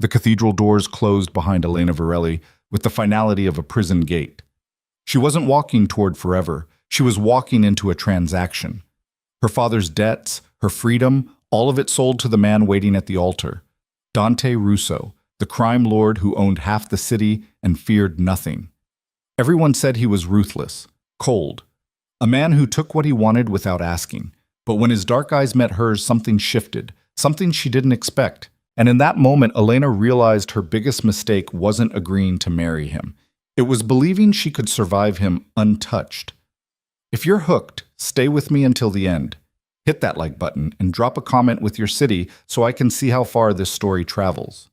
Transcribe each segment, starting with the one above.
The cathedral doors closed behind Elena Varelli with the finality of a prison gate. She wasn't walking toward forever. She was walking into a transaction. Her father's debts, her freedom, all of it sold to the man waiting at the altar. Dante Russo, the crime lord who owned half the city and feared nothing. Everyone said he was ruthless, cold, a man who took what he wanted without asking. But when his dark eyes met hers, something shifted, something she didn't expect. And in that moment, Elena realized her biggest mistake wasn't agreeing to marry him. It was believing she could survive him untouched. If you're hooked, stay with me until the end. Hit that like button and drop a comment with your city so I can see how far this story travels.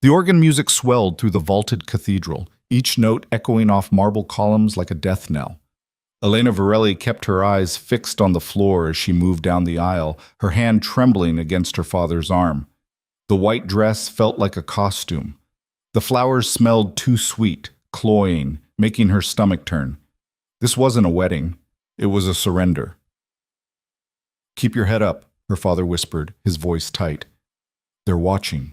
The organ music swelled through the vaulted cathedral, each note echoing off marble columns like a death knell. Elena Varelli kept her eyes fixed on the floor as she moved down the aisle, her hand trembling against her father's arm. The white dress felt like a costume. The flowers smelled too sweet, cloying, making her stomach turn. This wasn't a wedding. It was a surrender. "Keep your head up," her father whispered, his voice tight. "They're watching."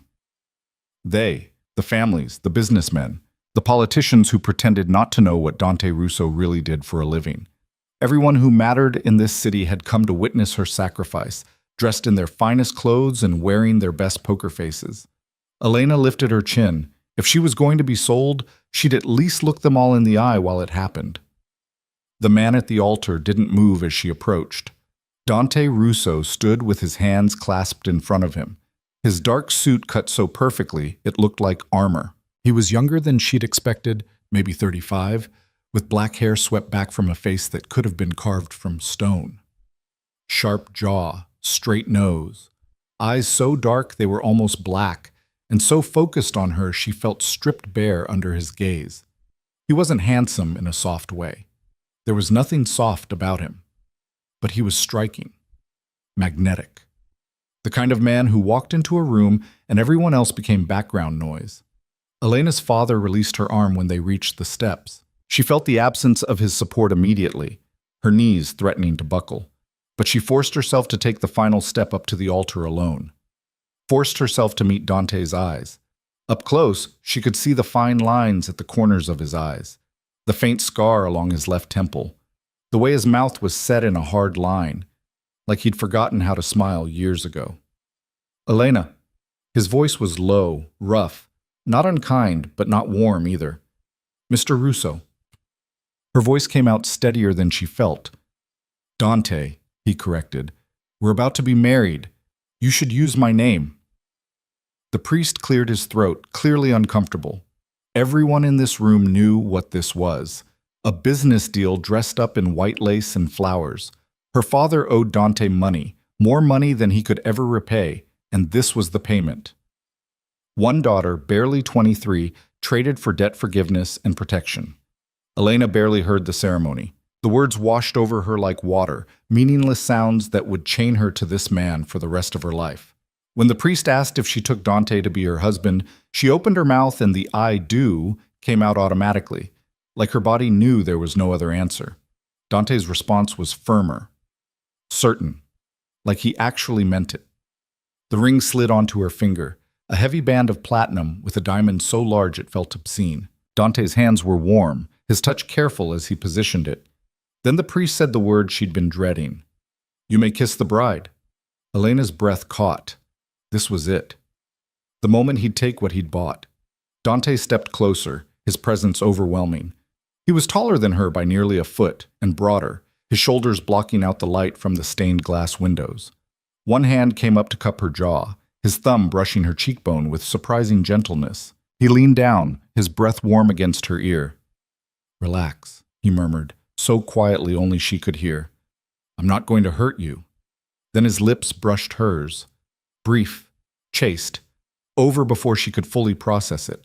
They, the families, the businessmen, the politicians who pretended not to know what Dante Russo really did for a living. Everyone who mattered in this city had come to witness her sacrifice, dressed in their finest clothes and wearing their best poker faces. Elena lifted her chin. If she was going to be sold, she'd at least look them all in the eye while it happened. The man at the altar didn't move as she approached. Dante Russo stood with his hands clasped in front of him. His dark suit cut so perfectly it looked like armor. He was younger than she'd expected, maybe 35, with black hair swept back from a face that could have been carved from stone. Sharp jaw, straight nose, eyes so dark they were almost black, and so focused on her she felt stripped bare under his gaze. He wasn't handsome in a soft way. There was nothing soft about him. But he was striking, magnetic. The kind of man who walked into a room and everyone else became background noise. Elena's father released her arm when they reached the steps. She felt the absence of his support immediately, her knees threatening to buckle. But she forced herself to take the final step up to the altar alone. Forced herself to meet Dante's eyes. Up close, she could see the fine lines at the corners of his eyes, the faint scar along his left temple, the way his mouth was set in a hard line, like he'd forgotten how to smile years ago. "Elena." His voice was low, rough, not unkind, but not warm either. "Mr. Russo." Her voice came out steadier than she felt. "Dante," he corrected. "We're about to be married. You should use my name." The priest cleared his throat, clearly uncomfortable. Everyone in this room knew what this was. A business deal dressed up in white lace and flowers. Her father owed Dante money, more money than he could ever repay, and this was the payment. One daughter, barely 23, traded for debt forgiveness and protection. Elena barely heard the ceremony. The words washed over her like water, meaningless sounds that would chain her to this man for the rest of her life. When the priest asked if she took Dante to be her husband, she opened her mouth and the "I do" came out automatically, like her body knew there was no other answer. Dante's response was firmer, certain, like he actually meant it. The ring slid onto her finger, a heavy band of platinum with a diamond so large it felt obscene. Dante's hands were warm, his touch careful as he positioned it. Then the priest said the word she'd been dreading. "You may kiss the bride." Elena's breath caught. This was it. The moment he'd take what he'd bought. Dante stepped closer, his presence overwhelming. He was taller than her by nearly a foot, and broader, his shoulders blocking out the light from the stained glass windows. One hand came up to cup her jaw, his thumb brushing her cheekbone with surprising gentleness. He leaned down, his breath warm against her ear. "Relax," he murmured, so quietly only she could hear. "I'm not going to hurt you." Then his lips brushed hers. Brief, chaste, over before she could fully process it.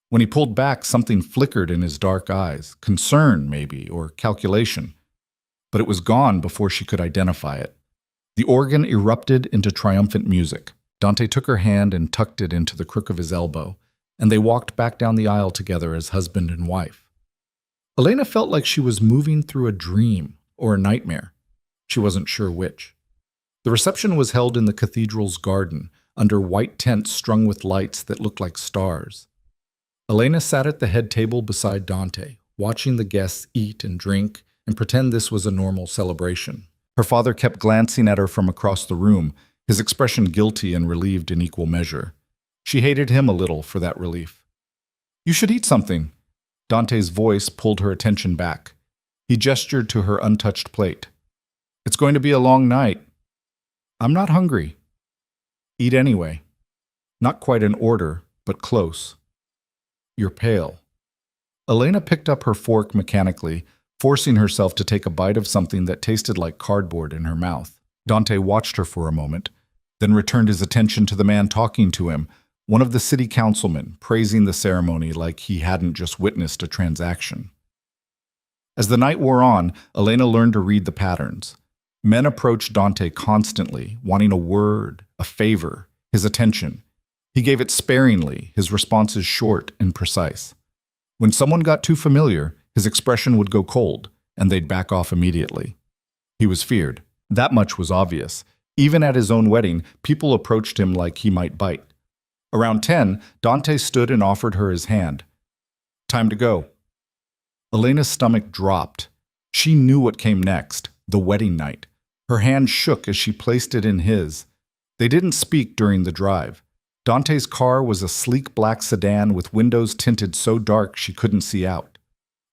When he pulled back, something flickered in his dark eyes, concern maybe, or calculation. But it was gone before she could identify it. The organ erupted into triumphant music. Dante took her hand and tucked it into the crook of his elbow, and they walked back down the aisle together as husband and wife. Elena felt like she was moving through a dream or a nightmare. She wasn't sure which. The reception was held in the cathedral's garden, under white tents strung with lights that looked like stars. Elena sat at the head table beside Dante, watching the guests eat and drink and pretend this was a normal celebration. Her father kept glancing at her from across the room, his expression guilty and relieved in equal measure. She hated him a little for that relief. "You should eat something." Dante's voice pulled her attention back. He gestured to her untouched plate. "It's going to be a long night." "I'm not hungry." "Eat anyway." Not quite in order, but close. "You're pale." Elena picked up her fork mechanically, forcing herself to take a bite of something that tasted like cardboard in her mouth. Dante watched her for a moment, then returned his attention to the man talking to him, one of the city councilmen, praising the ceremony like he hadn't just witnessed a transaction. As the night wore on, Elena learned to read the patterns. Men approached Dante constantly, wanting a word, a favor, his attention. He gave it sparingly, his responses short and precise. When someone got too familiar, his expression would go cold, and they'd back off immediately. He was feared. That much was obvious. Even at his own wedding, people approached him like he might bite. Around 10, Dante stood and offered her his hand. "Time to go." Elena's stomach dropped. She knew what came next, the wedding night. Her hand shook as she placed it in his. They didn't speak during the drive. Dante's car was a sleek black sedan with windows tinted so dark she couldn't see out.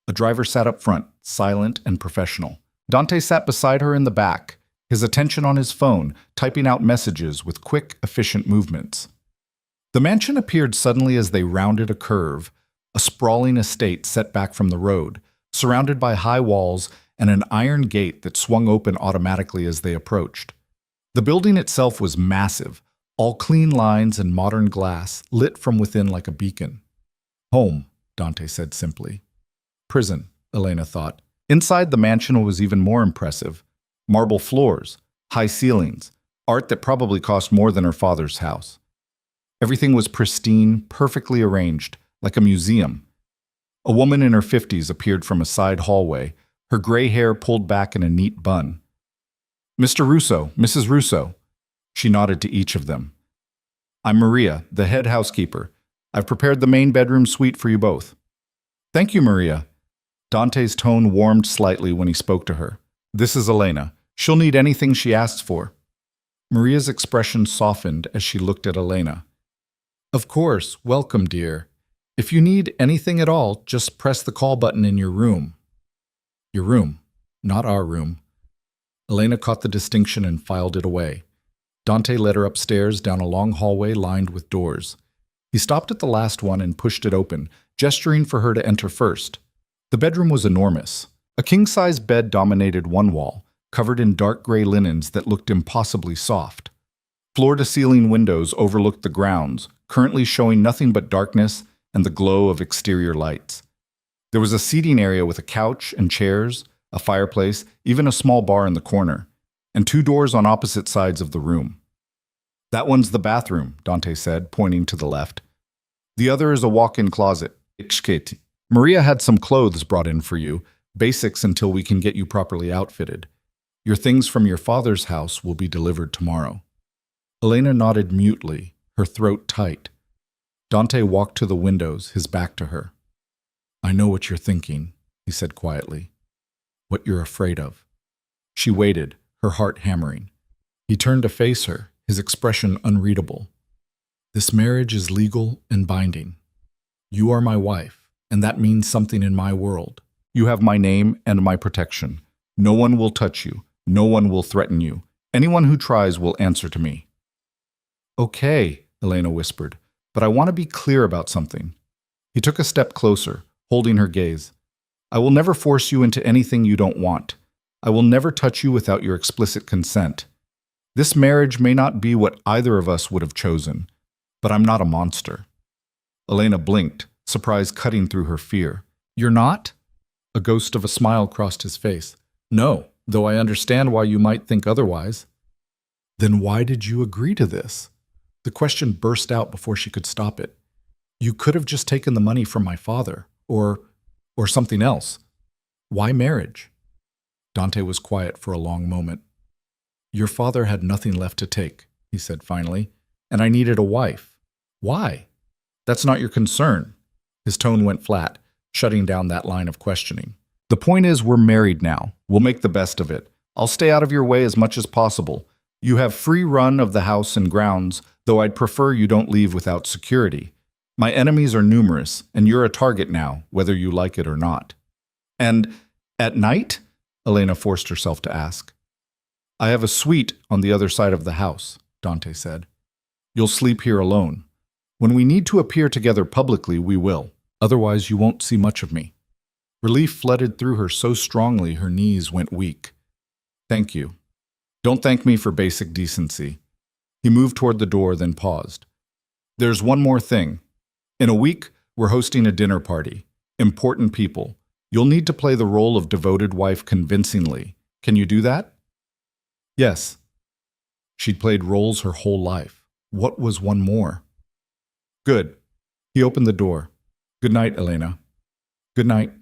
A driver sat up front, silent and professional. Dante sat beside her in the back, his attention on his phone, typing out messages with quick, efficient movements. The mansion appeared suddenly as they rounded a curve, a sprawling estate set back from the road, surrounded by high walls and an iron gate that swung open automatically as they approached. The building itself was massive, all clean lines and modern glass, lit from within like a beacon. "Home," Dante said simply. "Prison," Elena thought. Inside the mansion was even more impressive. Marble floors, high ceilings, art that probably cost more than her father's house. Everything was pristine, perfectly arranged, like a museum. A woman in her 50s appeared from a side hallway, her gray hair pulled back in a neat bun. "Mr. Russo, Mrs. Russo." She nodded to each of them. "I'm Maria, the head housekeeper. I've prepared the main bedroom suite for you both." "Thank you, Maria." Dante's tone warmed slightly when he spoke to her. "This is Elena. She'll need anything she asks for." Maria's expression softened as she looked at Elena. "Of course, welcome, dear. If you need anything at all, just press the call button in your room." "Your room, not our room." Elena caught the distinction and filed it away. Dante led her upstairs down a long hallway lined with doors. He stopped at the last one and pushed it open, gesturing for her to enter first. The bedroom was enormous. A king-size bed dominated one wall, covered in dark gray linens that looked impossibly soft. Floor-to-ceiling windows overlooked the grounds, currently showing nothing but darkness and the glow of exterior lights. There was a seating area with a couch and chairs, a fireplace, even a small bar in the corner, and 2 doors on opposite sides of the room. "That one's the bathroom," Dante said, pointing to the left. "The other is a walk-in closet." "Maria had some clothes brought in for you, basics until we can get you properly outfitted. Your things from your father's house will be delivered tomorrow." Elena nodded mutely, her throat tight. Dante walked to the windows, his back to her. "I know what you're thinking," he said quietly. "What you're afraid of." She waited, her heart hammering. He turned to face her, his expression unreadable. "This marriage is legal and binding. You are my wife, and that means something in my world. You have my name and my protection. No one will touch you. No one will threaten you. Anyone who tries will answer to me." "Okay," Elena whispered, "but I want to be clear about something." He took a step closer, holding her gaze. "I will never force you into anything you don't want. I will never touch you without your explicit consent. This marriage may not be what either of us would have chosen, but I'm not a monster." Elena blinked, surprise cutting through her fear. "You're not?" A ghost of a smile crossed his face. "No, though I understand why you might think otherwise." "Then why did you agree to this?" The question burst out before she could stop it. "You could have just taken the money from my father, or something else. Why marriage?" Dante was quiet for a long moment. "Your father had nothing left to take," he said finally. and I needed a wife. Why? That's not your concern. His tone went flat, shutting down that line of questioning. The point is, we're married now. We'll make the best of it. I'll stay out of your way as much as possible. You have free run of the house and grounds, though I'd prefer you don't leave without security. My enemies are numerous, and you're a target now, whether you like it or not. And at night? Elena forced herself to ask. I have a suite on the other side of the house, Dante said. You'll sleep here alone. When we need to appear together publicly, we will. Otherwise, you won't see much of me. Relief flooded through her so strongly her knees went weak. Thank you. Don't thank me for basic decency. He moved toward the door, then paused. There's one more thing. In a week, we're hosting a dinner party. Important people. You'll need to play the role of devoted wife convincingly. Can you do that? Yes. She'd played roles her whole life. What was one more? Good. He opened the door. Good night, Elena. Good night.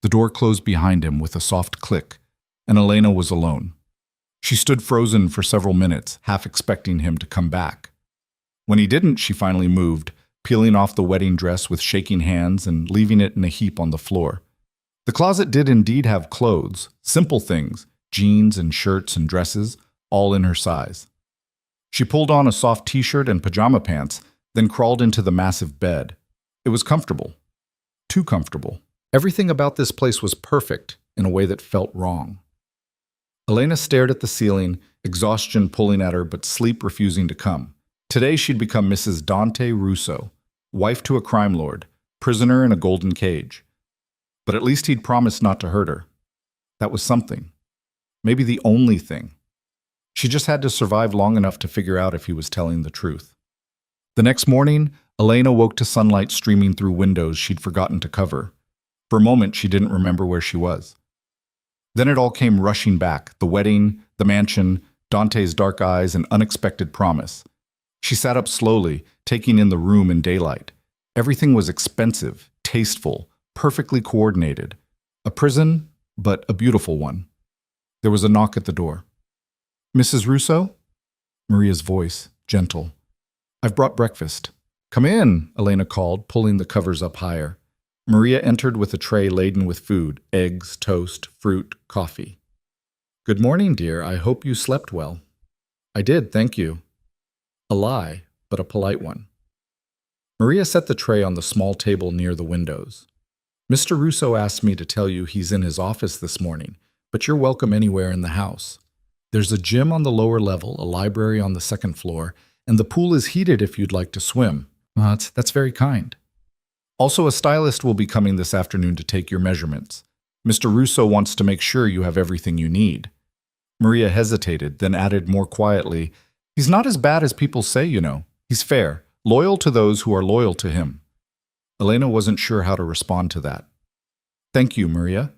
The door closed behind him with a soft click, and Elena was alone. She stood frozen for several minutes, half expecting him to come back. When he didn't, she finally moved, peeling off the wedding dress with shaking hands and leaving it in a heap on the floor. The closet did indeed have clothes, simple things, jeans and shirts and dresses, all in her size. She pulled on a soft t-shirt and pajama pants, then crawled into the massive bed. It was comfortable. Too comfortable. Everything about this place was perfect in a way that felt wrong. Elena stared at the ceiling, exhaustion pulling at her but sleep refusing to come. Today she'd become Mrs. Dante Russo, wife to a crime lord, prisoner in a golden cage. But at least he'd promised not to hurt her. That was something. Maybe the only thing. She just had to survive long enough to figure out if he was telling the truth. The next morning, Elena woke to sunlight streaming through windows she'd forgotten to cover. For a moment, she didn't remember where she was. Then it all came rushing back, the wedding, the mansion, Dante's dark eyes, and unexpected promise. She sat up slowly, taking in the room in daylight. Everything was expensive, tasteful, perfectly coordinated. A prison, but a beautiful one. There was a knock at the door. Mrs. Russo? Maria's voice, gentle. I've brought breakfast. Come in, Elena called, pulling the covers up higher. Maria entered with a tray laden with food, eggs, toast, fruit, coffee. Good morning, dear. I hope you slept well. I did, thank you. A lie, but a polite one. Maria set the tray on the small table near the windows. Mr. Russo asked me to tell you he's in his office this morning, but you're welcome anywhere in the house. There's a gym on the lower level, a library on the second floor, and the pool is heated if you'd like to swim. That's very kind. Also, a stylist will be coming this afternoon to take your measurements. Mr. Russo wants to make sure you have everything you need. Maria hesitated, then added more quietly, He's not as bad as people say, you know. He's fair, loyal to those who are loyal to him. Elena wasn't sure how to respond to that. Thank you, Maria.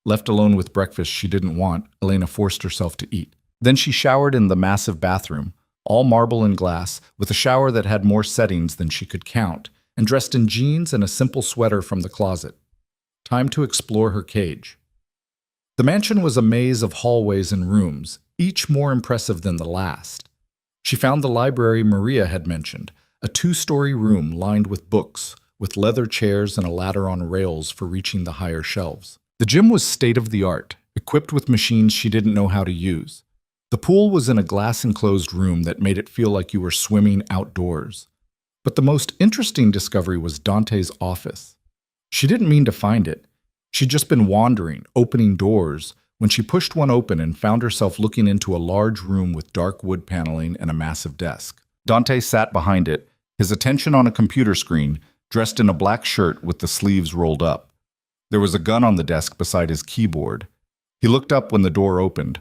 Left alone with breakfast she didn't want, Elena forced herself to eat. Then she showered in the massive bathroom, all marble and glass, with a shower that had more settings than she could count, and dressed in jeans and a simple sweater from the closet. Time to explore her cage. The mansion was a maze of hallways and rooms, each more impressive than the last. She found the library Maria had mentioned, a 2-story room lined with books, with leather chairs and a ladder on rails for reaching the higher shelves. The gym was state-of-the-art, equipped with machines she didn't know how to use. The pool was in a glass-enclosed room that made it feel like you were swimming outdoors. But the most interesting discovery was Dante's office. She didn't mean to find it. She'd just been wandering, opening doors, when she pushed one open and found herself looking into a large room with dark wood paneling and a massive desk. Dante sat behind it, his attention on a computer screen, dressed in a black shirt with the sleeves rolled up. There was a gun on the desk beside his keyboard. He looked up when the door opened.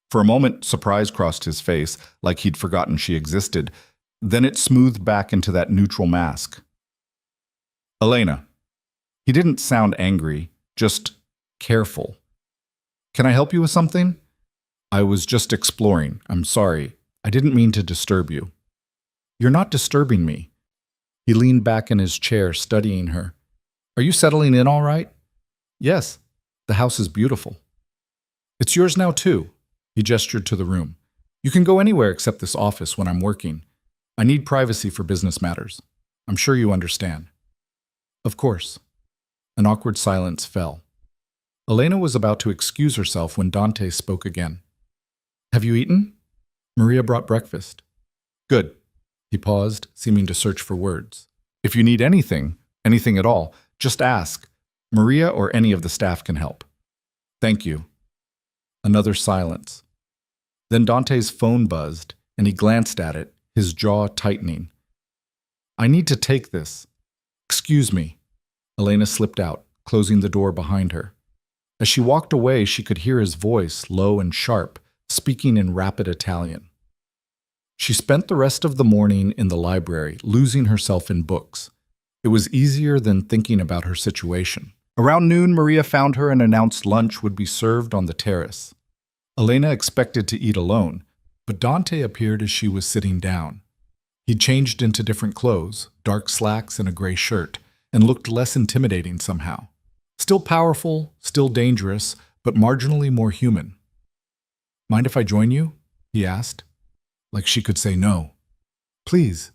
For a moment, surprise crossed his face, like he'd forgotten she existed. Then it smoothed back into that neutral mask. Elena. He didn't sound angry, just careful. Can I help you with something? I was just exploring. I'm sorry. I didn't mean to disturb you. You're not disturbing me. He leaned back in his chair, studying her. Are you settling in all right? Yes. The house is beautiful. It's yours now, too. He gestured to the room. You can go anywhere except this office when I'm working. I need privacy for business matters. I'm sure you understand. Of course. An awkward silence fell. Elena was about to excuse herself when Dante spoke again. Have you eaten? Maria brought breakfast. Good. He paused, seeming to search for words. If you need anything at all, just ask. Maria or any of the staff can help. Thank you. Another silence. Then Dante's phone buzzed, and he glanced at it, his jaw tightening. I need to take this. Excuse me. Elena slipped out, closing the door behind her. As she walked away, she could hear his voice, low and sharp, speaking in rapid Italian. She spent the rest of the morning in the library, losing herself in books. It was easier than thinking about her situation. Around noon, Maria found her and announced lunch would be served on the terrace. Elena expected to eat alone, but Dante appeared as she was sitting down. He changed into different clothes, dark slacks and a gray shirt, and looked less intimidating somehow. Still powerful, still dangerous, but marginally more human. Mind if I join you? He asked, like she could say no. Please.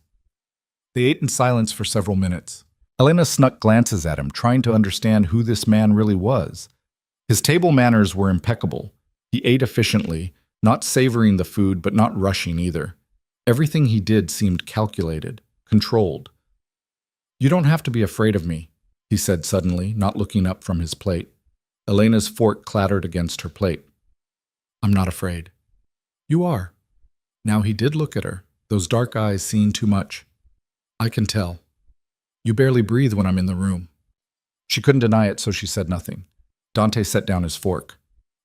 They ate in silence for several minutes. Elena snuck glances at him, trying to understand who this man really was. His table manners were impeccable. He ate efficiently, not savoring the food but not rushing either. Everything he did seemed calculated, controlled. You don't have to be afraid of me, he said suddenly, not looking up from his plate. Elena's fork clattered against her plate. I'm not afraid. You are. Now he did look at her, those dark eyes seeing too much. I can tell. You barely breathe when I'm in the room. She couldn't deny it, so she said nothing. Dante set down his fork.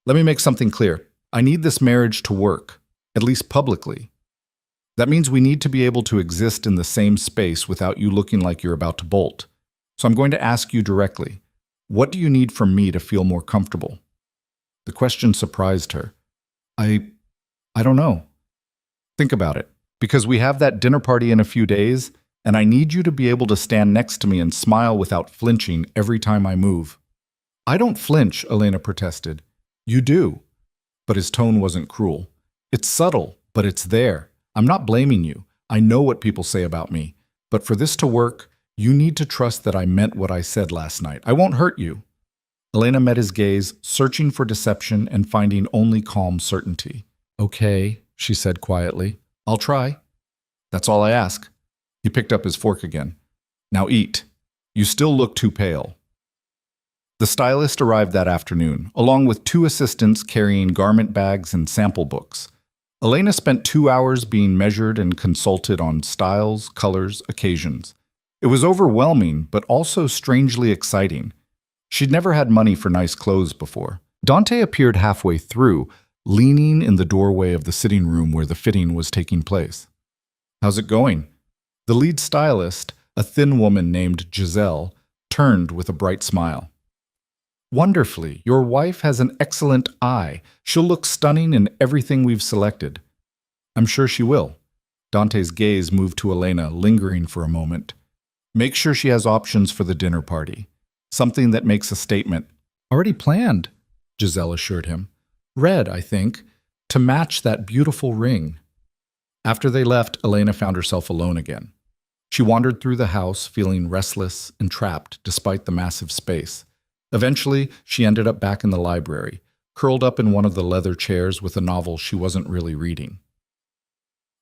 Let me make something clear. I need this marriage to work, at least publicly. That means we need to be able to exist in the same space without you looking like you're about to bolt. So I'm going to ask you directly, what do you need from me to feel more comfortable? The question surprised her. I don't know. Think about it. Because we have that dinner party in a few days, and I need you to be able to stand next to me and smile without flinching every time I move. I don't flinch, Elena protested. You do. But his tone wasn't cruel. It's subtle, but it's there. I'm not blaming you. I know what people say about me. But for this to work, you need to trust that I meant what I said last night. I won't hurt you. Elena met his gaze, searching for deception and finding only calm certainty. Okay, she said quietly. I'll try. That's all I ask. He picked up his fork again. Now eat. You still look too pale. The stylist arrived that afternoon, along with 2 assistants carrying garment bags and sample books. Elena spent 2 hours being measured and consulted on styles, colors, occasions. It was overwhelming, but also strangely exciting. She'd never had money for nice clothes before. Dante appeared halfway through, leaning in the doorway of the sitting room where the fitting was taking place. How's it going? The lead stylist, a thin woman named Giselle, turned with a bright smile. Wonderfully. Your wife has an excellent eye. She'll look stunning in everything we've selected. I'm sure she will. Dante's gaze moved to Elena, lingering for a moment. Make sure she has options for the dinner party. Something that makes a statement. Already planned, Giselle assured him. Red, I think, to match that beautiful ring. After they left, Elena found herself alone again. She wandered through the house, feeling restless and trapped despite the massive space. Eventually, she ended up back in the library, curled up in one of the leather chairs with a novel she wasn't really reading.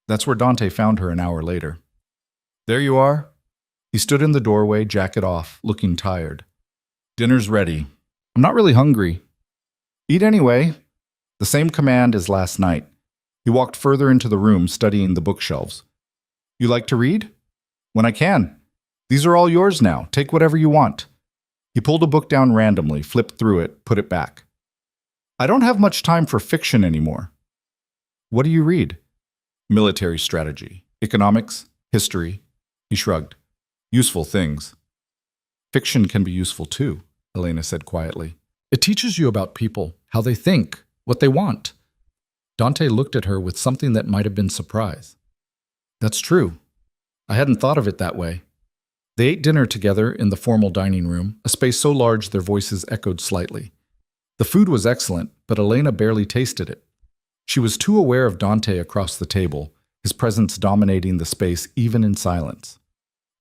That's where Dante found her an hour later. There you are. He stood in the doorway, jacket off, looking tired. Dinner's ready. I'm not really hungry. Eat anyway. The same command as last night. He walked further into the room, studying the bookshelves. You like to read? When I can. These are all yours now. Take whatever you want. He pulled a book down randomly, flipped through it, put it back. I don't have much time for fiction anymore. What do you read? Military strategy, economics, history. He shrugged. Useful things. Fiction can be useful too, Elena said quietly. It teaches you about people, how they think, what they want. Dante looked at her with something that might have been surprise. That's true. I hadn't thought of it that way. They ate dinner together in the formal dining room, a space so large their voices echoed slightly. The food was excellent, but Elena barely tasted it. She was too aware of Dante across the table, his presence dominating the space even in silence.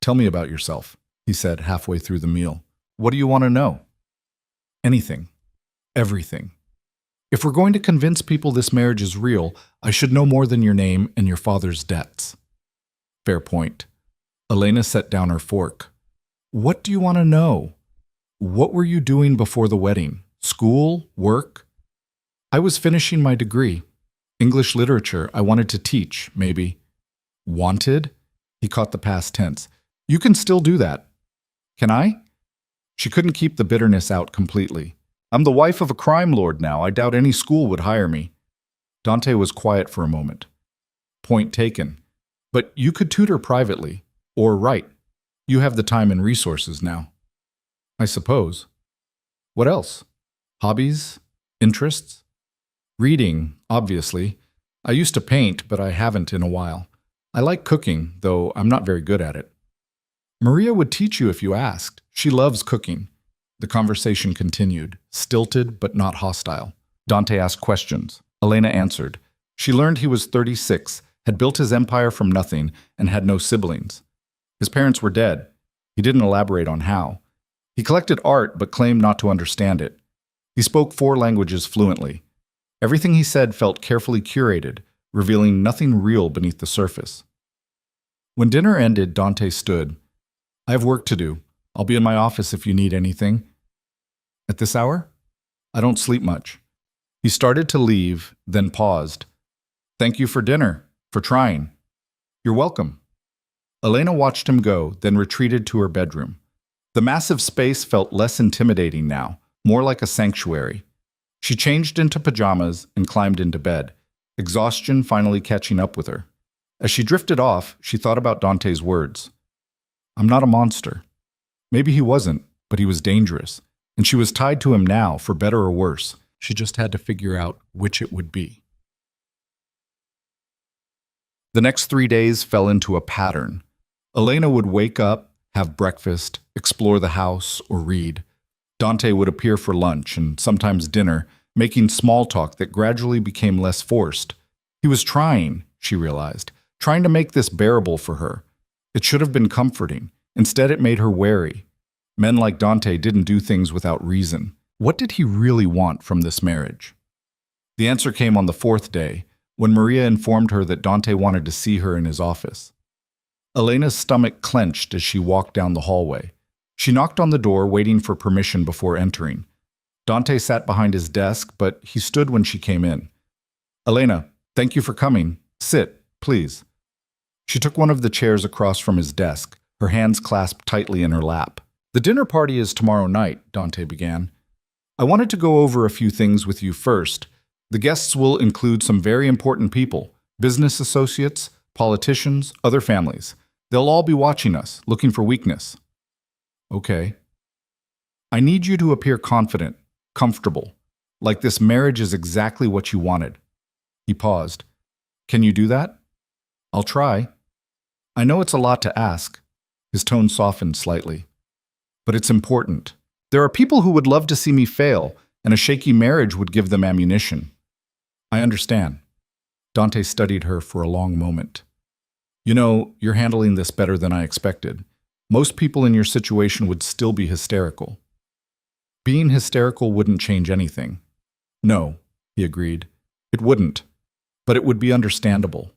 "Tell me about yourself," he said halfway through the meal. "What do you want to know?" "Anything. Everything. If we're going to convince people this marriage is real, I should know more than your name and your father's debts." "Fair point." Elena set down her fork. "What do you want to know? What were you doing before the wedding? School? Work?" "I was finishing my degree. English literature. I wanted to teach, maybe." "Wanted?" He caught the past tense. "You can still do that." "Can I?" She couldn't keep the bitterness out completely. "I'm the wife of a crime lord now. I doubt any school would hire me." Dante was quiet for a moment. "Point taken. But you could tutor privately. Or write. You have the time and resources now." "I suppose." "What else? Hobbies? Interests?" "Reading, obviously. I used to paint, but I haven't in a while. I like cooking, though I'm not very good at it." "Maria would teach you if you asked. She loves cooking." The conversation continued, stilted but not hostile. Dante asked questions. Elena answered. She learned he was 36, had built his empire from nothing, and had no siblings. His parents were dead. He didn't elaborate on how. He collected art but claimed not to understand it. He spoke 4 languages fluently. Everything he said felt carefully curated, revealing nothing real beneath the surface. When dinner ended, Dante stood. "I have work to do. I'll be in my office if you need anything." "At this hour?" "I don't sleep much." He started to leave, then paused. "Thank you for dinner, for trying." "You're welcome." Elena watched him go, then retreated to her bedroom. The massive space felt less intimidating now, more like a sanctuary. She changed into pajamas and climbed into bed, exhaustion finally catching up with her. As she drifted off, she thought about Dante's words. "I'm not a monster." Maybe he wasn't, but he was dangerous, and she was tied to him now, for better or worse. She just had to figure out which it would be. The next 3 days fell into a pattern. Elena would wake up, have breakfast, explore the house, or read. Dante would appear for lunch and sometimes dinner, making small talk that gradually became less forced. He was trying, she realized, trying to make this bearable for her. It should have been comforting. Instead, it made her wary. Men like Dante didn't do things without reason. What did he really want from this marriage? The answer came on the 4th day, when Maria informed her that Dante wanted to see her in his office. Elena's stomach clenched as she walked down the hallway. She knocked on the door, waiting for permission before entering. Dante sat behind his desk, but he stood when she came in. "Elena, thank you for coming. Sit, please." She took one of the chairs across from his desk, her hands clasped tightly in her lap. "The dinner party is tomorrow night," Dante began. "I wanted to go over a few things with you first. The guests will include some very important people, business associates, politicians, other families. They'll all be watching us, looking for weakness." "Okay." "I need you to appear confident, comfortable, like this marriage is exactly what you wanted." He paused. "Can you do that?" "I'll try." "I know it's a lot to ask." His tone softened slightly. "But it's important. There are people who would love to see me fail, and a shaky marriage would give them ammunition." "I understand." Dante studied her for a long moment. "You know, you're handling this better than I expected. Most people in your situation would still be hysterical." "Being hysterical wouldn't change anything." "No," he agreed. "It wouldn't. But it would be understandable."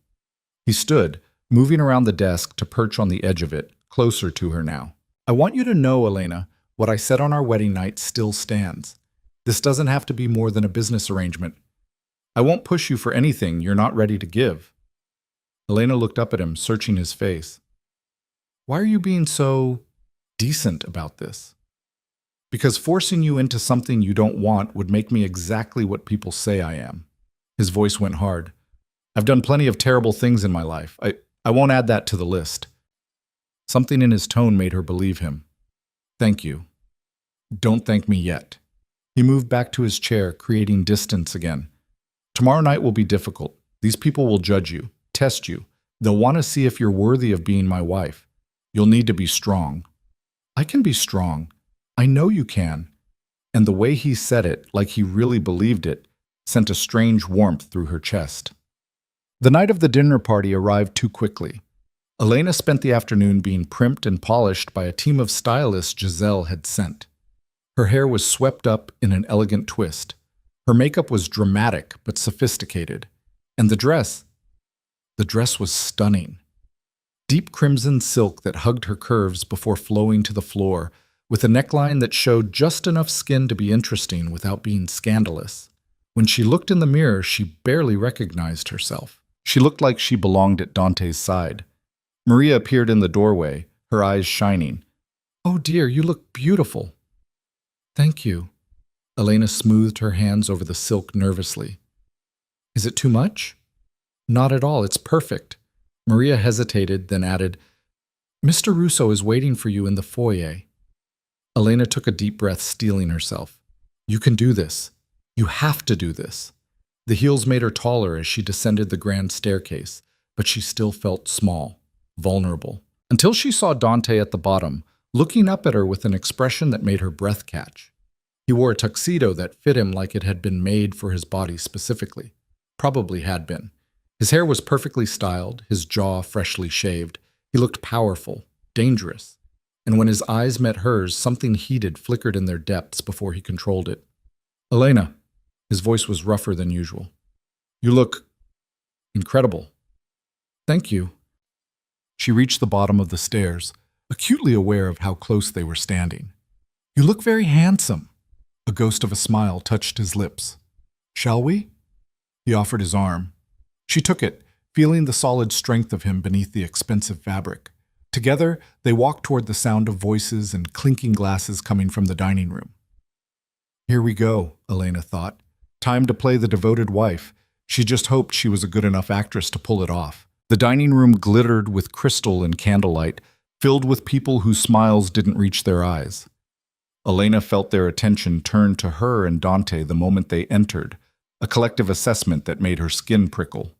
He stood, moving around the desk to perch on the edge of it, closer to her now. "I want you to know, Elena, what I said on our wedding night still stands. This doesn't have to be more than a business arrangement. I won't push you for anything you're not ready to give." Elena looked up at him, searching his face. "Why are you being so decent about this?" "Because forcing you into something you don't want would make me exactly what people say I am." His voice went hard. "I've done plenty of terrible things in my life. I won't add that to the list." Something in his tone made her believe him. "Thank you." "Don't thank me yet." He moved back to his chair, creating distance again. "Tomorrow night will be difficult. These people will judge you, test you. They'll want to see if you're worthy of being my wife. You'll need to be strong." "I can be strong. I know you can." And the way he said it, like he really believed it, sent a strange warmth through her chest. The night of the dinner party arrived too quickly. Elena spent the afternoon being primped and polished by a team of stylists Giselle had sent. Her hair was swept up in an elegant twist. Her makeup was dramatic but sophisticated. And the dress was stunning. Deep crimson silk that hugged her curves before flowing to the floor, with a neckline that showed just enough skin to be interesting without being scandalous. When she looked in the mirror, she barely recognized herself. She looked like she belonged at Dante's side. Maria appeared in the doorway, her eyes shining. "Oh dear, you look beautiful." "Thank you." Elena smoothed her hands over the silk nervously. "Is it too much?" "Not at all, it's perfect." Maria hesitated, then added, "Mr. Russo is waiting for you in the foyer." Elena took a deep breath, steeling herself. "You can do this. You have to do this." The heels made her taller as she descended the grand staircase, but she still felt small, vulnerable, until she saw Dante at the bottom, looking up at her with an expression that made her breath catch. He wore a tuxedo that fit him like it had been made for his body specifically. Probably had been. His hair was perfectly styled, his jaw freshly shaved. He looked powerful, dangerous. And when his eyes met hers, something heated flickered in their depths before he controlled it. "Elena," his voice was rougher than usual. "You look incredible." "Thank you." She reached the bottom of the stairs, acutely aware of how close they were standing. "You look very handsome." A ghost of a smile touched his lips. "Shall we?" He offered his arm. She took it, feeling the solid strength of him beneath the expensive fabric. Together, they walked toward the sound of voices and clinking glasses coming from the dining room. Here we go, Elena thought. Time to play the devoted wife. She just hoped she was a good enough actress to pull it off. The dining room glittered with crystal and candlelight, filled with people whose smiles didn't reach their eyes. Elena felt their attention turn to her and Dante the moment they entered, a collective assessment that made her skin prickle.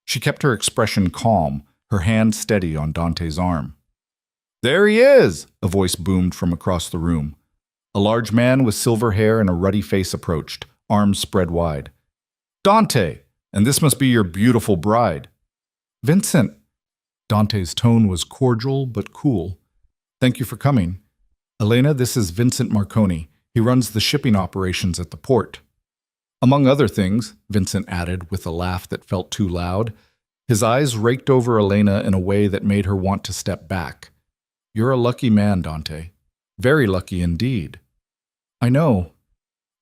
She kept her expression calm, her hand steady on Dante's arm. "There he is!" a voice boomed from across the room. A large man with silver hair and a ruddy face approached, arms spread wide. "Dante, and this must be your beautiful bride." "Vincent." Dante's tone was cordial but cool. "Thank you for coming. Elena, this is Vincent Marconi. He runs the shipping operations at the port." "Among other things," Vincent added with a laugh that felt too loud. His eyes raked over Elena in a way that made her want to step back. "You're a lucky man, Dante. Very lucky indeed." "I know."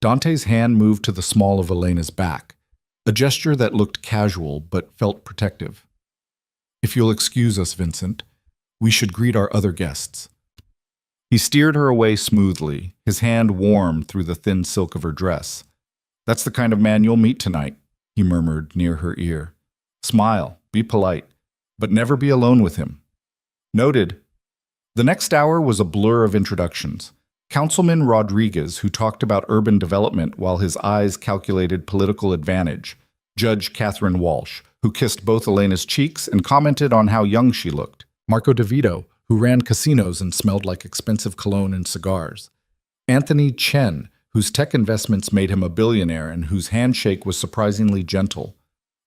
Dante's hand moved to the small of Elena's back, a gesture that looked casual but felt protective. "If you'll excuse us, Vincent, we should greet our other guests." He steered her away smoothly, his hand warm through the thin silk of her dress. "That's the kind of man you'll meet tonight," he murmured near her ear. "Smile, be polite, but never be alone with him." "Noted." The next hour was a blur of introductions. Councilman Rodriguez, who talked about urban development while his eyes calculated political advantage. Judge Catherine Walsh, who kissed both Elena's cheeks and commented on how young she looked. Marco DeVito, who ran casinos and smelled like expensive cologne and cigars. Anthony Chen, whose tech investments made him a billionaire and whose handshake was surprisingly gentle.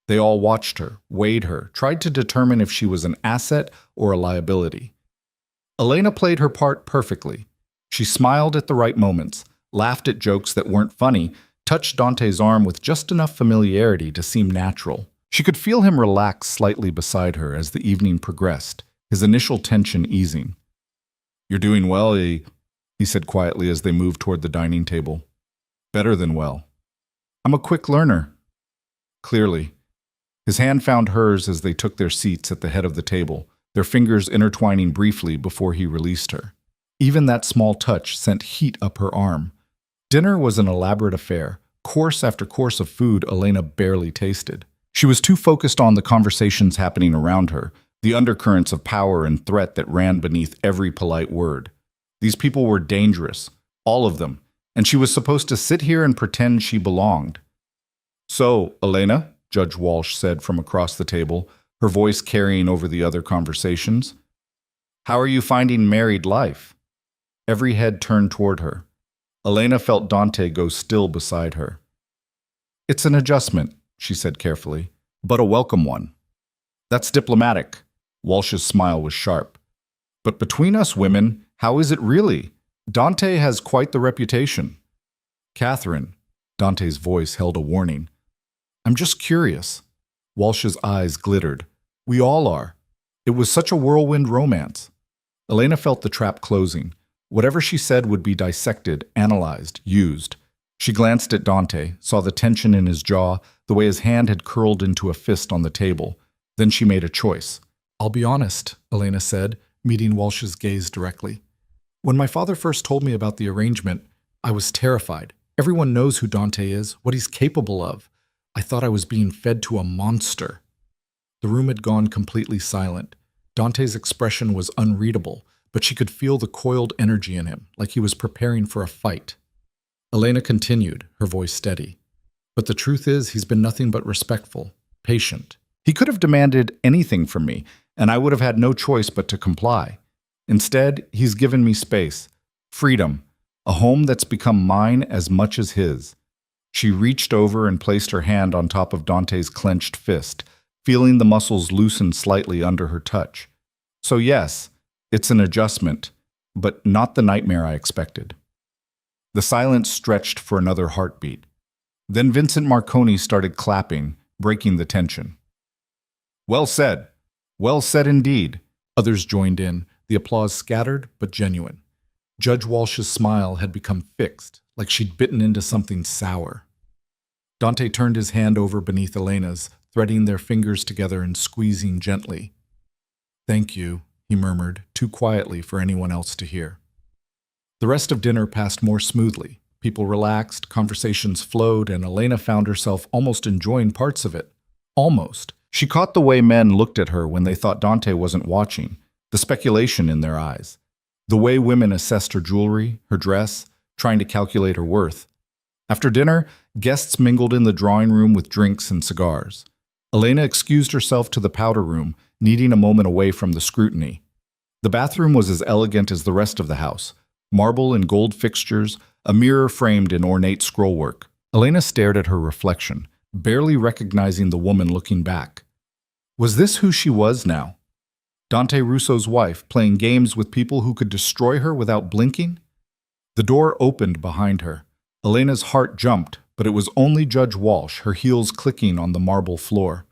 They all watched her, weighed her, tried to determine if she was an asset or a liability. Elena played her part perfectly. She smiled at the right moments, laughed at jokes that weren't funny, touched Dante's arm with just enough familiarity to seem natural. She could feel him relax slightly beside her as the evening progressed, his initial tension easing. "You're doing well, he said quietly as they moved toward the dining table. "Better than well." "I'm a quick learner." Clearly. His hand found hers as they took their seats at the head of the table, their fingers intertwining briefly before he released her. Even that small touch sent heat up her arm. Dinner was an elaborate affair, course after course of food Elena barely tasted. She was too focused on the conversations happening around her, the undercurrents of power and threat that ran beneath every polite word. These people were dangerous, all of them, and she was supposed to sit here and pretend she belonged. "So, Elena," Judge Walsh said from across the table, her voice carrying over the other conversations, "how are you finding married life?" Every head turned toward her. Elena felt Dante go still beside her. "It's an adjustment," she said carefully, "but a welcome one." That's diplomatic. Walsh's smile was sharp. But between us women, how is it really? Dante has quite the reputation. Catherine, Dante's voice held a warning. I'm just curious. Walsh's eyes glittered. We all are. It was such a whirlwind romance. Elena felt the trap closing. Whatever she said would be dissected, analyzed, used. She glanced at Dante, saw the tension in his jaw, the way his hand had curled into a fist on the table. Then she made a choice. I'll be honest, Elena said, meeting Walsh's gaze directly. When my father first told me about the arrangement, I was terrified. Everyone knows who Dante is, what he's capable of. I thought I was being fed to a monster. The room had gone completely silent. Dante's expression was unreadable, but she could feel the coiled energy in him, like he was preparing for a fight. Elena continued, her voice steady. But the truth is, he's been nothing but respectful, patient. He could have demanded anything from me, and I would have had no choice but to comply. Instead, he's given me space, freedom, a home that's become mine as much as his. She reached over and placed her hand on top of Dante's clenched fist, feeling the muscles loosen slightly under her touch. So yes, it's an adjustment, but not the nightmare I expected. The silence stretched for another heartbeat. Then Vincent Marconi started clapping, breaking the tension. Well said. Well said indeed. Others joined in, the applause scattered but genuine. Judge Walsh's smile had become fixed, like she'd bitten into something sour. Dante turned his hand over beneath Elena's, threading their fingers together and squeezing gently. Thank you, he murmured, too quietly for anyone else to hear. The rest of dinner passed more smoothly. People relaxed, conversations flowed, and Elena found herself almost enjoying parts of it. Almost. She caught the way men looked at her when they thought Dante wasn't watching, the speculation in their eyes. The way women assessed her jewelry, her dress, trying to calculate her worth. After dinner, guests mingled in the drawing room with drinks and cigars. Elena excused herself to the powder room, needing a moment away from the scrutiny. The bathroom was as elegant as the rest of the house. Marble and gold fixtures, a mirror framed in ornate scrollwork. Elena stared at her reflection, barely recognizing the woman looking back. Was this who she was now? Dante Russo's wife, playing games with people who could destroy her without blinking? The door opened behind her. Elena's heart jumped, but it was only Judge Walsh, her heels clicking on the marble floor.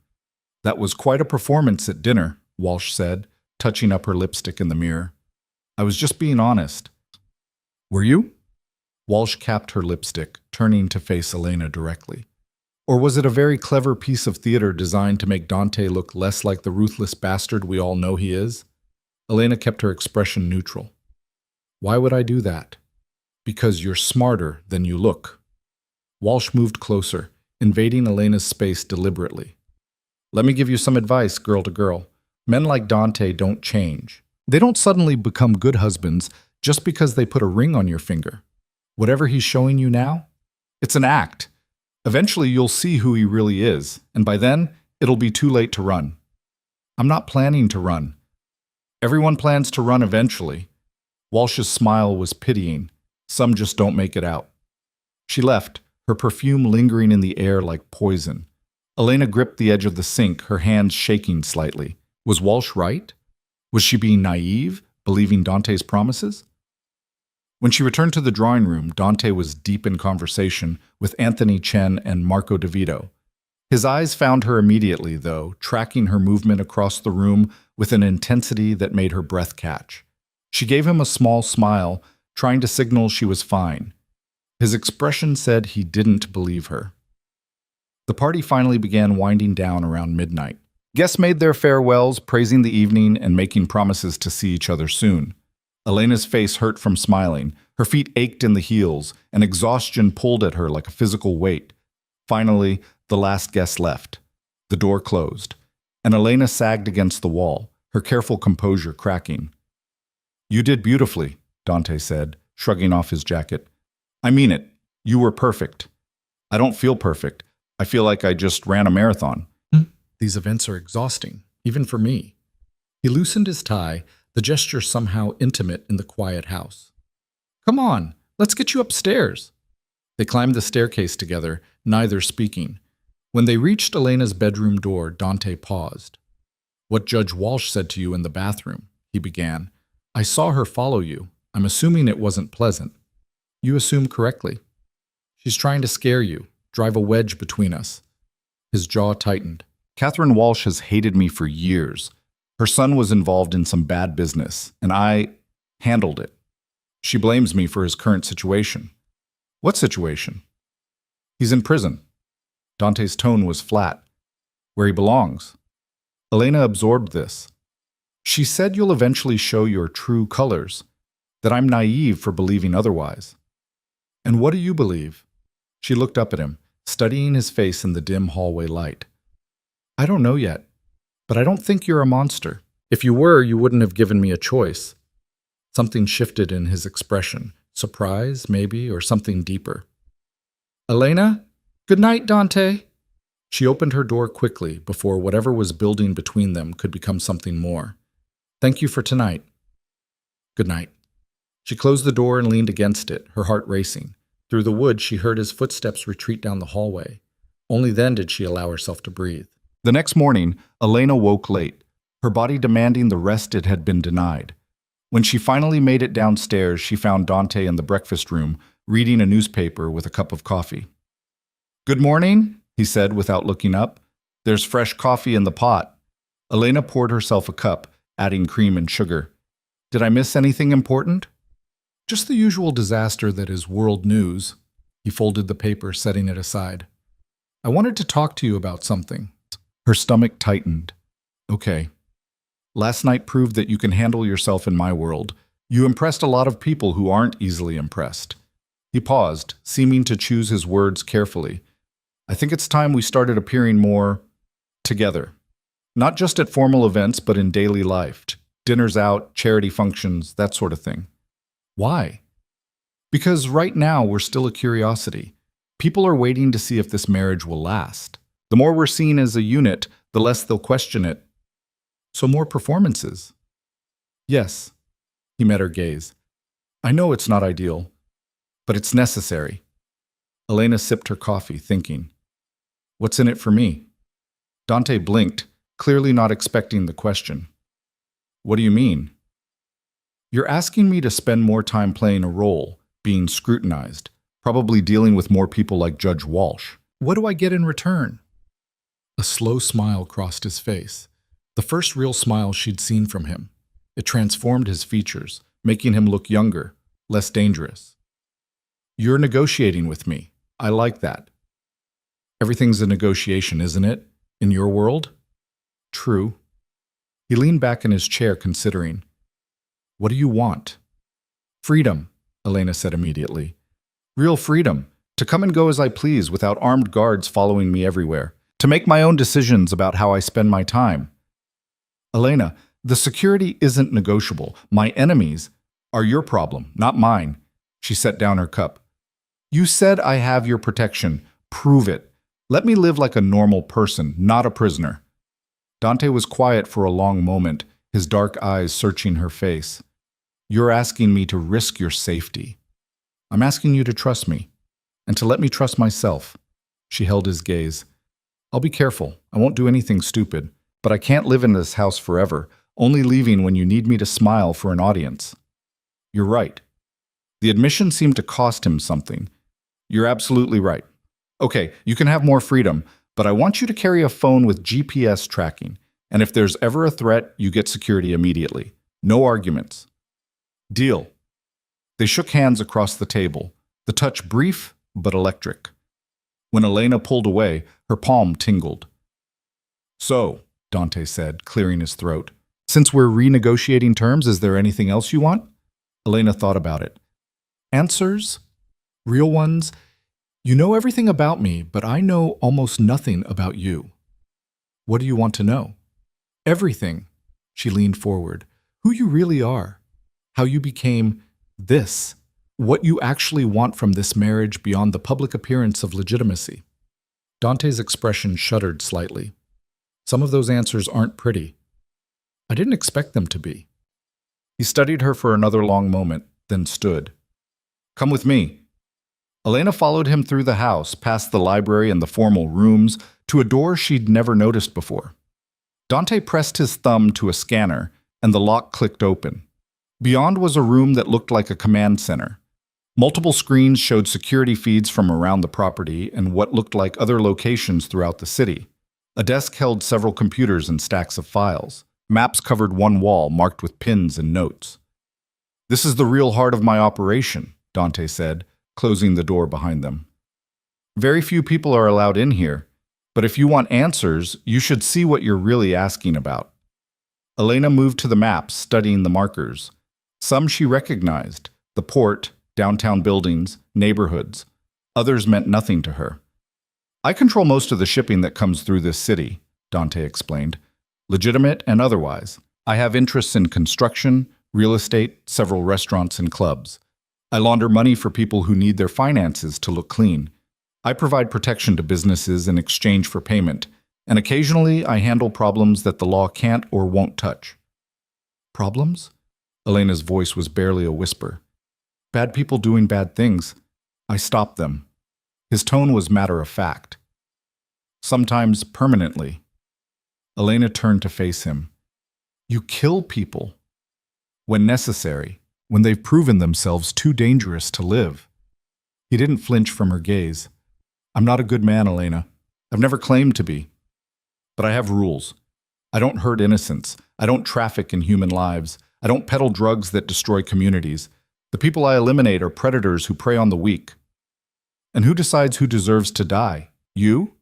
That was quite a performance at dinner, Walsh said, touching up her lipstick in the mirror. I was just being honest. Were you? Walsh capped her lipstick, turning to face Elena directly. Or was it a very clever piece of theater designed to make Dante look less like the ruthless bastard we all know he is? Elena kept her expression neutral. Why would I do that? Because you're smarter than you look. Walsh moved closer, invading Elena's space deliberately. Let me give you some advice, girl to girl. Men like Dante don't change. They don't suddenly become good husbands just because they put a ring on your finger. Whatever he's showing you now, it's an act. Eventually you'll see who he really is, and by then, it'll be too late to run. I'm not planning to run. Everyone plans to run eventually. Walsh's smile was pitying. Some just don't make it out. She left, her perfume lingering in the air like poison. Elena gripped the edge of the sink, her hands shaking slightly. Was Walsh right? Was she being naive, believing Dante's promises? When she returned to the drawing room, Dante was deep in conversation with Anthony Chen and Marco DeVito. His eyes found her immediately, though, tracking her movement across the room with an intensity that made her breath catch. She gave him a small smile, trying to signal she was fine. His expression said he didn't believe her. The party finally began winding down around midnight. Guests made their farewells, praising the evening and making promises to see each other soon. Elena's face hurt from smiling. Her feet ached in the heels, and exhaustion pulled at her like a physical weight. Finally, the last guest left. The door closed, and Elena sagged against the wall, her careful composure cracking. You did beautifully, Dante said, shrugging off his jacket. I mean it. You were perfect. I don't feel perfect. I feel like I just ran a marathon. These events are exhausting, even for me. He loosened his tie, the gesture somehow intimate in the quiet house. Come on, let's get you upstairs. They climbed the staircase together, neither speaking. When they reached Elena's bedroom door, Dante paused. "What Judge Walsh said to you in the bathroom," he began. "I saw her follow you. I'm assuming it wasn't pleasant." "You assume correctly. She's trying to scare you, drive a wedge between us." His jaw tightened. Catherine Walsh has hated me for years. Her son was involved in some bad business, and I handled it. She blames me for his current situation. What situation? He's in prison. Dante's tone was flat. Where he belongs. Elena absorbed this. She said you'll eventually show your true colors, that I'm naive for believing otherwise. And what do you believe? She looked up at him, studying his face in the dim hallway light. I don't know yet, but I don't think you're a monster. If you were, you wouldn't have given me a choice. Something shifted in his expression. Surprise, maybe, or something deeper. Elena? Good night, Dante. She opened her door quickly before whatever was building between them could become something more. Thank you for tonight. Good night. She closed the door and leaned against it, her heart racing. Through the wood, she heard his footsteps retreat down the hallway. Only then did she allow herself to breathe. The next morning, Elena woke late, her body demanding the rest it had been denied. When she finally made it downstairs, she found Dante in the breakfast room, reading a newspaper with a cup of coffee. Good morning, he said without looking up. There's fresh coffee in the pot. Elena poured herself a cup, adding cream and sugar. Did I miss anything important? Just the usual disaster that is world news. He folded the paper, setting it aside. I wanted to talk to you about something. Her stomach tightened. Okay. Last night proved that you can handle yourself in my world. You impressed a lot of people who aren't easily impressed. He paused, seeming to choose his words carefully. I think it's time we started appearing more together. Not just at formal events, but in daily life. Dinners out, charity functions, that sort of thing. Why? Because right now we're still a curiosity. People are waiting to see if this marriage will last. The more we're seen as a unit, the less they'll question it. So more performances. Yes. He met her gaze. I know it's not ideal, but it's necessary. Elena sipped her coffee, thinking. What's in it for me? Dante blinked, clearly not expecting the question. What do you mean? You're asking me to spend more time playing a role, being scrutinized, probably dealing with more people like Judge Walsh. What do I get in return? A slow smile crossed his face, the first real smile she'd seen from him. It transformed his features, making him look younger, less dangerous. You're negotiating with me. I like that. Everything's a negotiation, isn't it? In your world? True. He leaned back in his chair, considering. What do you want? Freedom, Elena said immediately. Real freedom, to come and go as I please without armed guards following me everywhere, to make my own decisions about how I spend my time. Elena, the security isn't negotiable. My enemies are your problem, not mine. She set down her cup. You said I have your protection. Prove it. Let me live like a normal person, not a prisoner. Dante was quiet for a long moment, his dark eyes searching her face. You're asking me to risk your safety. I'm asking you to trust me, and to let me trust myself. She held his gaze. I'll be careful. I won't do anything stupid, but I can't live in this house forever, only leaving when you need me to smile for an audience. You're right. The admission seemed to cost him something. You're absolutely right. Okay, you can have more freedom, but I want you to carry a phone with GPS tracking, and if there's ever a threat, you get security immediately. No arguments. Deal. They shook hands across the table, the touch brief but electric. When Elena pulled away, her palm tingled. So, Dante said, clearing his throat, since we're renegotiating terms, is there anything else you want? Elena thought about it. Answers? Real ones? You know everything about me, but I know almost nothing about you. What do you want to know? Everything. She leaned forward. Who you really are. How you became this. What you actually want from this marriage beyond the public appearance of legitimacy. Dante's expression shuddered slightly. Some of those answers aren't pretty. I didn't expect them to be. He studied her for another long moment, then stood. Come with me. Elena followed him through the house, past the library and the formal rooms, to a door she'd never noticed before. Dante pressed his thumb to a scanner, and the lock clicked open. Beyond was a room that looked like a command center. Multiple screens showed security feeds from around the property and what looked like other locations throughout the city. A desk held several computers and stacks of files. Maps covered one wall, marked with pins and notes. "This is the real heart of my operation," Dante said, closing the door behind them. "Very few people are allowed in here, but if you want answers, you should see what you're really asking about." Elena moved to the maps, studying the markers. Some she recognized: the port, downtown buildings, neighborhoods. Others meant nothing to her. "I control most of the shipping that comes through this city," Dante explained, "legitimate and otherwise. I have interests in construction, real estate, several restaurants and clubs. I launder money for people who need their finances to look clean. I provide protection to businesses in exchange for payment, and occasionally I handle problems that the law can't or won't touch." "Problems?" Elena's voice was barely a whisper. "Bad people doing bad things. I stop them." His tone was matter of fact. "Sometimes permanently." Elena turned to face him. "You kill people." "When necessary, when they've proven themselves too dangerous to live." He didn't flinch from her gaze. "I'm not a good man, Elena. I've never claimed to be. But I have rules. I don't hurt innocents. I don't traffic in human lives. I don't peddle drugs that destroy communities. The people I eliminate are predators who prey on the weak." "And who decides who deserves to die? You?"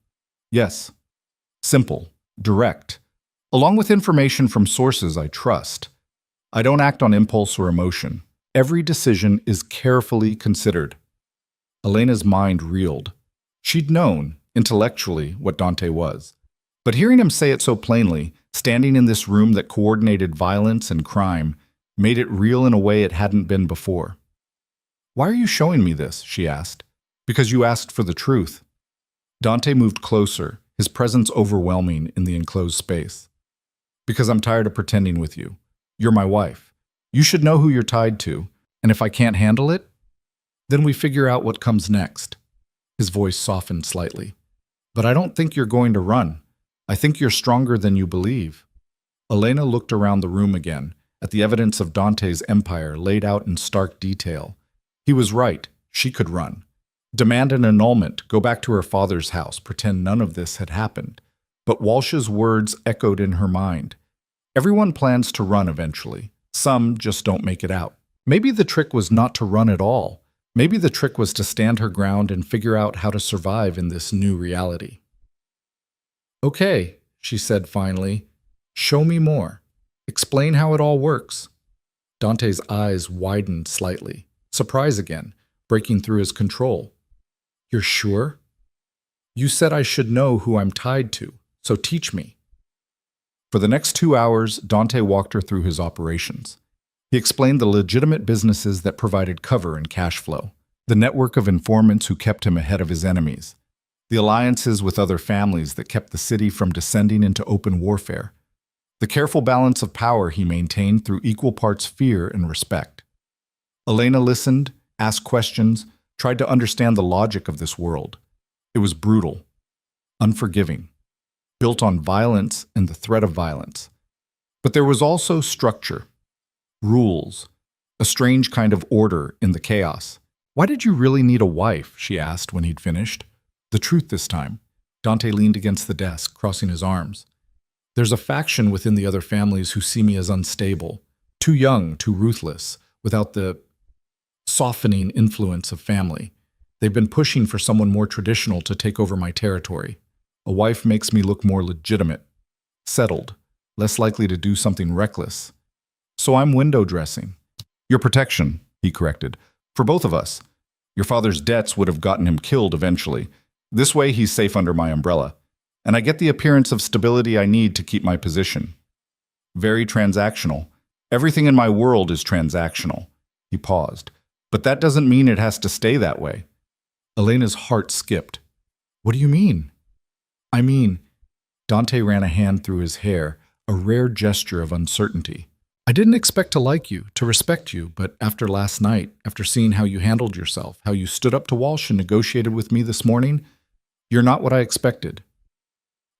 "Yes. Simple, direct, along with information from sources I trust. I don't act on impulse or emotion. Every decision is carefully considered." Elena's mind reeled. She'd known, intellectually, what Dante was. But hearing him say it so plainly, standing in this room that coordinated violence and crime, made it real in a way it hadn't been before. "Why are you showing me this?" she asked. "Because you asked for the truth." Dante moved closer, his presence overwhelming in the enclosed space. "Because I'm tired of pretending with you. You're my wife. You should know who you're tied to, and if I can't handle it, then we figure out what comes next." His voice softened slightly. "But I don't think you're going to run. I think you're stronger than you believe." Elena looked around the room again, at the evidence of Dante's empire laid out in stark detail. He was right. She could run. Demand an annulment, go back to her father's house, pretend none of this had happened. But Walsh's words echoed in her mind. Everyone plans to run eventually. Some just don't make it out. Maybe the trick was not to run at all. Maybe the trick was to stand her ground and figure out how to survive in this new reality. "Okay," she said finally. "Show me more. Explain how it all works." Dante's eyes widened slightly. Surprise again, breaking through his control. "You're sure? You said I should know who I'm tied to, so teach me." For the next 2 hours, Dante walked her through his operations. He explained the legitimate businesses that provided cover and cash flow, the network of informants who kept him ahead of his enemies, the alliances with other families that kept the city from descending into open warfare, the careful balance of power he maintained through equal parts fear and respect. Elena listened, asked questions, tried to understand the logic of this world. It was brutal, unforgiving, built on violence and the threat of violence. But there was also structure, rules, a strange kind of order in the chaos. "Why did you really need a wife?" she asked when he'd finished. "The truth this time." Dante leaned against the desk, crossing his arms. "There's a faction within the other families who see me as unstable, too young, too ruthless, without the softening influence of family. They've been pushing for someone more traditional to take over my territory. A wife makes me look more legitimate, settled, less likely to do something reckless. So I'm window dressing." "Your protection," he corrected. "For both of us. Your father's debts would have gotten him killed eventually. This way he's safe under my umbrella. And I get the appearance of stability I need to keep my position. Very transactional. Everything in my world is transactional." He paused. "But that doesn't mean it has to stay that way." Elena's heart skipped. "What do you mean?" "I mean," Dante ran a hand through his hair, a rare gesture of uncertainty. "I didn't expect to like you, to respect you, but after last night, after seeing how you handled yourself, how you stood up to Walsh and negotiated with me this morning, you're not what I expected."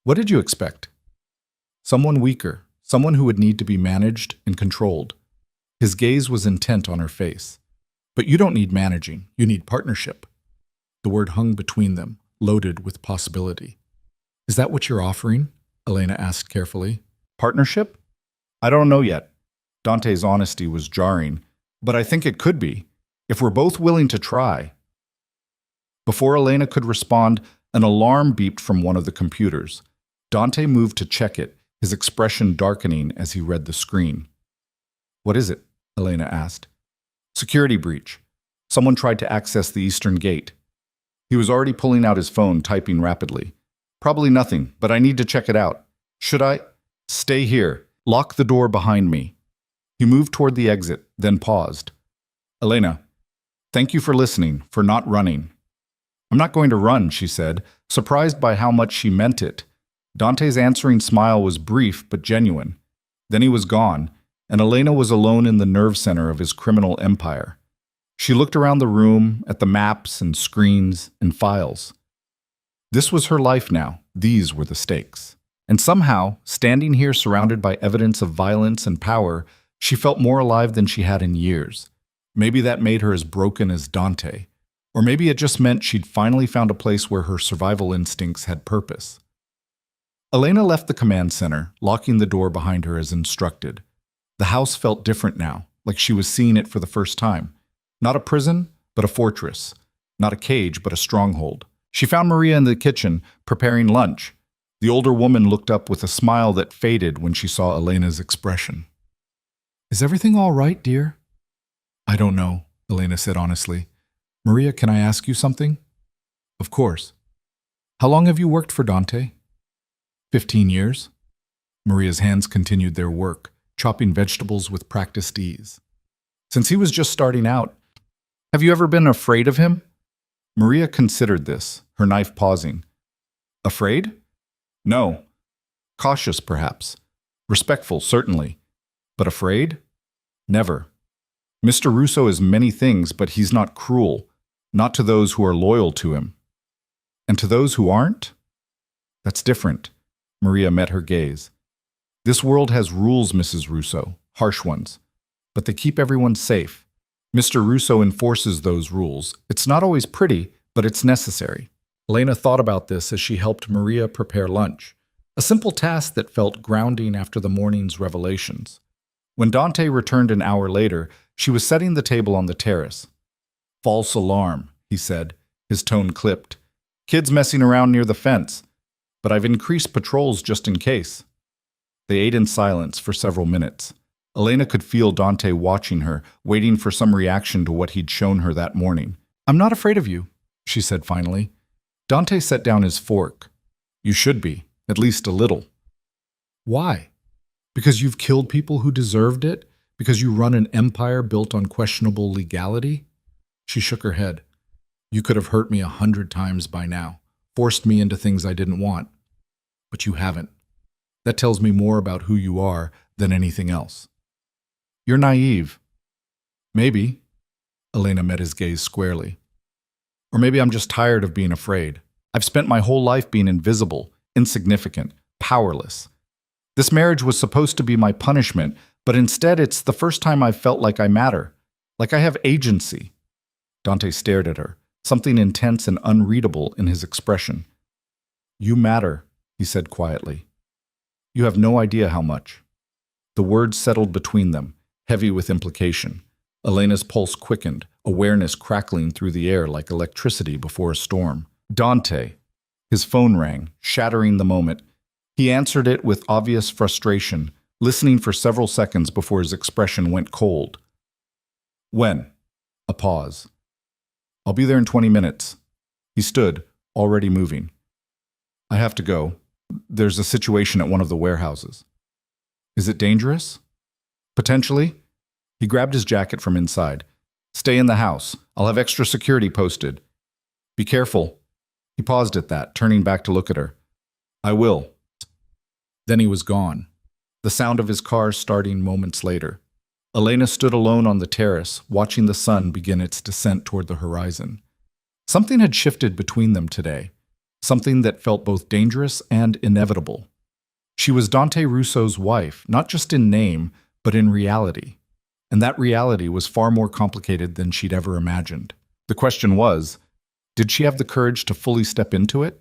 "What did you expect?" Someone weaker, someone who would need to be managed and controlled. His gaze was intent on her face. But you don't need managing, you need partnership. The word hung between them, loaded with possibility. Is that what you're offering? Elena asked carefully. Partnership? I don't know yet. Dante's honesty was jarring, but I think it could be, if we're both willing to try. Before Elena could respond, an alarm beeped from one of the computers. Dante moved to check it, his expression darkening as he read the screen. What is it? Elena asked. Security breach. Someone tried to access the eastern gate. He was already pulling out his phone, typing rapidly. Probably nothing, but I need to check it out. Should I? Stay here. Lock the door behind me. He moved toward the exit, then paused. Elena, thank you for listening, for not running. I'm not going to run, she said, surprised by how much she meant it. Dante's answering smile was brief but genuine. Then he was gone, and Elena was alone in the nerve center of his criminal empire. She looked around the room, at the maps and screens and files. This was her life now. These were the stakes. And somehow, standing here surrounded by evidence of violence and power, she felt more alive than she had in years. Maybe that made her as broken as Dante. Or maybe it just meant she'd finally found a place where her survival instincts had purpose. Elena left the command center, locking the door behind her as instructed. The house felt different now, like she was seeing it for the first time. Not a prison, but a fortress. Not a cage, but a stronghold. She found Maria in the kitchen, preparing lunch. The older woman looked up with a smile that faded when she saw Elena's expression. Is everything all right, dear? I don't know, Elena said honestly. Maria, can I ask you something? Of course. How long have you worked for Dante? 15 years. Maria's hands continued their work, chopping vegetables with practiced ease. Since he was just starting out, have you ever been afraid of him? Maria considered this, her knife pausing. Afraid? No. Cautious, perhaps. Respectful, certainly. But afraid? Never. Mr. Russo is many things, but he's not cruel, not to those who are loyal to him. And to those who aren't? That's different. Maria met her gaze. This world has rules, Mrs. Russo, harsh ones. But they keep everyone safe. Mr. Russo enforces those rules. It's not always pretty, but it's necessary. Elena thought about this as she helped Maria prepare lunch, a simple task that felt grounding after the morning's revelations. When Dante returned an hour later, she was setting the table on the terrace. False alarm, he said, his tone clipped. Kids messing around near the fence. But I've increased patrols just in case. They ate in silence for several minutes. Elena could feel Dante watching her, waiting for some reaction to what he'd shown her that morning. I'm not afraid of you, she said finally. Dante set down his fork. You should be, at least a little. Why? Because you've killed people who deserved it? Because you run an empire built on questionable legality? She shook her head. You could have hurt me 100 times by now, forced me into things I didn't want. But you haven't. That tells me more about who you are than anything else. You're naive. Maybe. Elena met his gaze squarely. Or maybe I'm just tired of being afraid. I've spent my whole life being invisible, insignificant, powerless. This marriage was supposed to be my punishment, but instead it's the first time I've felt like I matter, like I have agency. Dante stared at her, something intense and unreadable in his expression. You matter, he said quietly. You have no idea how much. The words settled between them, heavy with implication. Elena's pulse quickened, awareness crackling through the air like electricity before a storm. Dante. His phone rang, shattering the moment. He answered it with obvious frustration, listening for several seconds before his expression went cold. When? A pause. I'll be there in 20 minutes. He stood, already moving. I have to go. There's a situation at one of the warehouses. Is it dangerous? Potentially. He grabbed his jacket from inside. Stay in the house. I'll have extra security posted. Be careful. He paused at that, turning back to look at her. I will. Then he was gone, the sound of his car starting moments later. Elena stood alone on the terrace, watching the sun begin its descent toward the horizon. Something had shifted between them today, something that felt both dangerous and inevitable. She was Dante Russo's wife, not just in name, but in reality. And that reality was far more complicated than she'd ever imagined. The question was, did she have the courage to fully step into it?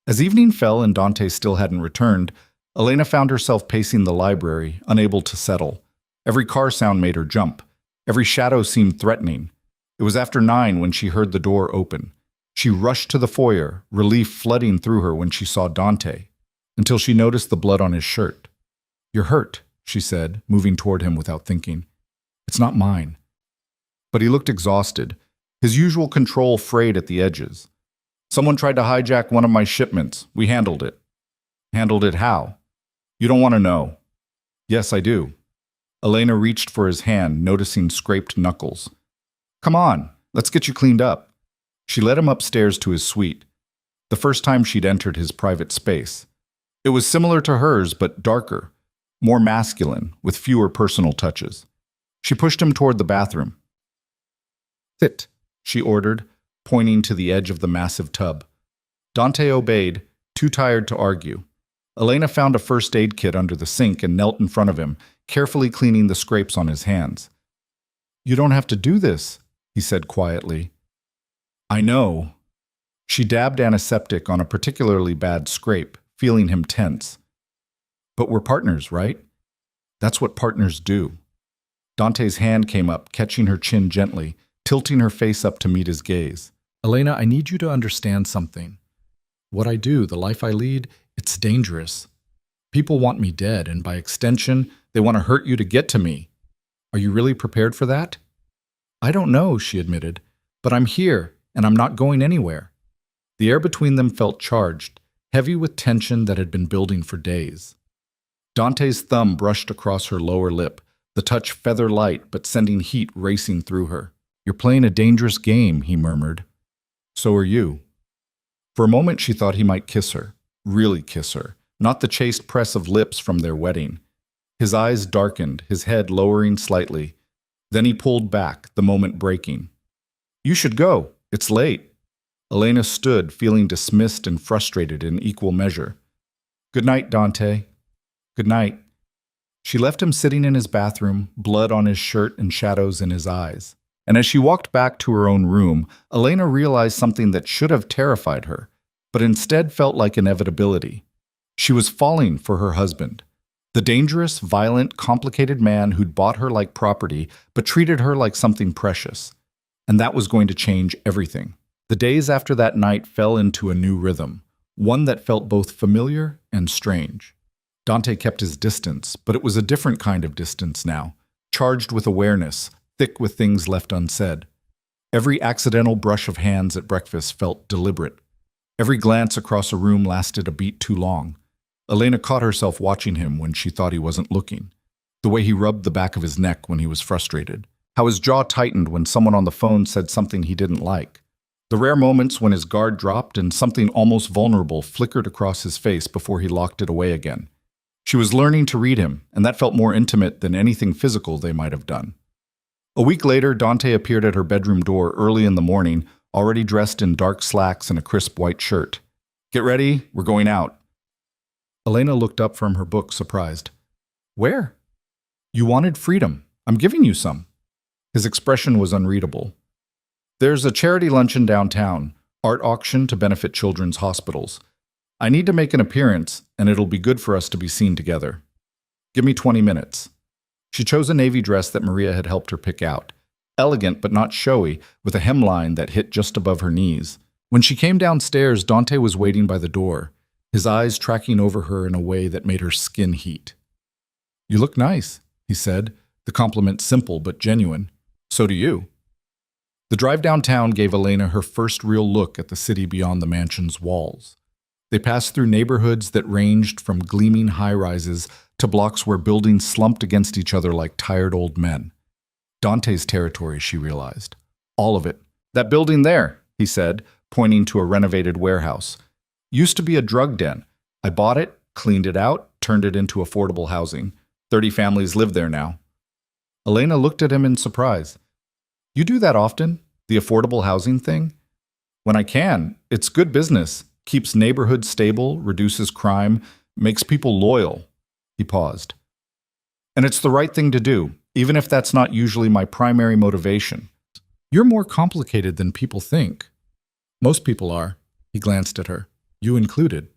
As evening fell and Dante still hadn't returned, Elena found herself pacing the library, unable to settle. Every car sound made her jump. Every shadow seemed threatening. It was after 9 when she heard the door open. She rushed to the foyer, relief flooding through her when she saw Dante, until she noticed the blood on his shirt. "You're hurt," she said, moving toward him without thinking. "It's not mine." But he looked exhausted, his usual control frayed at the edges. "Someone tried to hijack one of my shipments. We handled it." "Handled it how?" "You don't want to know." "Yes, I do." Elena reached for his hand, noticing scraped knuckles. "Come on, let's get you cleaned up." She led him upstairs to his suite, the first time she'd entered his private space. It was similar to hers, but darker, more masculine, with fewer personal touches. She pushed him toward the bathroom. "Sit," she ordered, pointing to the edge of the massive tub. Dante obeyed, too tired to argue. Elena found a first aid kit under the sink and knelt in front of him, carefully cleaning the scrapes on his hands. "You don't have to do this," he said quietly. "I know." She dabbed antiseptic on a particularly bad scrape, feeling him tense. "But we're partners, right? That's what partners do." Dante's hand came up, catching her chin gently, tilting her face up to meet his gaze. "Elena, I need you to understand something. What I do, the life I lead, it's dangerous. People want me dead, and by extension, they want to hurt you to get to me. Are you really prepared for that?" "I don't know," she admitted, "but I'm here, and I'm not going anywhere." The air between them felt charged, heavy with tension that had been building for days. Dante's thumb brushed across her lower lip, the touch feather light but sending heat racing through her. "You're playing a dangerous game," he murmured. "So are you." For a moment she thought he might kiss her, really kiss her, not the chaste press of lips from their wedding. His eyes darkened, his head lowering slightly. Then he pulled back, the moment breaking. "You should go. It's late." Elena stood, feeling dismissed and frustrated in equal measure. "Good night, Dante." "Good night." She left him sitting in his bathroom, blood on his shirt and shadows in his eyes. And as she walked back to her own room, Elena realized something that should have terrified her, but instead felt like inevitability. She was falling for her husband. The dangerous, violent, complicated man who'd bought her like property, but treated her like something precious. And that was going to change everything. The days after that night fell into a new rhythm, one that felt both familiar and strange. Dante kept his distance, but it was a different kind of distance now, charged with awareness, thick with things left unsaid. Every accidental brush of hands at breakfast felt deliberate. Every glance across a room lasted a beat too long. Elena caught herself watching him when she thought he wasn't looking. The way he rubbed the back of his neck when he was frustrated. How his jaw tightened when someone on the phone said something he didn't like. The rare moments when his guard dropped and something almost vulnerable flickered across his face before he locked it away again. She was learning to read him, and that felt more intimate than anything physical they might have done. A week later, Dante appeared at her bedroom door early in the morning, already dressed in dark slacks and a crisp white shirt. "Get ready, we're going out." Elena looked up from her book, surprised. "Where?" "You wanted freedom. I'm giving you some." His expression was unreadable. "There's a charity luncheon downtown, art auction to benefit children's hospitals. I need to make an appearance, and it'll be good for us to be seen together. Give me 20 minutes. She chose a navy dress that Maria had helped her pick out. Elegant but not showy, with a hemline that hit just above her knees. When she came downstairs, Dante was waiting by the door, his eyes tracking over her in a way that made her skin heat. "You look nice," he said, the compliment simple but genuine. "So do you." The drive downtown gave Elena her first real look at the city beyond the mansion's walls. They passed through neighborhoods that ranged from gleaming high-rises to blocks where buildings slumped against each other like tired old men. Dante's territory, she realized. All of it. "That building there," he said, pointing to a renovated warehouse. "Used to be a drug den. I bought it, cleaned it out, turned it into affordable housing. 30 families live there now." Elena looked at him in surprise. "You do that often? The affordable housing thing?" "When I can. It's good business. Keeps neighborhoods stable, reduces crime, makes people loyal. He paused. And it's the right thing to do, even if that's not usually my primary motivation. You're more complicated than people think. Most people are. He glanced at her. You included.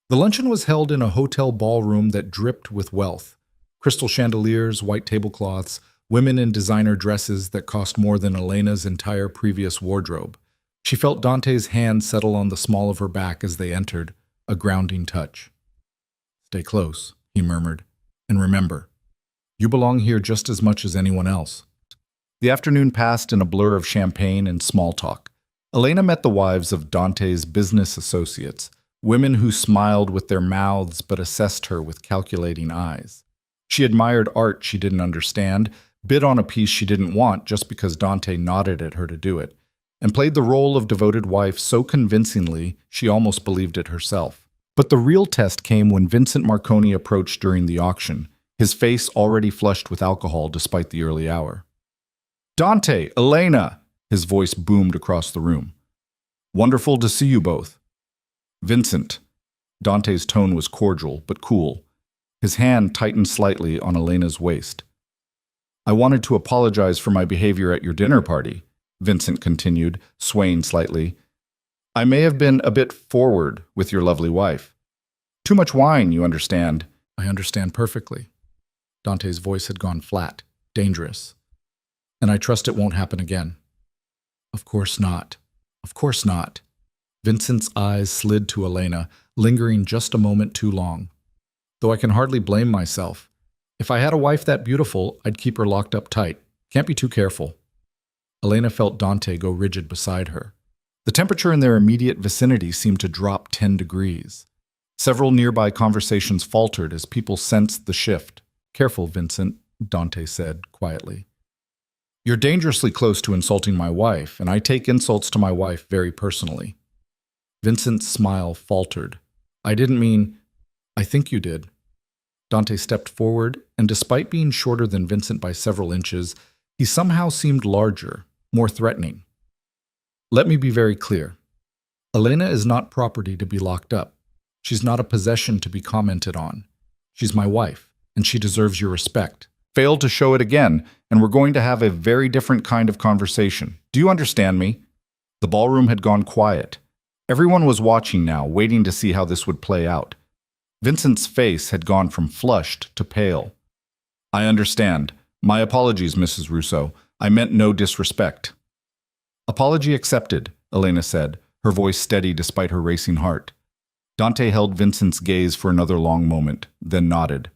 The luncheon was held in a hotel ballroom that dripped with wealth. Crystal chandeliers, white tablecloths, women in designer dresses that cost more than Elena's entire previous wardrobe. She felt Dante's hand settle on the small of her back as they entered, a grounding touch. Stay close, he murmured. And remember, you belong here just as much as anyone else. The afternoon passed in a blur of champagne and small talk. Elena met the wives of Dante's business associates, women who smiled with their mouths but assessed her with calculating eyes. She admired art she didn't understand, bid on a piece she didn't want just because Dante nodded at her to do it, and played the role of devoted wife so convincingly she almost believed it herself. But the real test came when Vincent Marconi approached during the auction, his face already flushed with alcohol despite the early hour. "Dante, Elena!" His voice boomed across the room. "Wonderful to see you both." "Vincent." Dante's tone was cordial but cool. His hand tightened slightly on Elena's waist. "I wanted to apologize for my behavior at your dinner party," Vincent continued, swaying slightly. "I may have been a bit forward with your lovely wife. Too much wine, you understand." "I understand perfectly." Dante's voice had gone flat, dangerous. "And I trust it won't happen again." "Of course not. Of course not." Vincent's eyes slid to Elena, lingering just a moment too long. "Though I can hardly blame myself. If I had a wife that beautiful, I'd keep her locked up tight. Can't be too careful." Elena felt Dante go rigid beside her. The temperature in their immediate vicinity seemed to drop 10 degrees. Several nearby conversations faltered as people sensed the shift. "Careful, Vincent," Dante said quietly. "You're dangerously close to insulting my wife, and I take insults to my wife very personally." Vincent's smile faltered. "I didn't mean—" "I think you did." Dante stepped forward, and despite being shorter than Vincent by several inches, he somehow seemed larger, more threatening. "Let me be very clear. Elena is not property to be locked up. She's not a possession to be commented on. She's my wife, and she deserves your respect." "Failed to show it again, and we're going to have a very different kind of conversation. Do you understand me?" The ballroom had gone quiet. Everyone was watching now, waiting to see how this would play out. Vincent's face had gone from flushed to pale. "I understand. My apologies, Mrs. Russo. I meant no disrespect." "Apology accepted," Elena said, her voice steady despite her racing heart. Dante held Vincent's gaze for another long moment, then nodded.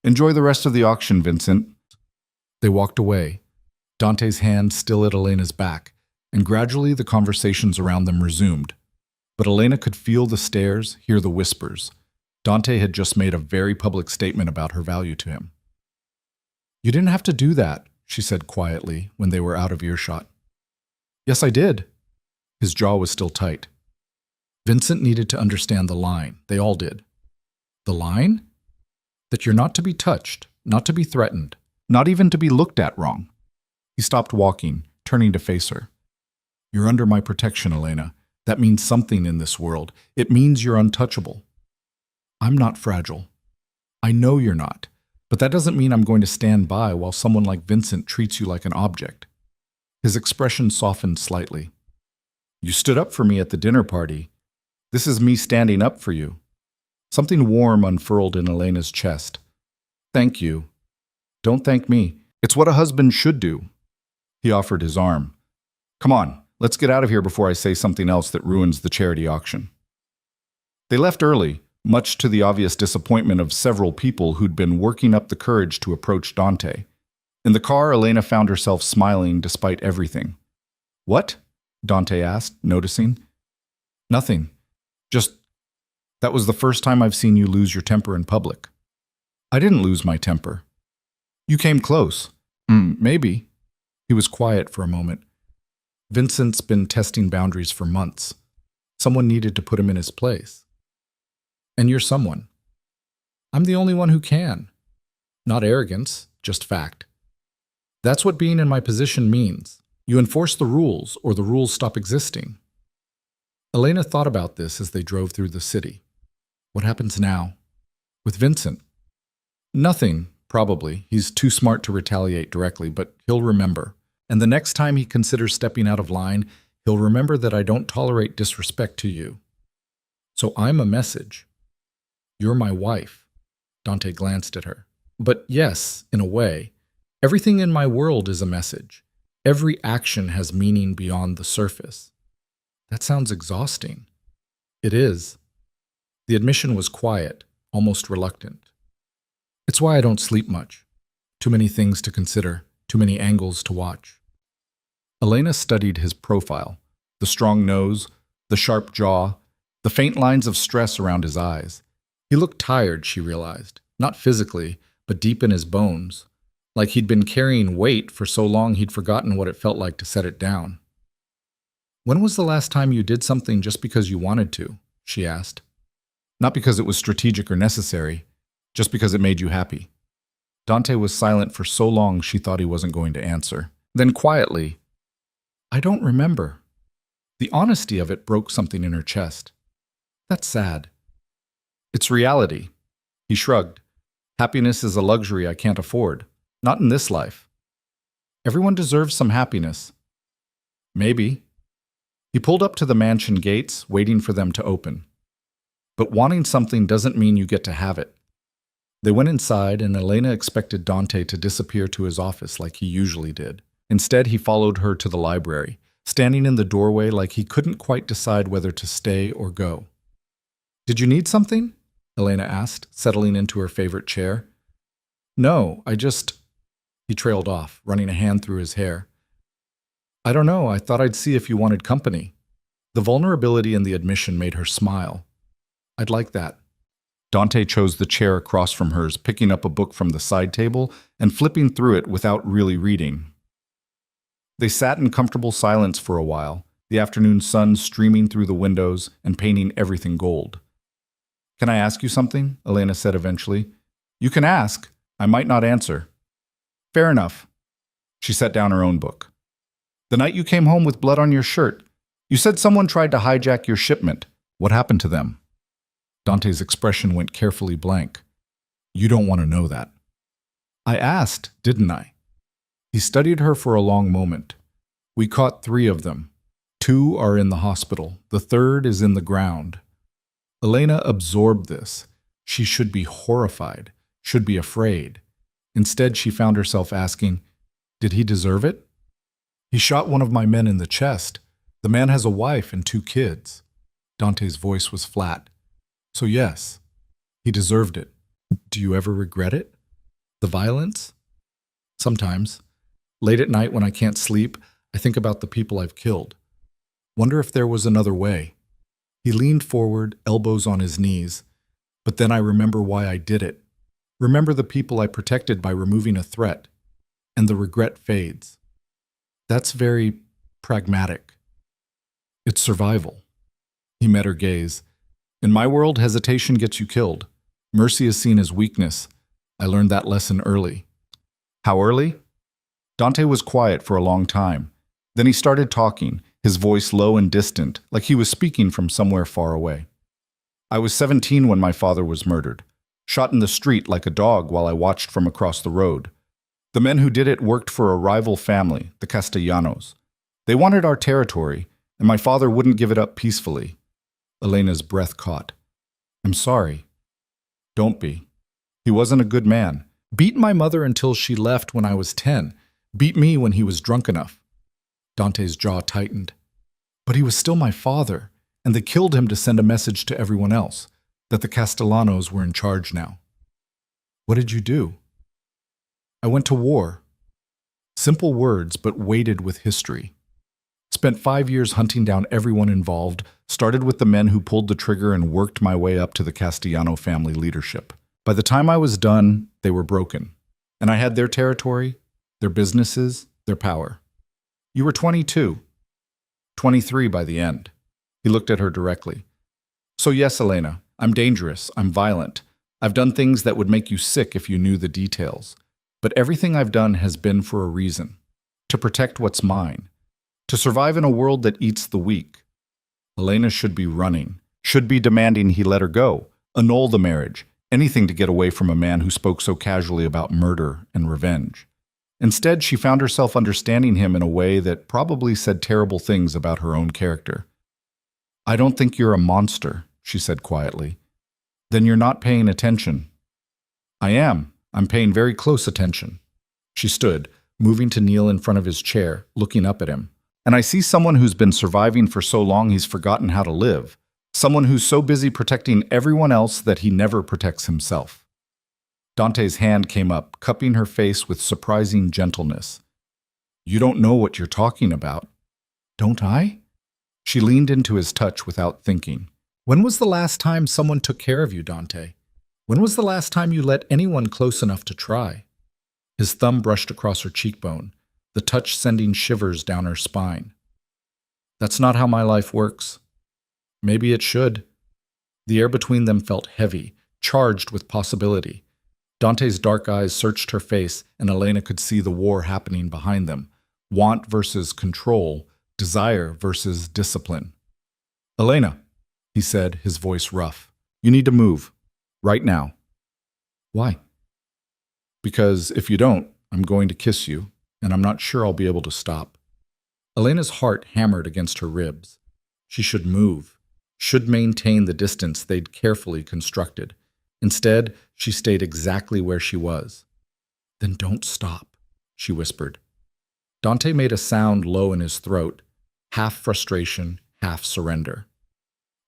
"Enjoy the rest of the auction, Vincent." They walked away, Dante's hand still at Elena's back, and gradually the conversations around them resumed. But Elena could feel the stares, hear the whispers. Dante had just made a very public statement about her value to him. "You didn't have to do that," she said quietly when they were out of earshot. "Yes, I did." His jaw was still tight. Vincent needed to understand the line. They all did. The line? That you're not to be touched, not to be threatened, not even to be looked at wrong. He stopped walking, turning to face her. "You're under my protection, Elena. That means something in this world. It means you're untouchable." "I'm not fragile." "I know you're not. But that doesn't mean I'm going to stand by while someone like Vincent treats you like an object." His expression softened slightly. "You stood up for me at the dinner party. This is me standing up for you." Something warm unfurled in Elena's chest. "Thank you." "Don't thank me. It's what a husband should do." He offered his arm. "Come on, let's get out of here before I say something else that ruins the charity auction." They left early, much to the obvious disappointment of several people who'd been working up the courage to approach Dante. In the car, Elena found herself smiling despite everything. "What?" Dante asked, noticing. "Nothing. Just, that was the first time I've seen you lose your temper in public." "I didn't lose my temper." "You came close." Maybe." He was quiet for a moment. Vincent's been testing boundaries for months. Someone needed to put him in his place. "And you're someone." "I'm the only one who can." Not arrogance, just fact. "That's what being in my position means. You enforce the rules, or the rules stop existing." Elena thought about this as they drove through the city. What happens now? With Vincent? Nothing, probably. He's too smart to retaliate directly, but he'll remember. And the next time he considers stepping out of line, he'll remember that I don't tolerate disrespect to you. So I'm a message. You're my wife. Dante glanced at her. But yes, in a way. Everything in my world is a message. Every action has meaning beyond the surface. That sounds exhausting. It is. The admission was quiet, almost reluctant. It's why I don't sleep much. Too many things to consider, too many angles to watch. Elena studied his profile, the strong nose, the sharp jaw, the faint lines of stress around his eyes. He looked tired, she realized, not physically, but deep in his bones, like he'd been carrying weight for so long he'd forgotten what it felt like to set it down. When was the last time you did something just because you wanted to? She asked. Not because it was strategic or necessary, just because it made you happy. Dante was silent for so long she thought he wasn't going to answer. Then quietly, I don't remember. The honesty of it broke something in her chest. That's sad. It's reality. He shrugged. Happiness is a luxury I can't afford. Not in this life. Everyone deserves some happiness. Maybe. He pulled up to the mansion gates, waiting for them to open. But wanting something doesn't mean you get to have it. They went inside, and Elena expected Dante to disappear to his office like he usually did. Instead, he followed her to the library, standing in the doorway like he couldn't quite decide whether to stay or go. Did you need something? Elena asked, settling into her favorite chair. No, He trailed off, running a hand through his hair. I don't know, I thought I'd see if you wanted company. The vulnerability in the admission made her smile. I'd like that. Dante chose the chair across from hers, picking up a book from the side table and flipping through it without really reading. They sat in comfortable silence for a while, the afternoon sun streaming through the windows and painting everything gold. Can I ask you something? Elena said eventually. You can ask. I might not answer. Fair enough. She set down her own book. The night you came home with blood on your shirt, you said someone tried to hijack your shipment. What happened to them? Dante's expression went carefully blank. You don't want to know that. I asked, didn't I? He studied her for a long moment. We caught 3 of them. 2 are in the hospital. The 3rd is in the ground. Elena absorbed this. She should be horrified, should be afraid. Instead, she found herself asking, did he deserve it? He shot one of my men in the chest. The man has a wife and 2 kids. Dante's voice was flat. So yes, he deserved it. Do you ever regret it? The violence? Sometimes. Late at night when I can't sleep, I think about the people I've killed. Wonder if there was another way. He leaned forward, elbows on his knees. But then I remember why I did it. Remember the people I protected by removing a threat. And the regret fades. That's very pragmatic. It's survival. He met her gaze. In my world, hesitation gets you killed. Mercy is seen as weakness. I learned that lesson early. How early? Dante was quiet for a long time. Then he started talking, his voice low and distant, like he was speaking from somewhere far away. I was 17 when my father was murdered, shot in the street like a dog while I watched from across the road. The men who did it worked for a rival family, the Castellanos. They wanted our territory, and my father wouldn't give it up peacefully. Elena's breath caught. I'm sorry. Don't be. He wasn't a good man. Beat my mother until she left when I was 10. Beat me when he was drunk enough. Dante's jaw tightened. But he was still my father, and they killed him to send a message to everyone else, that the Castellanos were in charge now. What did you do? I went to war. Simple words, but weighted with history. Spent 5 years hunting down everyone involved, started with the men who pulled the trigger and worked my way up to the Castellano family leadership. By the time I was done, they were broken. And I had their territory, their businesses, their power. You were 22. 23 by the end. He looked at her directly. So yes, Elena, I'm dangerous, I'm violent. I've done things that would make you sick if you knew the details. But everything I've done has been for a reason. To protect what's mine. To survive in a world that eats the weak. Elena should be running, should be demanding he let her go, Annul the marriage, anything to get away from a man who spoke so casually about murder and revenge. Instead, she found herself understanding him in a way that probably said terrible things about her own character. "I don't think you're a monster," she said quietly. "Then you're not paying attention." "I am. I'm paying very close attention." She stood, moving to kneel in front of his chair, looking up at him. "And I see someone who's been surviving for so long he's forgotten how to live. Someone who's so busy protecting everyone else that he never protects himself." Dante's hand came up, cupping her face with surprising gentleness. "You don't know what you're talking about." "Don't I?" She leaned into his touch without thinking. When was the last time someone took care of you, Dante? When was the last time you let anyone close enough to try? His thumb brushed across her cheekbone, the touch sending shivers down her spine. "That's not how my life works." Maybe it should. The air between them felt heavy, charged with possibility. Dante's dark eyes searched her face, and Elena could see the war happening behind them. Want versus control, desire versus discipline. "Elena," he said, his voice rough, "you need to move. Right now." "Why?" "Because if you don't, I'm going to kiss you, and I'm not sure I'll be able to stop." Elena's heart hammered against her ribs. She should move, should maintain the distance they'd carefully constructed. Instead, she stayed exactly where she was. "Then don't stop," she whispered. Dante made a sound low in his throat, half frustration, half surrender.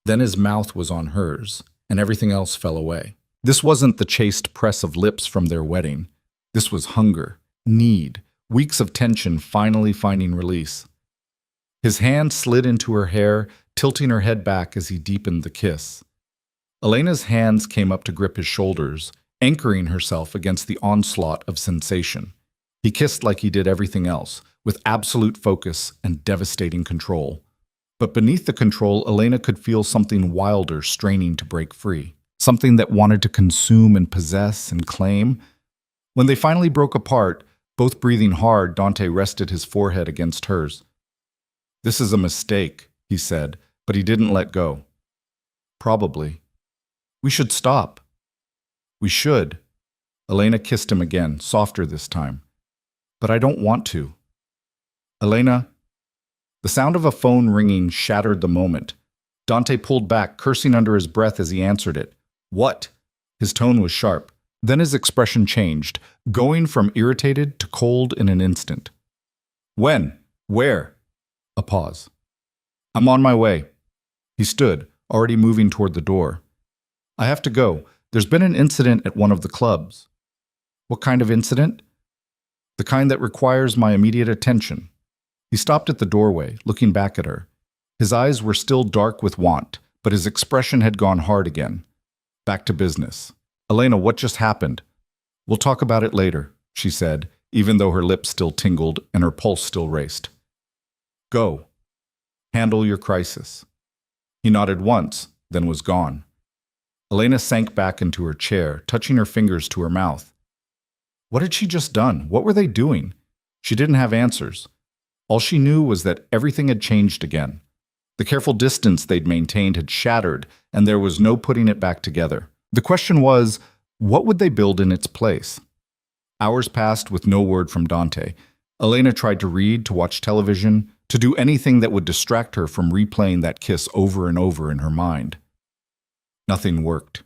Then his mouth was on hers, and everything else fell away. This wasn't the chaste press of lips from their wedding. This was hunger, need, weeks of tension finally finding release. His hand slid into her hair, tilting her head back as he deepened the kiss. Elena's hands came up to grip his shoulders, anchoring herself against the onslaught of sensation. He kissed like he did everything else, with absolute focus and devastating control. But beneath the control, Elena could feel something wilder straining to break free, something that wanted to consume and possess and claim. When they finally broke apart, both breathing hard, Dante rested his forehead against hers. "This is a mistake," he said, but he didn't let go. "Probably. We should stop." "We should." Elena kissed him again, softer this time. "But I don't want to." "Elena." The sound of a phone ringing shattered the moment. Dante pulled back, cursing under his breath as he answered it. "What?" His tone was sharp. Then his expression changed, going from irritated to cold in an instant. "When? Where?" A pause. "I'm on my way." He stood, already moving toward the door. "I have to go. There's been an incident at one of the clubs." "What kind of incident?" "The kind that requires my immediate attention." He stopped at the doorway, looking back at her. His eyes were still dark with want, but his expression had gone hard again. Back to business. "Elena, what just happened?" "We'll talk about it later," she said, even though her lips still tingled and her pulse still raced. "Go. Handle your crisis." He nodded once, then was gone. Elena sank back into her chair, touching her fingers to her mouth. What had she just done? What were they doing? She didn't have answers. All she knew was that everything had changed again. The careful distance they'd maintained had shattered, and there was no putting it back together. The question was, what would they build in its place? Hours passed with no word from Dante. Elena tried to read, to watch television, to do anything that would distract her from replaying that kiss over and over in her mind. Nothing worked.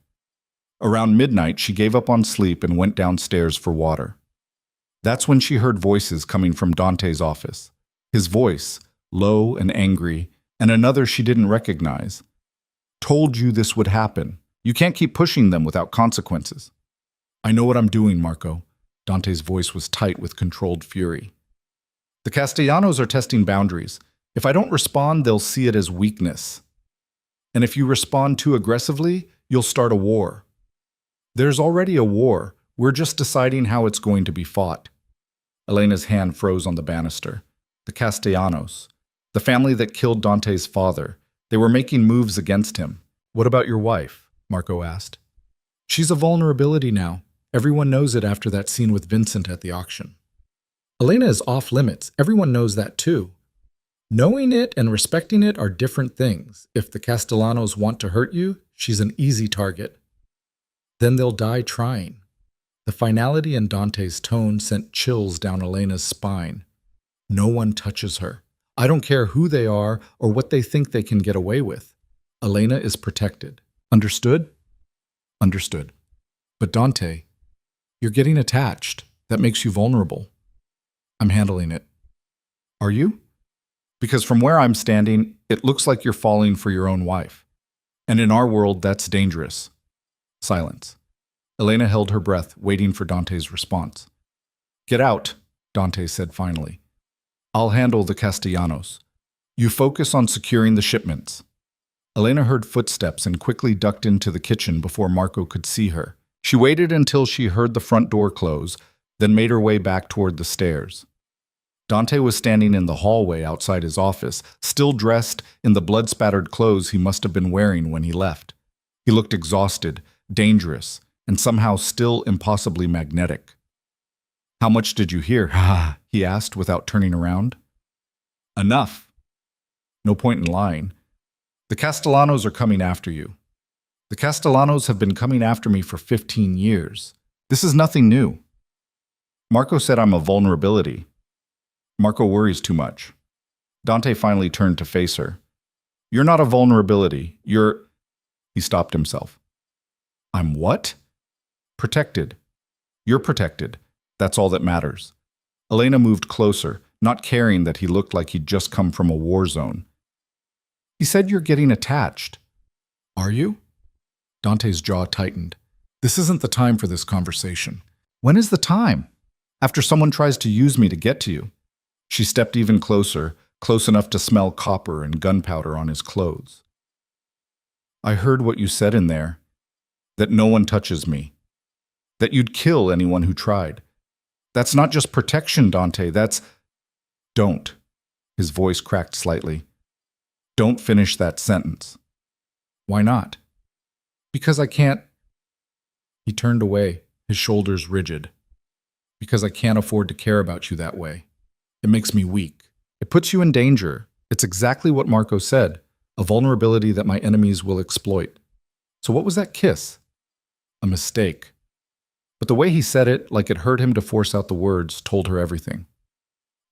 Around midnight, she gave up on sleep and went downstairs for water. That's when she heard voices coming from Dante's office. His voice, low and angry, and another she didn't recognize. "Told you this would happen. You can't keep pushing them without consequences." "I know what I'm doing, Marco." Dante's voice was tight with controlled fury. "The Castellanos are testing boundaries. If I don't respond, they'll see it as weakness. And if you respond too aggressively, you'll start a war. There's already a war. We're just deciding how it's going to be fought." Elena's hand froze on the banister. The Castellanos. The family that killed Dante's father. They were making moves against him. "What about your wife?" Marco asked. "She's a vulnerability now. Everyone knows it after that scene with Vincent at the auction." "Elena is off limits. Everyone knows that too. Knowing it and respecting it are different things. If the Castellanos want to hurt you, she's an easy target." Then they'll die trying. The finality in Dante's tone sent chills down Elena's spine. No one touches her. I don't care who they are or what they think they can get away with. Elena is protected. Understood? Understood. But Dante, you're getting attached. That makes you vulnerable. I'm handling it. Are you? Because from where I'm standing, it looks like you're falling for your own wife. And in our world, that's dangerous. Silence. Elena held her breath, waiting for Dante's response. Get out, Dante said finally. I'll handle the Castellanos. You focus on securing the shipments. Elena heard footsteps and quickly ducked into the kitchen before Marco could see her. She waited until she heard the front door close, then made her way back toward the stairs. Dante was standing in the hallway outside his office, still dressed in the blood-spattered clothes he must have been wearing when he left. He looked exhausted, dangerous, and somehow still impossibly magnetic. How much did you hear? He asked without turning around. Enough. No point in lying. The Castellanos are coming after you. The Castellanos have been coming after me for 15 years. This is nothing new. Marco said I'm a vulnerability. Marco worries too much. Dante finally turned to face her. You're not a vulnerability. You're... He stopped himself. I'm what? Protected. You're protected. That's all that matters. Elena moved closer, not caring that he looked like he'd just come from a war zone. He said you're getting attached. Are you? Dante's jaw tightened. This isn't the time for this conversation. When is the time? After someone tries to use me to get to you. She stepped even closer, close enough to smell copper and gunpowder on his clothes. I heard what you said in there. That no one touches me. That you'd kill anyone who tried. That's not just protection, Dante, that's... Don't. His voice cracked slightly. Don't finish that sentence. Why not? Because I can't... He turned away, his shoulders rigid. Because I can't afford to care about you that way. It makes me weak. It puts you in danger. It's exactly what Marco said, a vulnerability that my enemies will exploit. So what was that kiss? A mistake. But the way he said it, like it hurt him to force out the words, told her everything.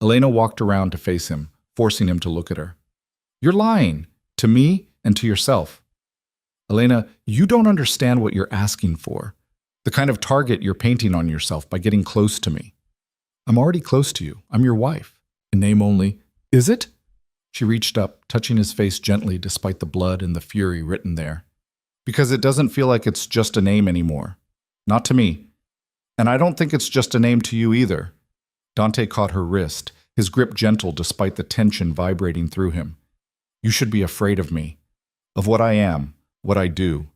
Elena walked around to face him, forcing him to look at her. You're lying. To me and to yourself. Elena, you don't understand what you're asking for. The kind of target you're painting on yourself by getting close to me. I'm already close to you. I'm your wife. In name only. Is it? She reached up, touching his face gently despite the blood and the fury written there. Because it doesn't feel like it's just a name anymore. Not to me. And I don't think it's just a name to you either. Dante caught her wrist, his grip gentle despite the tension vibrating through him. You should be afraid of me. Of what I am, what I do.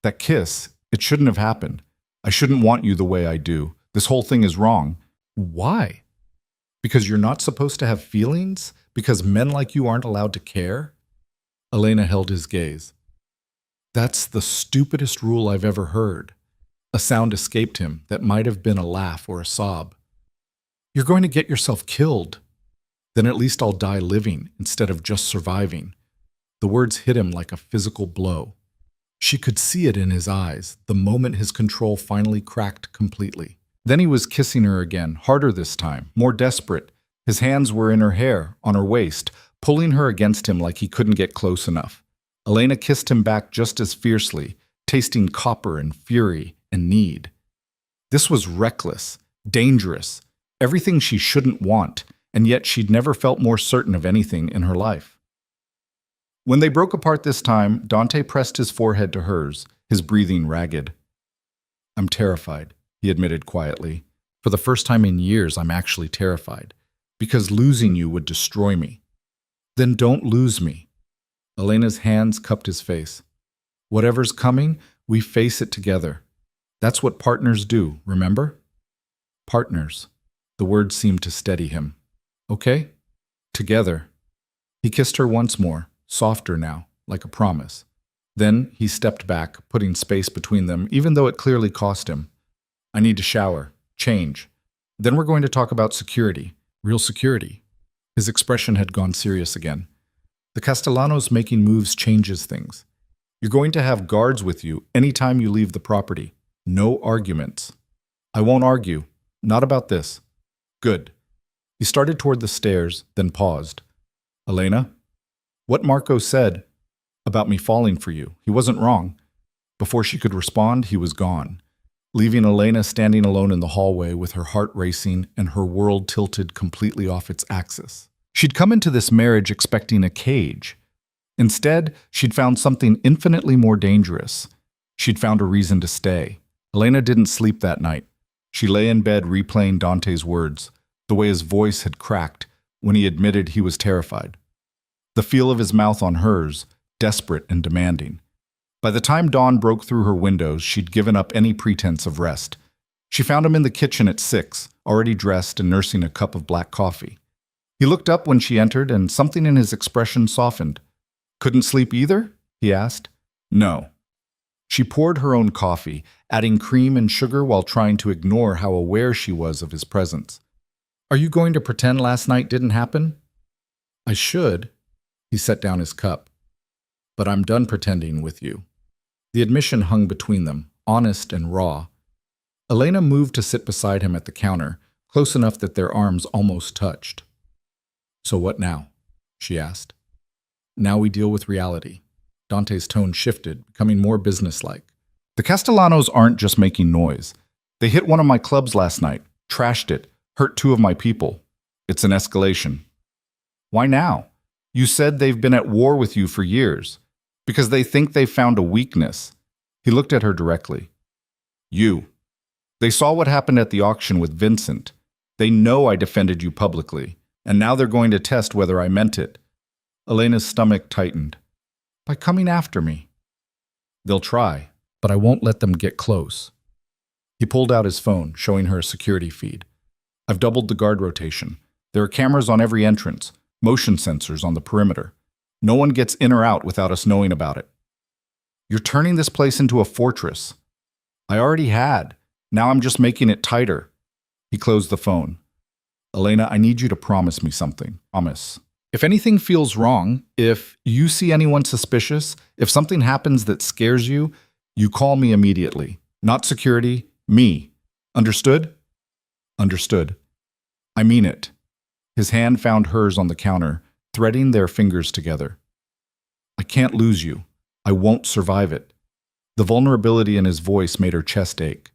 That kiss, it shouldn't have happened. I shouldn't want you the way I do. This whole thing is wrong. Why? Because you're not supposed to have feelings? Because men like you aren't allowed to care? Elena held his gaze. That's the stupidest rule I've ever heard. A sound escaped him that might have been a laugh or a sob. You're going to get yourself killed. Then at least I'll die living instead of just surviving. The words hit him like a physical blow. She could see it in his eyes, the moment his control finally cracked completely. Then he was kissing her again, harder this time, more desperate. His hands were in her hair, on her waist, pulling her against him like he couldn't get close enough. Elena kissed him back just as fiercely, tasting copper and fury and need. This was reckless, dangerous, everything she shouldn't want, and yet she'd never felt more certain of anything in her life. When they broke apart this time, Dante pressed his forehead to hers, his breathing ragged. I'm terrified, he admitted quietly. For the first time in years, I'm actually terrified, because losing you would destroy me. Then don't lose me. Elena's hands cupped his face. Whatever's coming, we face it together. That's what partners do, remember? Partners. The words seemed to steady him. Okay? Together. He kissed her once more, softer now, like a promise. Then he stepped back, putting space between them, even though it clearly cost him. I need to shower, change. Then we're going to talk about security, real security. His expression had gone serious again. The Castellanos making moves changes things. You're going to have guards with you anytime you leave the property. No arguments. I won't argue. Not about this. Good. He started toward the stairs, then paused. Elena? What Marco said about me falling for you, he wasn't wrong. Before she could respond, he was gone, leaving Elena standing alone in the hallway with her heart racing and her world tilted completely off its axis. She'd come into this marriage expecting a cage. Instead, she'd found something infinitely more dangerous. She'd found a reason to stay. Elena didn't sleep that night. She lay in bed replaying Dante's words, the way his voice had cracked when he admitted he was terrified. The feel of his mouth on hers, desperate and demanding. By the time dawn broke through her windows, she'd given up any pretense of rest. She found him in the kitchen at 6, already dressed and nursing a cup of black coffee. He looked up when she entered, and something in his expression softened. Couldn't sleep either? He asked. No. She poured her own coffee, adding cream and sugar while trying to ignore how aware she was of his presence. Are you going to pretend last night didn't happen? I should. He set down his cup. But I'm done pretending with you. The admission hung between them, honest and raw. Elena moved to sit beside him at the counter, close enough that their arms almost touched. So what now? She asked. Now we deal with reality. Dante's tone shifted, becoming more businesslike. The Castellanos aren't just making noise. They hit one of my clubs last night, trashed it, hurt 2 of my people. It's an escalation. Why now? You said they've been at war with you for years. Because they think they found a weakness. He looked at her directly. You. They saw what happened at the auction with Vincent. They know I defended you publicly, and now they're going to test whether I meant it. Elena's stomach tightened. By coming after me. They'll try, but I won't let them get close. He pulled out his phone, showing her a security feed. I've doubled the guard rotation. There are cameras on every entrance, motion sensors on the perimeter. No one gets in or out without us knowing about it. You're turning this place into a fortress. I already had. Now I'm just making it tighter. He closed the phone. Elena, I need you to promise me something. Promise. If anything feels wrong, if you see anyone suspicious, if something happens that scares you, you call me immediately. Not security, me. Understood? Understood. I mean it. His hand found hers on the counter, threading their fingers together. I can't lose you. I won't survive it. The vulnerability in his voice made her chest ache.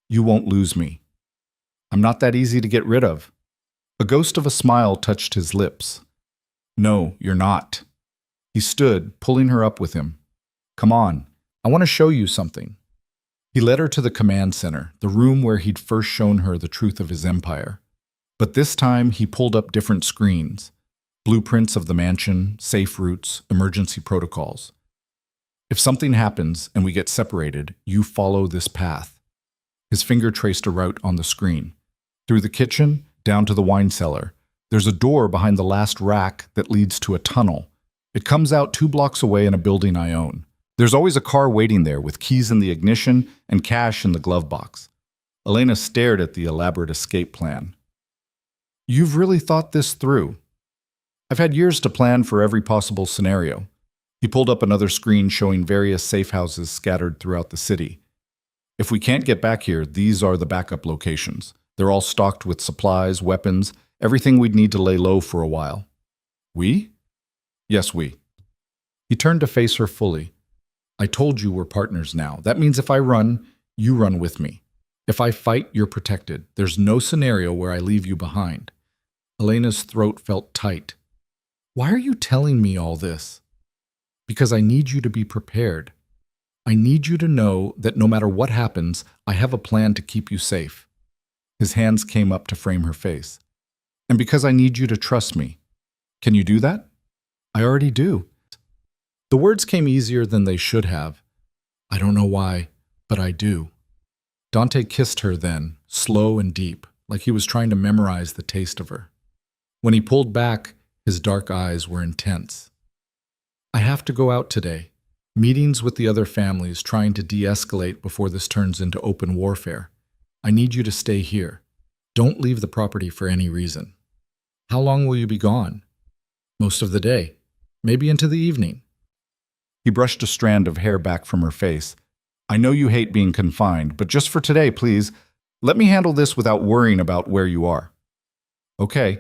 You won't lose me. I'm not that easy to get rid of. A ghost of a smile touched his lips. No, you're not. He stood, pulling her up with him. Come on, I want to show you something. He led her to the command center, the room where he'd first shown her the truth of his empire. But this time he pulled up different screens. Blueprints of the mansion, safe routes, emergency protocols. If something happens and we get separated, you follow this path. His finger traced a route on the screen. Through the kitchen, down to the wine cellar. There's a door behind the last rack that leads to a tunnel. It comes out 2 blocks away in a building I own. There's always a car waiting there with keys in the ignition and cash in the glove box. Elena stared at the elaborate escape plan. You've really thought this through. I've had years to plan for every possible scenario. He pulled up another screen showing various safe houses scattered throughout the city. If we can't get back here, these are the backup locations. They're all stocked with supplies, weapons, everything we'd need to lay low for a while. We? Yes, we. He turned to face her fully. I told you we're partners now. That means if I run, you run with me. If I fight, you're protected. There's no scenario where I leave you behind. Elena's throat felt tight. Why are you telling me all this? Because I need you to be prepared. I need you to know that no matter what happens, I have a plan to keep you safe. His hands came up to frame her face. And because I need you to trust me. Can you do that? I already do. The words came easier than they should have. I don't know why, but I do. Dante kissed her then, slow and deep, like he was trying to memorize the taste of her. When he pulled back, his dark eyes were intense. I have to go out today. Meetings with the other families trying to de-escalate before this turns into open warfare. I need you to stay here. Don't leave the property for any reason. How long will you be gone? Most of the day. Maybe into the evening. He brushed a strand of hair back from her face. I know you hate being confined, but just for today, please, let me handle this without worrying about where you are. Okay.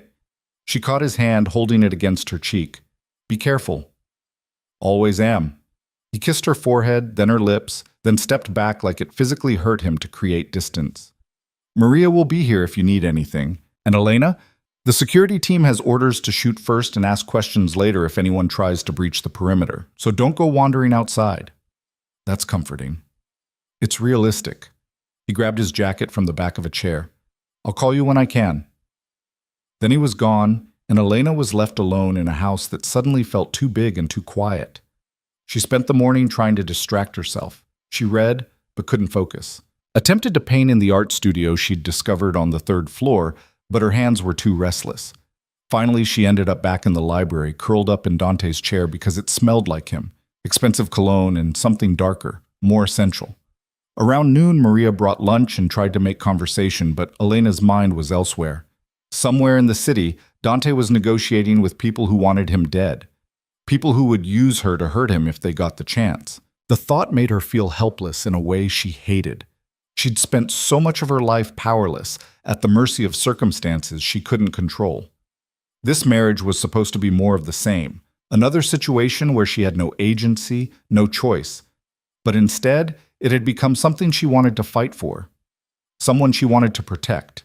She caught his hand, holding it against her cheek. Be careful. Always am. He kissed her forehead, then her lips, then stepped back like it physically hurt him to create distance. Maria will be here if you need anything. And Elena, the security team has orders to shoot first and ask questions later if anyone tries to breach the perimeter, so don't go wandering outside. That's comforting. It's realistic. He grabbed his jacket from the back of a chair. I'll call you when I can. Then he was gone, and Elena was left alone in a house that suddenly felt too big and too quiet. She spent the morning trying to distract herself. She read, but couldn't focus. Attempted to paint in the art studio she'd discovered on the third floor, but her hands were too restless. Finally, she ended up back in the library, curled up in Dante's chair because it smelled like him, expensive cologne and something darker, more essential. Around noon, Maria brought lunch and tried to make conversation, but Elena's mind was elsewhere. Somewhere in the city, Dante was negotiating with people who wanted him dead. People who would use her to hurt him if they got the chance. The thought made her feel helpless in a way she hated. She'd spent so much of her life powerless, at the mercy of circumstances she couldn't control. This marriage was supposed to be more of the same, another situation where she had no agency, no choice. But instead, it had become something she wanted to fight for, someone she wanted to protect.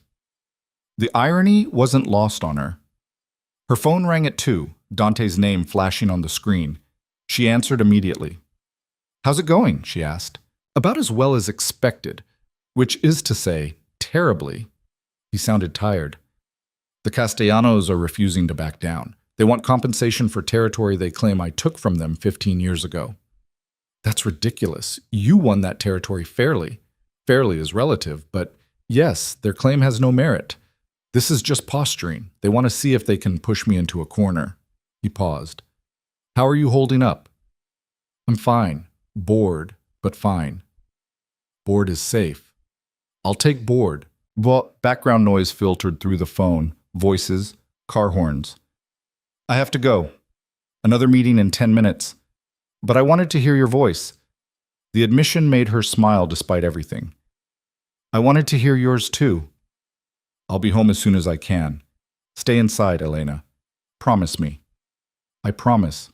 The irony wasn't lost on her. Her phone rang at 2, Dante's name flashing on the screen. She answered immediately. How's it going? She asked. About as well as expected, which is to say, terribly. He sounded tired. The Castellanos are refusing to back down. They want compensation for territory they claim I took from them 15 years ago. That's ridiculous. You won that territory fairly. Fairly is relative, but yes, their claim has no merit. This is just posturing. They want to see if they can push me into a corner. He paused. How are you holding up? I'm fine. Bored, but fine. Bored is safe. I'll take bored. Background noise filtered through the phone. Voices, car horns. I have to go. Another meeting in 10 minutes. But I wanted to hear your voice. The admission made her smile despite everything. I wanted to hear yours too. I'll be home as soon as I can. Stay inside, Elena. Promise me. I promise.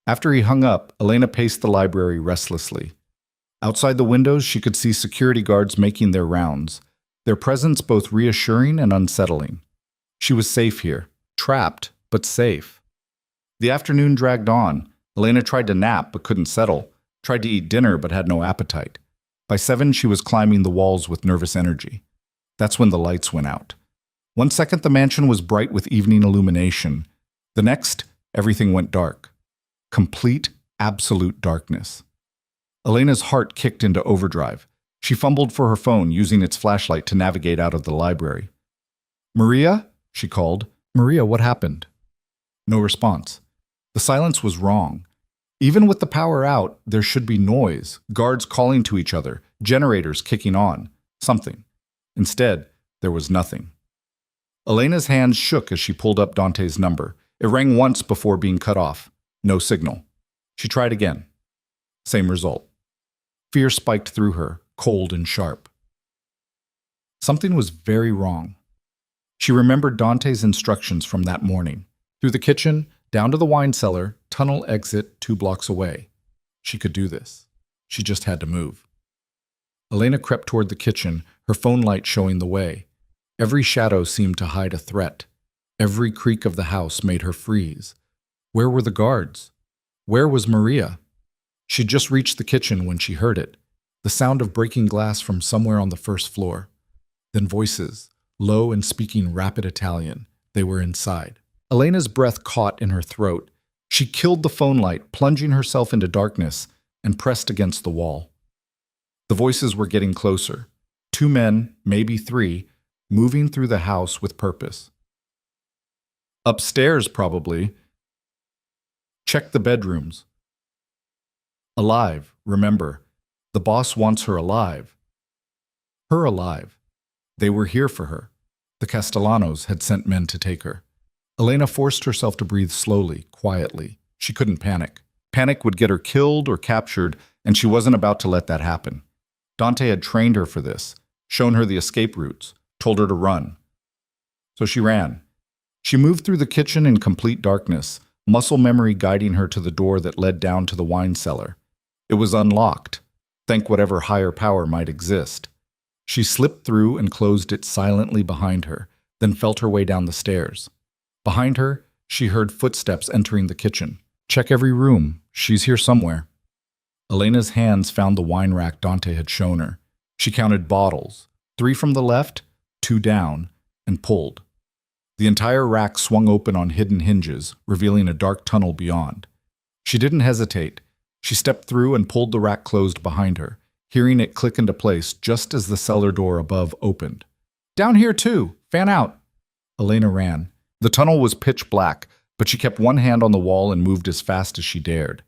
After he hung up, Elena paced the library restlessly. Outside the windows, she could see security guards making their rounds, their presence both reassuring and unsettling. She was safe here, trapped, but safe. The afternoon dragged on. Elena tried to nap but couldn't settle, tried to eat dinner but had no appetite. By 7, she was climbing the walls with nervous energy. That's when the lights went out. One second, the mansion was bright with evening illumination. The next, everything went dark. Complete, absolute darkness. Elena's heart kicked into overdrive. She fumbled for her phone, using its flashlight to navigate out of the library. Maria? She called. Maria, what happened? No response. The silence was wrong. Even with the power out, there should be noise, guards calling to each other, generators kicking on, something. Instead, there was nothing. Elena's hands shook as she pulled up Dante's number. It rang once before being cut off. No signal. She tried again. Same result. Fear spiked through her, cold and sharp. Something was very wrong. She remembered Dante's instructions from that morning. Through the kitchen, down to the wine cellar, tunnel exit 2 blocks away. She could do this. She just had to move. Elena crept toward the kitchen, her phone light showing the way. Every shadow seemed to hide a threat. Every creak of the house made her freeze. Where were the guards? Where was Maria? She'd just reached the kitchen when she heard it, the sound of breaking glass from somewhere on the first floor. Then voices, low and speaking rapid Italian. They were inside. Elena's breath caught in her throat. She killed the phone light, plunging herself into darkness, and pressed against the wall. The voices were getting closer. 2 men, maybe 3, moving through the house with purpose. Upstairs, probably. Check the bedrooms. Alive, remember. The boss wants her alive. Her alive. They were here for her. The Castellanos had sent men to take her. Elena forced herself to breathe slowly, quietly. She couldn't panic. Panic would get her killed or captured, and she wasn't about to let that happen. Dante had trained her for this, shown her the escape routes, told her to run. So she ran. She moved through the kitchen in complete darkness, muscle memory guiding her to the door that led down to the wine cellar. It was unlocked, thank whatever higher power might exist. She slipped through and closed it silently behind her, then felt her way down the stairs. Behind her, she heard footsteps entering the kitchen. Check every room. She's here somewhere. Elena's hands found the wine rack Dante had shown her. She counted bottles, 3 from the left, 2 down, and pulled. The entire rack swung open on hidden hinges, revealing a dark tunnel beyond. She didn't hesitate. She stepped through and pulled the rack closed behind her, hearing it click into place just as the cellar door above opened. Down here too! Fan out! Elena ran. The tunnel was pitch black, but she kept one hand on the wall and moved as fast as she dared.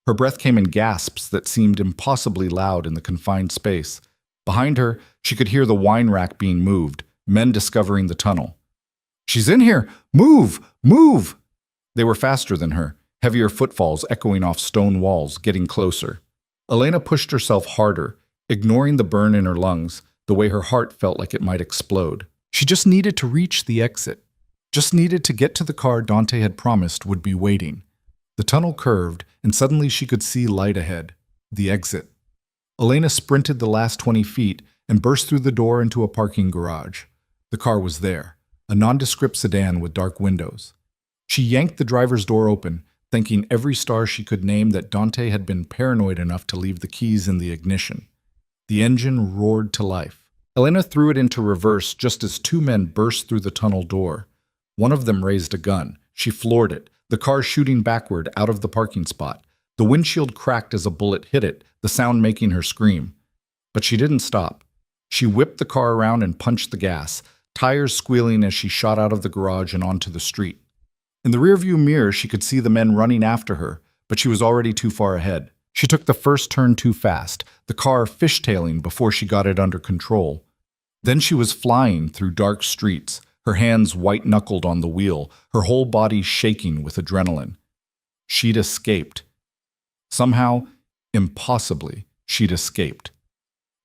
Her breath came in gasps that seemed impossibly loud in the confined space. Behind her, she could hear the wine rack being moved, men discovering the tunnel. She's in here! Move! Move! They were faster than her, heavier footfalls echoing off stone walls, getting closer. Elena pushed herself harder, ignoring the burn in her lungs, the way her heart felt like it might explode. She just needed to reach the exit. Just needed to get to the car Dante had promised would be waiting. The tunnel curved, and suddenly she could see light ahead. The exit. Elena sprinted the last 20 feet and burst through the door into a parking garage. The car was there, a nondescript sedan with dark windows. She yanked the driver's door open, thanking every star she could name that Dante had been paranoid enough to leave the keys in the ignition. The engine roared to life. Elena threw it into reverse just as 2 men burst through the tunnel door. One of them raised a gun. She floored it, the car shooting backward out of the parking spot. The windshield cracked as a bullet hit it, the sound making her scream. But she didn't stop. She whipped the car around and punched the gas, tires squealing as she shot out of the garage and onto the street. In the rearview mirror, she could see the men running after her, but she was already too far ahead. She took the first turn too fast, the car fishtailing before she got it under control. Then she was flying through dark streets, her hands white-knuckled on the wheel, her whole body shaking with adrenaline. She'd escaped. Somehow, impossibly, she'd escaped.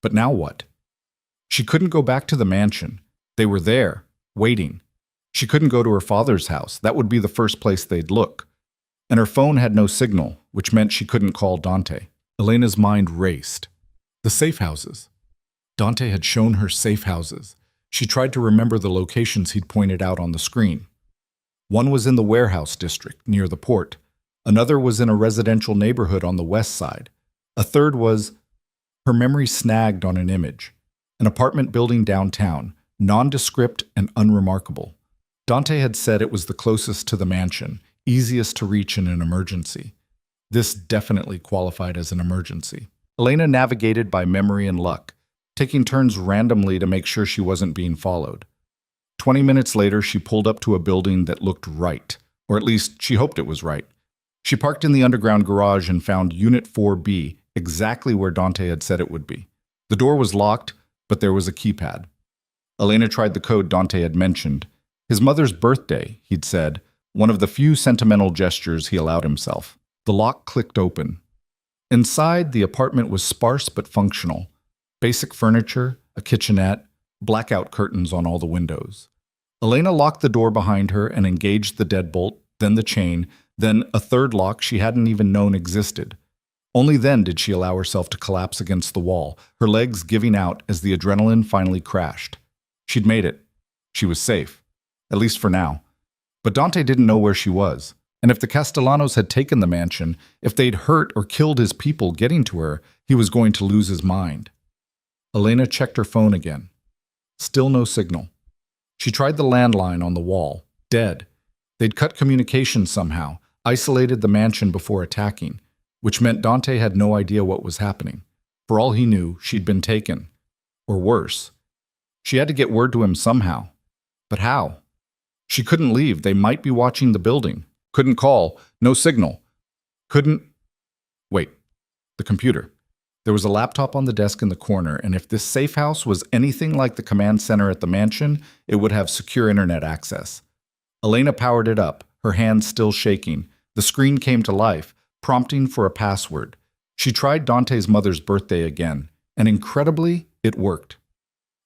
But now what? She couldn't go back to the mansion. They were there, waiting. She couldn't go to her father's house. That would be the first place they'd look. And her phone had no signal, which meant she couldn't call Dante. Elena's mind raced. The safe houses. Dante had shown her safe houses. She tried to remember the locations he'd pointed out on the screen. One was in the warehouse district, near the port. Another was in a residential neighborhood on the west side. A third was... Her memory snagged on an image. An apartment building downtown, nondescript and unremarkable. Dante had said it was the closest to the mansion, easiest to reach in an emergency. This definitely qualified as an emergency. Elena navigated by memory and luck, taking turns randomly to make sure she wasn't being followed. 20 minutes later, she pulled up to a building that looked right, or at least she hoped it was right. She parked in the underground garage and found Unit 4B, exactly where Dante had said it would be. The door was locked, but there was a keypad. Elena tried the code Dante had mentioned. His mother's birthday, he'd said, one of the few sentimental gestures he allowed himself. The lock clicked open. Inside, the apartment was sparse but functional. Basic furniture, a kitchenette, blackout curtains on all the windows. Elena locked the door behind her and engaged the deadbolt, then the chain, then a third lock she hadn't even known existed. Only then did she allow herself to collapse against the wall, her legs giving out as the adrenaline finally crashed. She'd made it. She was safe. At least for now. But Dante didn't know where she was. And if the Castellanos had taken the mansion, if they'd hurt or killed his people getting to her, he was going to lose his mind. Elena checked her phone again. Still no signal. She tried the landline on the wall. Dead. They'd cut communication somehow, isolated the mansion before attacking, which meant Dante had no idea what was happening. For all he knew, she'd been taken. Or worse. She had to get word to him somehow. But how? She couldn't leave. They might be watching the building. Couldn't call. No signal. Couldn't... Wait. The computer. There was a laptop on the desk in the corner, and if this safe house was anything like the command center at the mansion, it would have secure internet access. Elena powered it up, her hands still shaking. The screen came to life. prompting for a password. She tried Dante's mother's birthday again, and incredibly, it worked.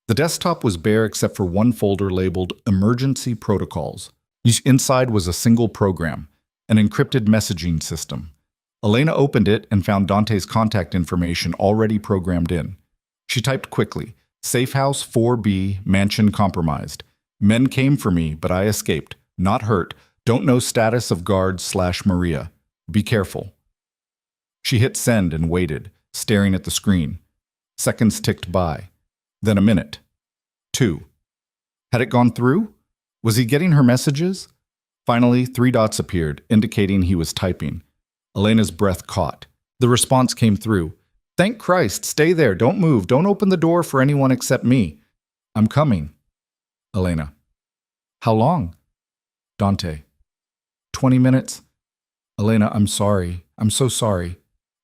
The desktop was bare except for one folder labeled Emergency Protocols. Inside was a single program, an encrypted messaging system. Elena opened it and found Dante's contact information already programmed in. She typed quickly, Safe House 4B, Mansion Compromised. Men came for me, but I escaped. Not hurt. Don't know status of guard/Maria. Be careful. She hit send and waited, staring at the screen. Seconds ticked by. Then a minute. 2. Had it gone through? Was he getting her messages? Finally, 3 dots appeared, indicating he was typing. Elena's breath caught. The response came through. Thank Christ, stay there, don't move, don't open the door for anyone except me. I'm coming. Elena. How long? Dante. 20 minutes. Elena, I'm sorry. I'm so sorry.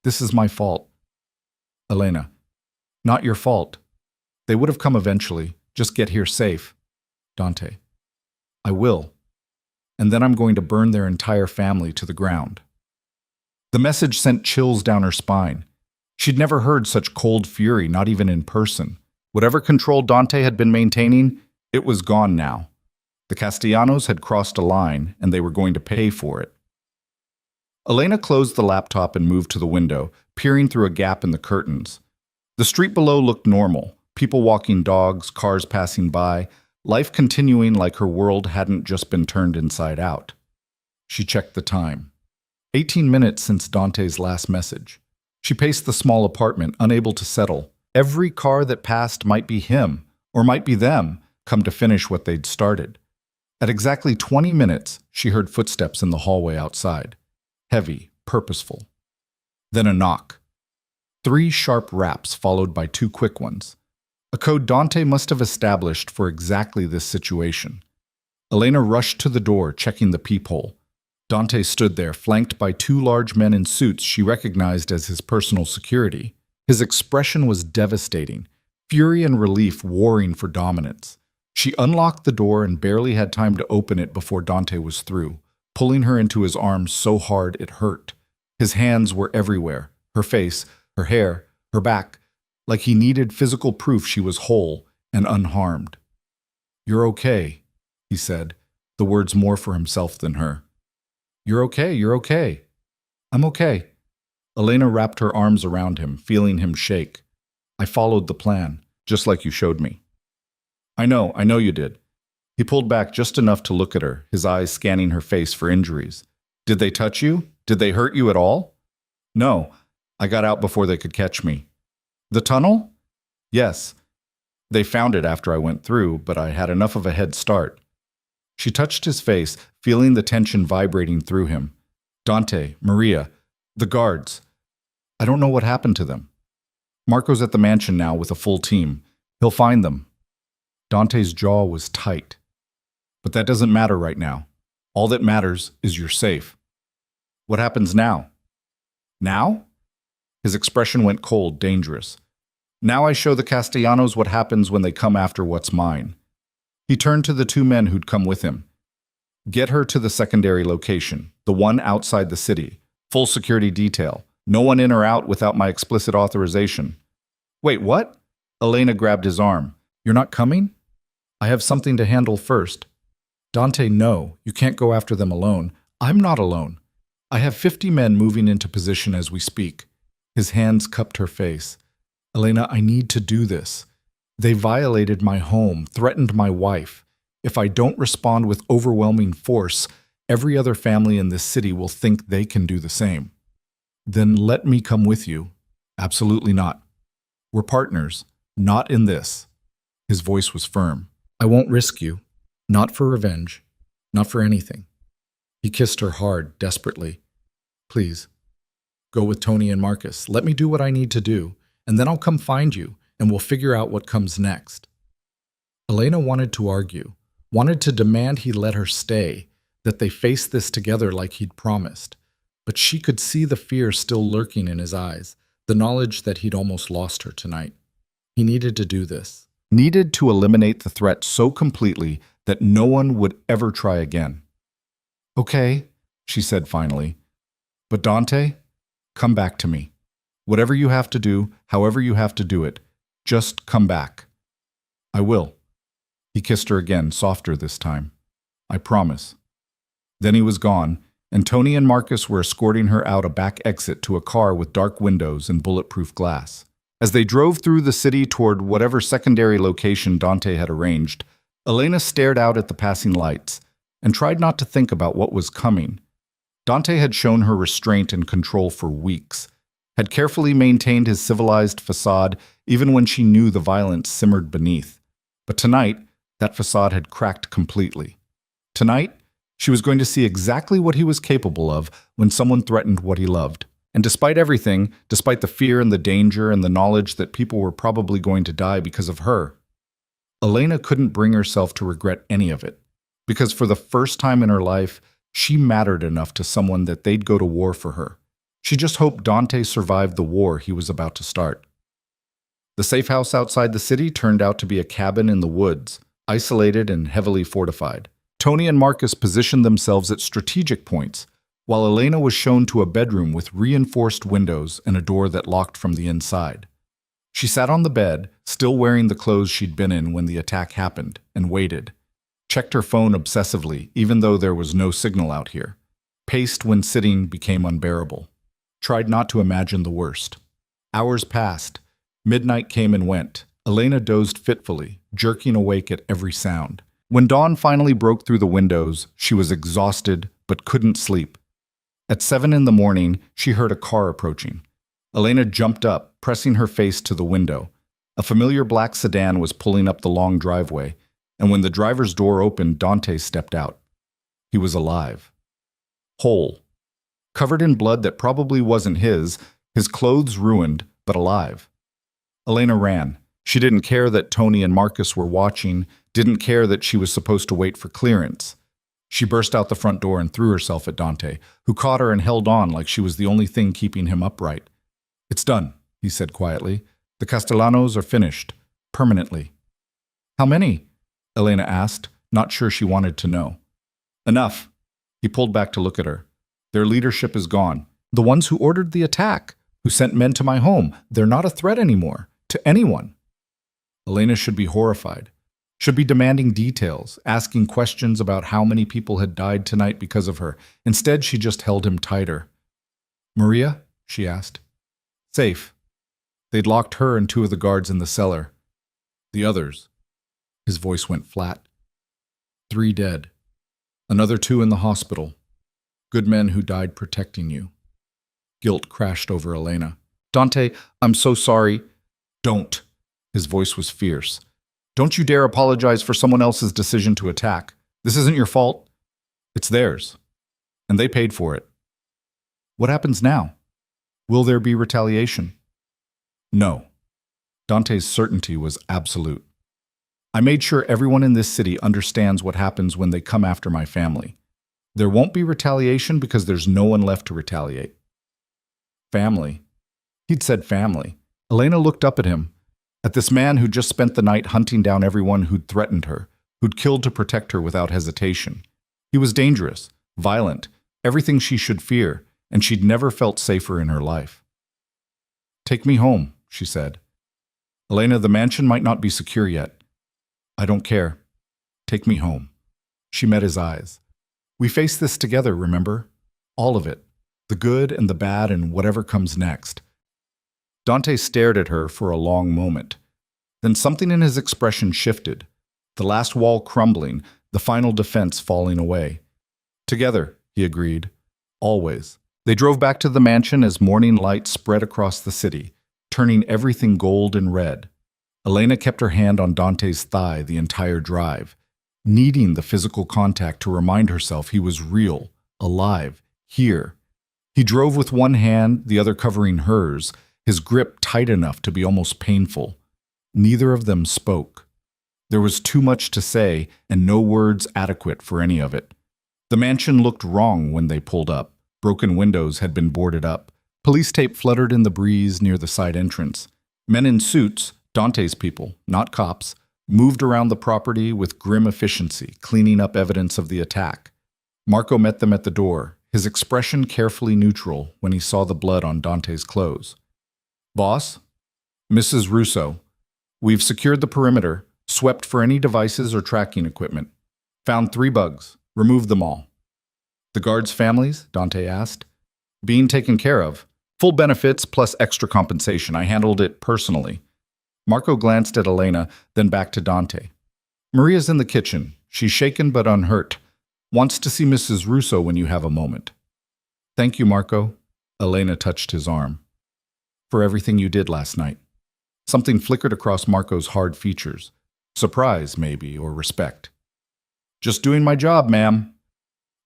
This is my fault. Elena. Not your fault. They would have come eventually. Just get here safe. Dante. I will. And then I'm going to burn their entire family to the ground. The message sent chills down her spine. She'd never heard such cold fury, not even in person. Whatever control Dante had been maintaining, it was gone now. The Castellanos had crossed a line, and they were going to pay for it. Elena closed the laptop and moved to the window, peering through a gap in the curtains. The street below looked normal, people walking dogs, cars passing by, life continuing like her world hadn't just been turned inside out. She checked the time. 18 minutes since Dante's last message. She paced the small apartment, unable to settle. Every car that passed might be him, or might be them, come to finish what they'd started. At exactly 20 minutes, she heard footsteps in the hallway outside. Heavy, purposeful. Then a knock. 3 sharp raps followed by 2 quick ones. A code Dante must have established for exactly this situation. Elena rushed to the door, checking the peephole. Dante stood there, flanked by 2 large men in suits she recognized as his personal security. His expression was devastating, fury and relief warring for dominance. She unlocked the door and barely had time to open it before Dante was through, pulling her into his arms so hard it hurt. His hands were everywhere, her face, her hair, her back, like he needed physical proof she was whole and unharmed. You're okay, he said, the words more for himself than her. You're okay, you're okay. I'm okay. Elena wrapped her arms around him, feeling him shake. I followed the plan, just like you showed me. I know you did. He pulled back just enough to look at her, his eyes scanning her face for injuries. Did they touch you? Did they hurt you at all? No, I got out before they could catch me. The tunnel? Yes. They found it after I went through, but I had enough of a head start. She touched his face, feeling the tension vibrating through him. Dante, Maria, the guards. I don't know what happened to them. Marco's at the mansion now with a full team. He'll find them. Dante's jaw was tight. But that doesn't matter right now. All that matters is you're safe. What happens now? Now? His expression went cold, dangerous. Now I show the Castellanos what happens when they come after what's mine. He turned to the 2 men who'd come with him. Get her to the secondary location, the one outside the city. Full security detail. No one in or out without my explicit authorization. Wait, what? Elena grabbed his arm. You're not coming? I have something to handle first. Dante, no, you can't go after them alone. I'm not alone. I have 50 men moving into position as we speak. His hands cupped her face. Elena, I need to do this. They violated my home, threatened my wife. If I don't respond with overwhelming force, every other family in this city will think they can do the same. Then let me come with you. Absolutely not. We're partners, not in this. His voice was firm. I won't risk you. Not for revenge. Not for anything. He kissed her hard, desperately. Please, go with Tony and Marcus. Let me do what I need to do, and then I'll come find you, and we'll figure out what comes next. Elena wanted to argue, wanted to demand he let her stay, that they face this together like he'd promised. But she could see the fear still lurking in his eyes, the knowledge that he'd almost lost her tonight. He needed to do this. Needed to eliminate the threat so completely that no one would ever try again. Okay, she said finally. But Dante, Come back to me. Whatever you have to do, however you have to do it, just come back." "I will." He kissed her again, softer this time. "I promise." Then he was gone, and Tony and Marcus were escorting her out a back exit to a car with dark windows and bulletproof glass. As they drove through the city toward whatever secondary location Dante had arranged, Elena stared out at the passing lights and tried not to think about what was coming. Dante had shown her restraint and control for weeks, had carefully maintained his civilized facade even when she knew the violence simmered beneath. But tonight, that facade had cracked completely. Tonight, she was going to see exactly what he was capable of when someone threatened what he loved. And despite everything, despite the fear and the danger and the knowledge that people were probably going to die because of her, Elena couldn't bring herself to regret any of it. Because for the first time in her life, she mattered enough to someone that they'd go to war for her. She just hoped Dante survived the war he was about to start. The safe house outside the city turned out to be a cabin in the woods, isolated and heavily fortified. Tony and Marcus positioned themselves at strategic points, while Elena was shown to a bedroom with reinforced windows and a door that locked from the inside. She sat on the bed, still wearing the clothes she'd been in when the attack happened, and waited. Checked her phone obsessively, even though there was no signal out here. Paced when sitting became unbearable. Tried not to imagine the worst. Hours passed. Midnight came and went. Elena dozed fitfully, jerking awake at every sound. When dawn finally broke through the windows, she was exhausted but couldn't sleep. At 7 in the morning, she heard a car approaching. Elena jumped up, pressing her face to the window. A familiar black sedan was pulling up the long driveway, and when the driver's door opened, Dante stepped out. He was alive. Whole. Covered in blood that probably wasn't his clothes ruined, but alive. Elena ran. She didn't care that Tony and Marcus were watching, didn't care that she was supposed to wait for clearance. She burst out the front door and threw herself at Dante, who caught her and held on like she was the only thing keeping him upright. "It's done," he said quietly. "The Castellanos are finished. Permanently." "How many?" Elena asked, not sure she wanted to know. "Enough." He pulled back to look at her. "Their leadership is gone. The ones who ordered the attack, who sent men to my home, they're not a threat anymore, to anyone." Elena should be horrified. Should be demanding details, asking questions about how many people had died tonight because of her. Instead, she just held him tighter. "Maria?" she asked. "Safe." They'd locked her and 2 of the guards in the cellar. "The others?" His voice went flat. 3 dead. Another 2 in the hospital. Good men who died protecting you. Guilt crashed over Elena. "Dante, I'm so sorry." "Don't." His voice was fierce. "Don't you dare apologize for someone else's decision to attack. This isn't your fault. It's theirs. And they paid for it." "What happens now? Will there be retaliation?" "No." Dante's certainty was absolute. "I made sure everyone in this city understands what happens when they come after my family. There won't be retaliation because there's no one left to retaliate." Family. He'd said family. Elena looked up at him. At this man who just spent the night hunting down everyone who'd threatened her, who'd killed to protect her without hesitation. He was dangerous, violent, everything she should fear, and she'd never felt safer in her life. "Take me home," she said. "Elena, the mansion might not be secure yet." "I don't care. Take me home." She met his eyes. "We face this together, remember? All of it. The good and the bad and whatever comes next." Dante stared at her for a long moment. Then something in his expression shifted, the last wall crumbling, the final defense falling away. "Together," he agreed. "Always." They drove back to the mansion as morning light spread across the city, turning everything gold and red. Elena kept her hand on Dante's thigh the entire drive, needing the physical contact to remind herself he was real, alive, here. He drove with one hand, the other covering hers, his grip tight enough to be almost painful. Neither of them spoke. There was too much to say, and no words adequate for any of it. The mansion looked wrong when they pulled up. Broken windows had been boarded up. Police tape fluttered in the breeze near the side entrance. Men in suits, Dante's people, not cops, moved around the property with grim efficiency, cleaning up evidence of the attack. Marco met them at the door, his expression carefully neutral when he saw the blood on Dante's clothes. "Boss? Mrs. Russo, we've secured the perimeter, swept for any devices or tracking equipment. Found 3 bugs. Removed them all." "The guards' families?" Dante asked. "Being taken care of. Full benefits plus extra compensation. I handled it personally." Marco glanced at Elena, then back to Dante. "Maria's in the kitchen. She's shaken but unhurt. Wants to see Mrs. Russo when you have a moment." "Thank you, Marco." Elena touched his arm. "For everything you did last night." Something flickered across Marco's hard features. Surprise, maybe, or respect. "Just doing my job, ma'am."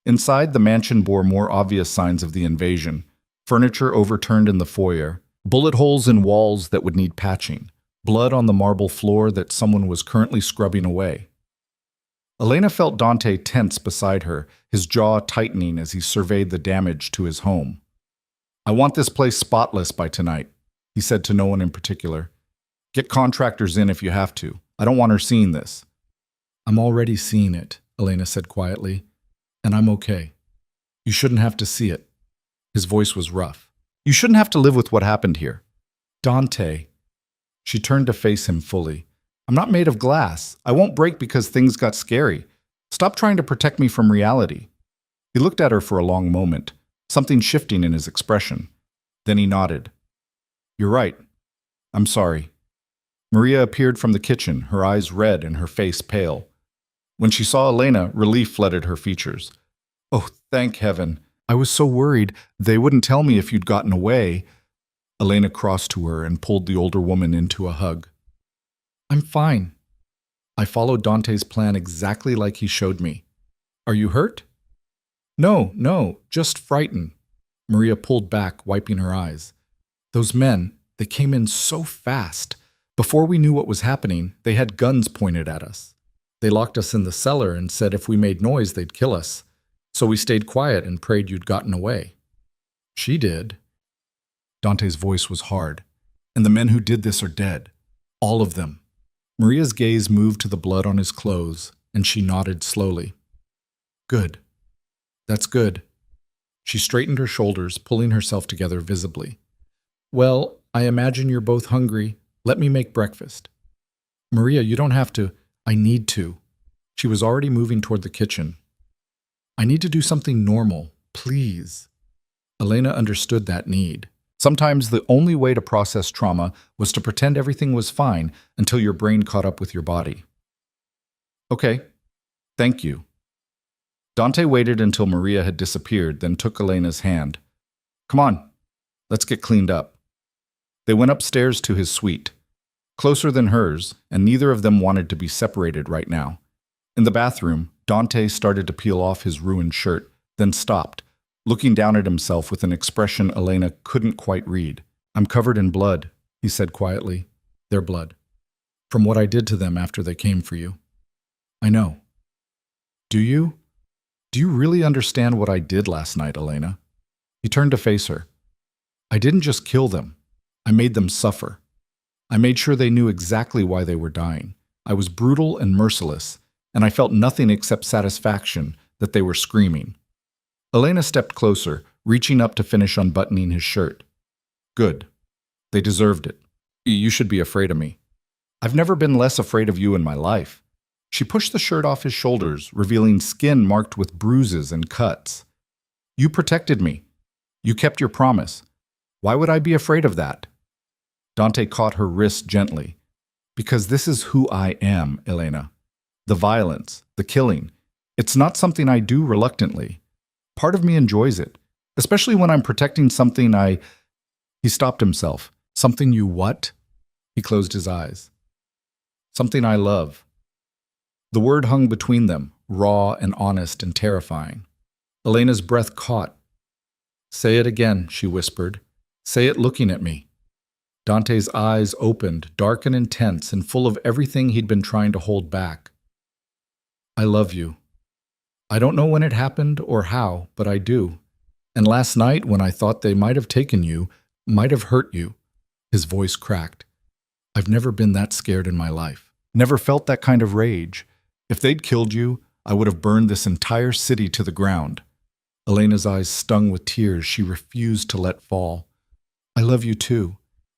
Inside, the mansion bore more obvious signs of the invasion. Furniture overturned in the foyer, bullet holes in walls that would need patching, blood on the marble floor that someone was currently scrubbing away. Elena felt Dante tense beside her, his jaw tightening as he surveyed the damage to his home. "I want this place spotless by tonight," he said to no one in particular. "Get contractors in if you have to. I don't want her seeing this." "I'm already seeing it," Elena said quietly, "and I'm okay. You shouldn't have to see it." His voice was rough. "You shouldn't have to live with what happened here." "Dante." She turned to face him fully. "I'm not made of glass. I won't break because things got scary. Stop trying to protect me from reality." He looked at her for a long moment, something shifting in his expression. Then he nodded. "You're right. I'm sorry." Maria appeared from the kitchen, her eyes red and her face pale. When she saw Elena, relief flooded her features. "Oh, thank heaven. I was so worried they wouldn't tell me if you'd gotten away." Elena crossed to her and pulled the older woman into a hug. "I'm fine. I followed Dante's plan exactly like he showed me. Are you hurt?" No, just frightened." Maria pulled back, wiping her eyes. "Those men, they came in so fast. Before we knew what was happening, they had guns pointed at us. They locked us in the cellar and said if we made noise, they'd kill us. So we stayed quiet and prayed you'd gotten away." "She did." Dante's voice was hard. "And the men who did this are dead. All of them." Maria's gaze moved to the blood on his clothes, and she nodded slowly. "Good. That's good." She straightened her shoulders, pulling herself together visibly. "Well, I imagine you're both hungry. Let me make breakfast." "Maria, you don't have to." "I need to." She was already moving toward the kitchen. "I need to do something normal, please." Elena understood that need. Sometimes the only way to process trauma was to pretend everything was fine until your brain caught up with your body. "Okay, thank you." Dante waited until Maria had disappeared, then took Elena's hand. "Come on, let's get cleaned up." They went upstairs to his suite, closer than hers, and neither of them wanted to be separated right now. In the bathroom, Dante started to peel off his ruined shirt, then stopped, looking down at himself with an expression Elena couldn't quite read. "I'm covered in blood," he said quietly. "Their blood. From what I did to them after they came for you." "I know." "Do you? Do you really understand what I did last night, Elena?" He turned to face her. "I didn't just kill them. I made them suffer. I made sure they knew exactly why they were dying. I was brutal and merciless, and I felt nothing except satisfaction that they were screaming." Elena stepped closer, reaching up to finish unbuttoning his shirt. "Good. They deserved it. You should be afraid of me. I've never been less afraid of you in my life." She pushed the shirt off his shoulders, revealing skin marked with bruises and cuts. "You protected me. You kept your promise. Why would I be afraid of that?" Dante caught her wrist gently. "Because this is who I am, Elena. The violence, the killing. It's not something I do reluctantly. Part of me enjoys it, especially when I'm protecting something I—" He stopped himself. "Something you what?" He closed his eyes. "Something I love." The word hung between them, raw and honest and terrifying. Elena's breath caught. "Say it again," she whispered. "Say it looking at me." Dante's eyes opened, dark and intense, and full of everything he'd been trying to hold back. "I love you. I don't know when it happened or how, but I do. And last night, when I thought they might have taken you, might have hurt you," his voice cracked. "I've never been that scared in my life. Never felt that kind of rage. If they'd killed you, I would have burned this entire city to the ground." Elena's eyes stung with tears she refused to let fall. I love you too.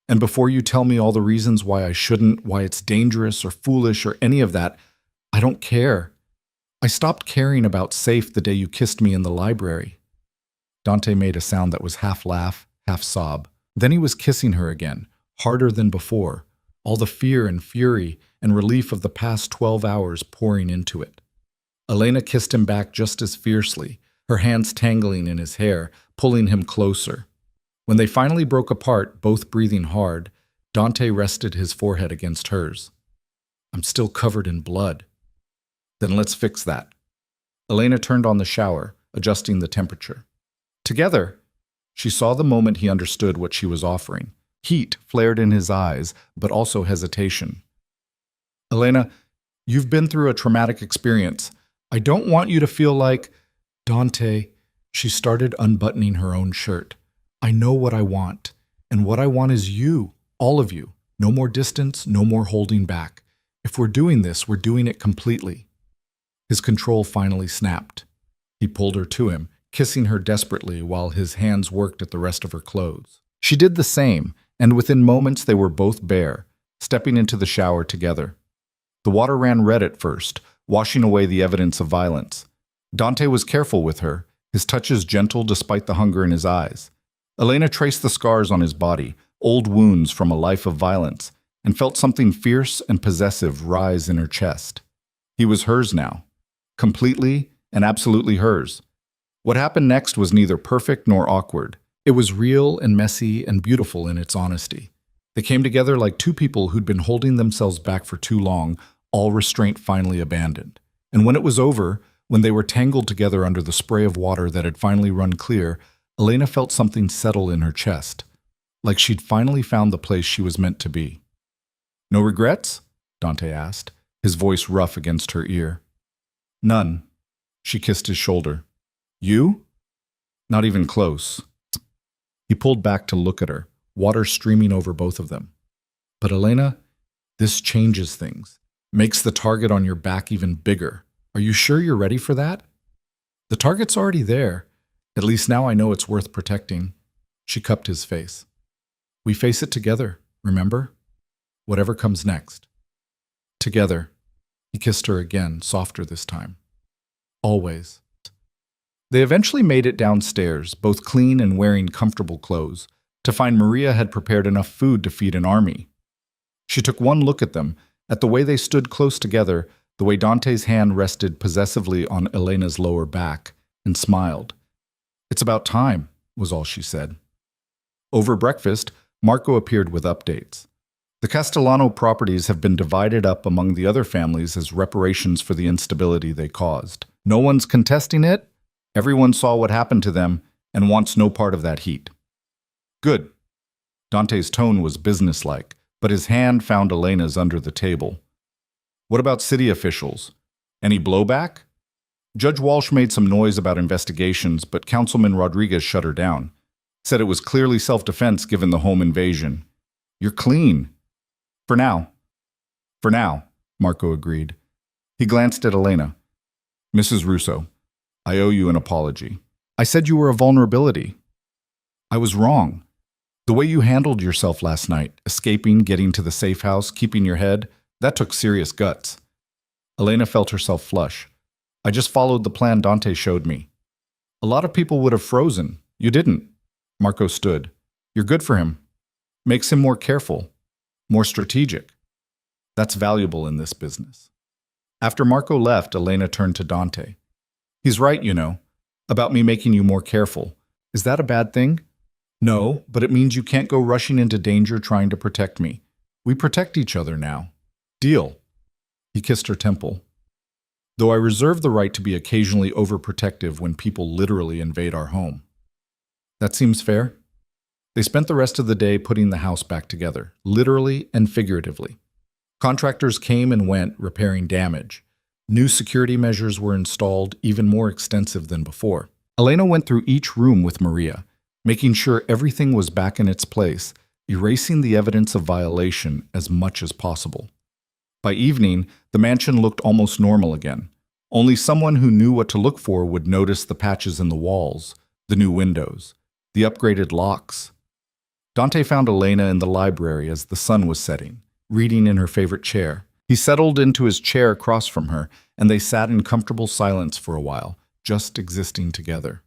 And before you tell me all the reasons why I shouldn't, why it's dangerous or foolish or any of that, I don't care. I stopped caring about safe the day you kissed me in the library. Dante made a sound that was half laugh, half sob. Then he was kissing her again, harder than before, all the fear and fury and relief of the past 12 hours pouring into it. Elena kissed him back just as fiercely, her hands tangling in his hair, pulling him closer. When they finally broke apart, both breathing hard, Dante rested his forehead against hers. I'm still covered in blood. Then let's fix that. Elena turned on the shower, adjusting the temperature. Together, she saw the moment he understood what she was offering. Heat flared in his eyes, but also hesitation. Elena, you've been through a traumatic experience. I don't want you to feel like… Dante, she started unbuttoning her own shirt. I know what I want, and what I want is you, all of you. No more distance, no more holding back. If we're doing this, we're doing it completely. His control finally snapped. He pulled her to him, kissing her desperately while his hands worked at the rest of her clothes. She did the same, and within moments they were both bare, stepping into the shower together. The water ran red at first, washing away the evidence of violence. Dante was careful with her, his touches gentle despite the hunger in his eyes. Elena traced the scars on his body, old wounds from a life of violence, and felt something fierce and possessive rise in her chest. He was hers now, completely and absolutely hers. What happened next was neither perfect nor awkward. It was real and messy and beautiful in its honesty. They came together like two people who'd been holding themselves back for too long, all restraint finally abandoned. And when it was over, when they were tangled together under the spray of water that had finally run clear, Elena felt something settle in her chest, like she'd finally found the place she was meant to be. No regrets? Dante asked, his voice rough against her ear. None. She kissed his shoulder. You? Not even close. He pulled back to look at her, water streaming over both of them. But Elena, this changes things, makes the target on your back even bigger. Are you sure you're ready for that? The target's already there. At least now I know it's worth protecting. She cupped his face. We face it together, remember? Whatever comes next. Together. He kissed her again, softer this time. Always. They eventually made it downstairs, both clean and wearing comfortable clothes, to find Maria had prepared enough food to feed an army. She took one look at them, at the way they stood close together, the way Dante's hand rested possessively on Elena's lower back, and smiled. It's about time, was all she said. Over breakfast, Marco appeared with updates. The Castellano properties have been divided up among the other families as reparations for the instability they caused. No one's contesting it. Everyone saw what happened to them and wants no part of that heat. Good. Dante's tone was businesslike, but his hand found Elena's under the table. What about city officials? Any blowback? Judge Walsh made some noise about investigations, but Councilman Rodriguez shut her down. Said it was clearly self-defense given the home invasion. You're clean. For now. For now, Marco agreed. He glanced at Elena. Mrs. Russo, I owe you an apology. I said you were a vulnerability. I was wrong. The way you handled yourself last night, escaping, getting to the safe house, keeping your head, that took serious guts. Elena felt herself flush. I just followed the plan Dante showed me. A lot of people would have frozen. You didn't. Marco stood. You're good for him. Makes him more careful, more strategic. That's valuable in this business. After Marco left, Elena turned to Dante. He's right, you know, about me making you more careful. Is that a bad thing? No, but it means you can't go rushing into danger trying to protect me. We protect each other now. Deal. He kissed her temple. Though I reserve the right to be occasionally overprotective when people literally invade our home. That seems fair? They spent the rest of the day putting the house back together, literally and figuratively. Contractors came and went, repairing damage. New security measures were installed, even more extensive than before. Elena went through each room with Maria, making sure everything was back in its place, erasing the evidence of violation as much as possible. By evening, the mansion looked almost normal again, Only someone who knew what to look for would notice the patches in the walls, the new windows, the upgraded locks. Dante found Elena in the library as the sun was setting, reading in her favorite chair. He settled into his chair across from her, and they sat in comfortable silence for a while, just existing together.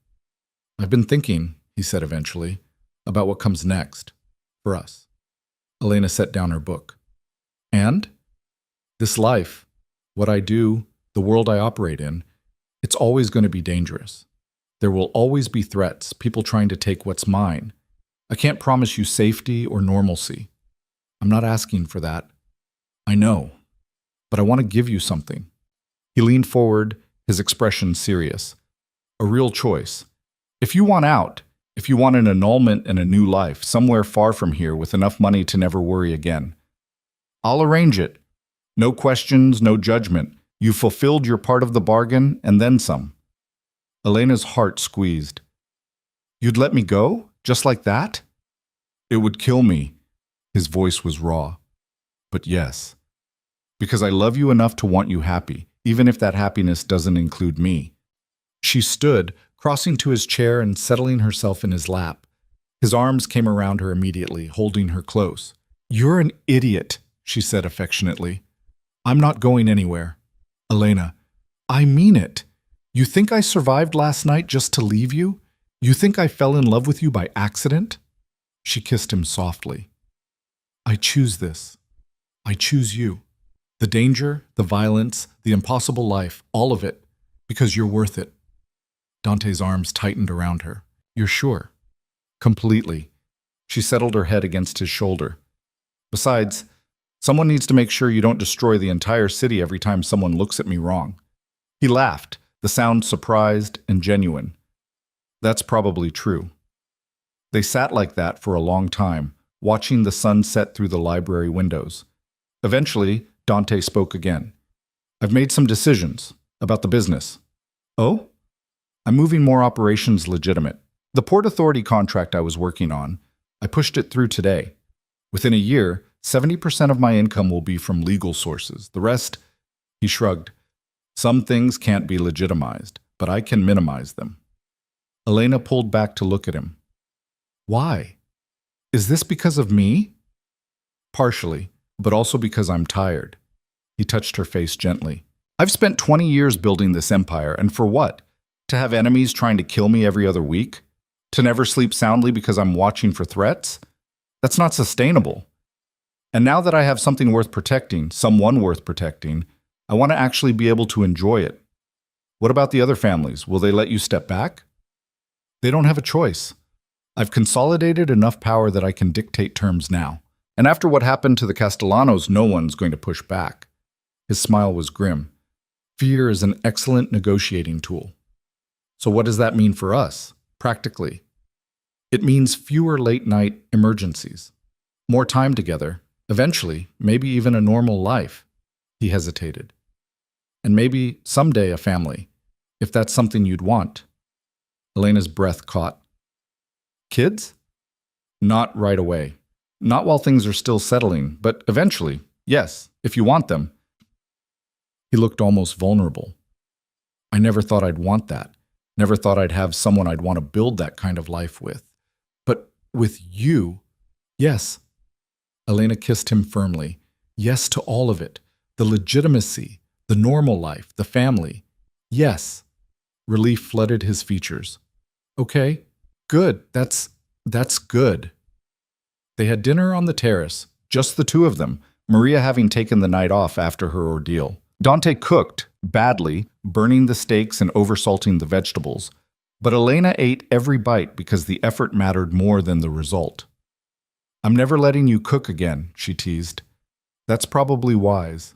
"I've been thinking," he said eventually, "about what comes next, for us." Elena set down her book. "And? This life, what I do, the world I operate in, it's always going to be dangerous. There will always be threats, people trying to take what's mine. I can't promise you safety or normalcy. I'm not asking for that. I know, but I want to give you something." He leaned forward, his expression serious. "A real choice. If you want out, if you want an annulment and a new life, somewhere far from here with enough money to never worry again, I'll arrange it. No questions, no judgment. You fulfilled your part of the bargain, and then some." Elena's heart squeezed. "You'd let me go? Just like that?" "It would kill me." His voice was raw. "But yes. Because I love you enough to want you happy, even if that happiness doesn't include me." She stood, crossing to his chair and settling herself in his lap. His arms came around her immediately, holding her close. "You're an idiot," she said affectionately. "I'm not going anywhere." "Elena, I mean it. You think I survived last night just to leave you? You think I fell in love with you by accident?" She kissed him softly. "I choose this. I choose you. The danger, the violence, the impossible life, all of it, because you're worth it." Dante's arms tightened around her. "You're sure?" "Completely." She settled her head against his shoulder. "Besides, someone needs to make sure you don't destroy the entire city every time someone looks at me wrong." He laughed, the sound surprised and genuine. "That's probably true." They sat like that for a long time, watching the sun set through the library windows. Eventually, Dante spoke again. "I've made some decisions about the business." "Oh?" "I'm moving more operations legitimate. The Port Authority contract I was working on, I pushed it through today. Within a year, 70% of my income will be from legal sources. The rest," he shrugged. "Some things can't be legitimized, but I can minimize them." Elena pulled back to look at him. "Why? Is this because of me?" "Partially, but also because I'm tired." He touched her face gently. "I've spent 20 years building this empire, and for what? To have enemies trying to kill me every other week? To never sleep soundly because I'm watching for threats? That's not sustainable. And now that I have something worth protecting, someone worth protecting, I want to actually be able to enjoy it. What about the other families? Will they let you step back?" "They don't have a choice. I've consolidated enough power that I can dictate terms now. And after what happened to the Castellanos, no one's going to push back." His smile was grim. "Fear is an excellent negotiating tool." "So what does that mean for us, practically?" "It means fewer late-night emergencies. More time together. Eventually, maybe even a normal life." He hesitated. "And maybe someday a family, if that's something you'd want." Elena's breath caught. "Kids?" "Not right away. Not while things are still settling, but eventually, yes, if you want them." He looked almost vulnerable. "I never thought I'd want that. Never thought I'd have someone I'd want to build that kind of life with. But with you, yes." Elena kissed him firmly. "Yes to all of it. The legitimacy, the normal life, the family. Yes." Relief flooded his features. "Okay, good. That's good." They had dinner on the terrace, just the two of them, Maria having taken the night off after her ordeal. Dante cooked, badly, burning the steaks and oversalting the vegetables, but Elena ate every bite because the effort mattered more than the result. "I'm never letting you cook again," she teased. "That's probably wise."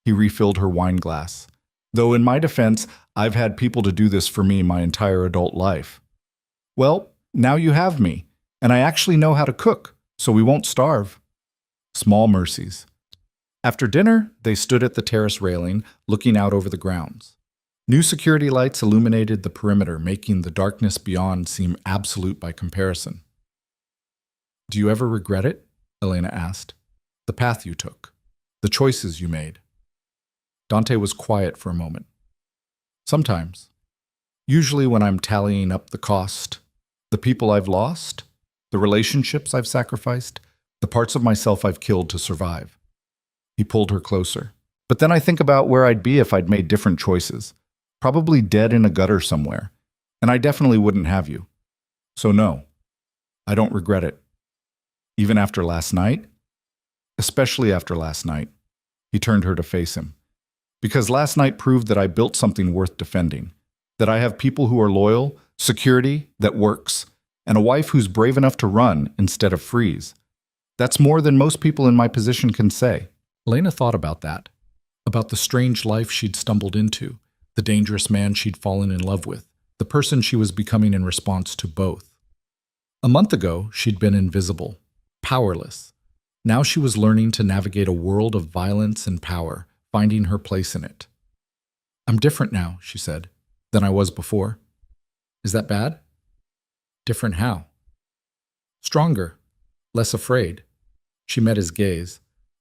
He refilled her wine glass. "Though in my defense, I've had people to do this for me my entire adult life." "Well, now you have me, and I actually know how to cook, so we won't starve." Small mercies. After dinner, they stood at the terrace railing, looking out over the grounds. New security lights illuminated the perimeter, making the darkness beyond seem absolute by comparison. "Do you ever regret it?" Elena asked. "The path you took, the choices you made." Dante was quiet for a moment. Sometimes. Usually when I'm tallying up the cost, the people I've lost, the relationships I've sacrificed, the parts of myself I've killed to survive. He pulled her closer. But then I think about where I'd be if I'd made different choices. Probably dead in a gutter somewhere. And I definitely wouldn't have you. So no, I don't regret it. Even after last night? Especially after last night. He turned her to face him. Because last night proved that I built something worth defending. That I have people who are loyal, security that works, and a wife who's brave enough to run instead of freeze. That's more than most people in my position can say. Elena thought about that. About the strange life she'd stumbled into, the dangerous man she'd fallen in love with, the person she was becoming in response to both. A month ago, she'd been invisible, powerless. Now she was learning to navigate a world of violence and power, finding her place in it. I'm different now, she said, than I was before. Is that bad? Different how? Stronger, less afraid. She met his gaze,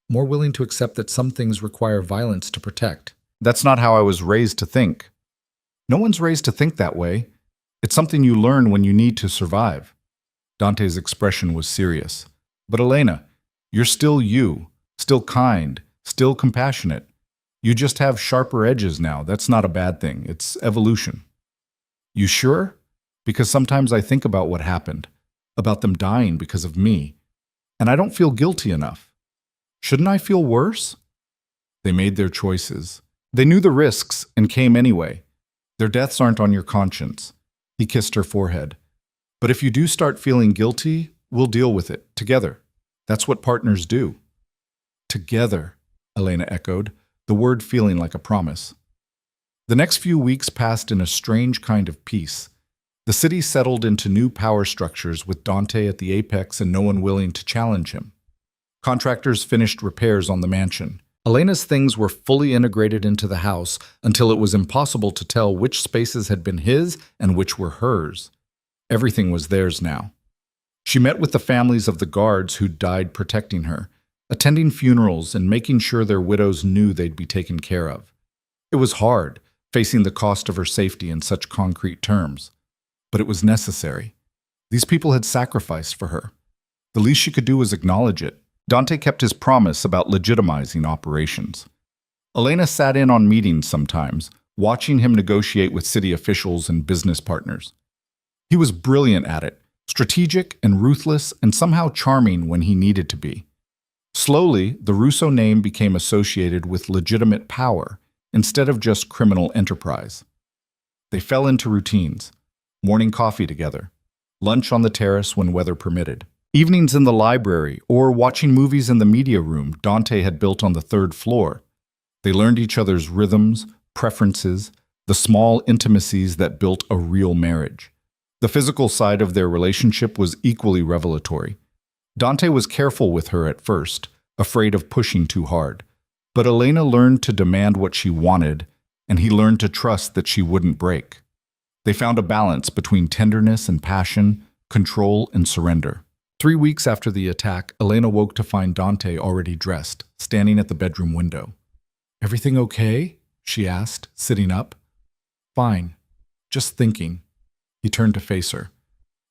more willing to accept that some things require violence to protect. That's not how I was raised to think. No one's raised to think that way. It's something you learn when you need to survive. Dante's expression was serious. But Elena, you're still you, still kind, still compassionate. You just have sharper edges now. That's not a bad thing. It's evolution. You sure? Because sometimes I think about what happened, about them dying because of me, and I don't feel guilty enough. Shouldn't I feel worse? They made their choices. They knew the risks and came anyway. Their deaths aren't on your conscience. He kissed her forehead. But if you do start feeling guilty, we'll deal with it, together. That's what partners do. Together, Elena echoed, the word feeling like a promise. The next few weeks passed in a strange kind of peace. The city settled into new power structures with Dante at the apex and no one willing to challenge him. Contractors finished repairs on the mansion. Elena's things were fully integrated into the house until it was impossible to tell which spaces had been his and which were hers. Everything was theirs now. She met with the families of the guards who'd died protecting her, attending funerals and making sure their widows knew they'd be taken care of. It was hard, facing the cost of her safety in such concrete terms. But it was necessary. These people had sacrificed for her. The least she could do was acknowledge it. Dante kept his promise about legitimizing operations. Elena sat in on meetings sometimes, watching him negotiate with city officials and business partners. He was brilliant at it, strategic and ruthless and somehow charming when he needed to be. Slowly, the Russo name became associated with legitimate power instead of just criminal enterprise. They fell into routines. Morning coffee together, lunch on the terrace when weather permitted, evenings in the library, or watching movies in the media room Dante had built on the third floor. They learned each other's rhythms, preferences, the small intimacies that built a real marriage. The physical side of their relationship was equally revelatory. Dante was careful with her at first, afraid of pushing too hard. But Elena learned to demand what she wanted, and he learned to trust that she wouldn't break. They found a balance between tenderness and passion, control and surrender. 3 weeks after the attack, Elena woke to find Dante already dressed, standing at the bedroom window. "Everything okay?" she asked, sitting up. "Fine. Just thinking." He turned to face her.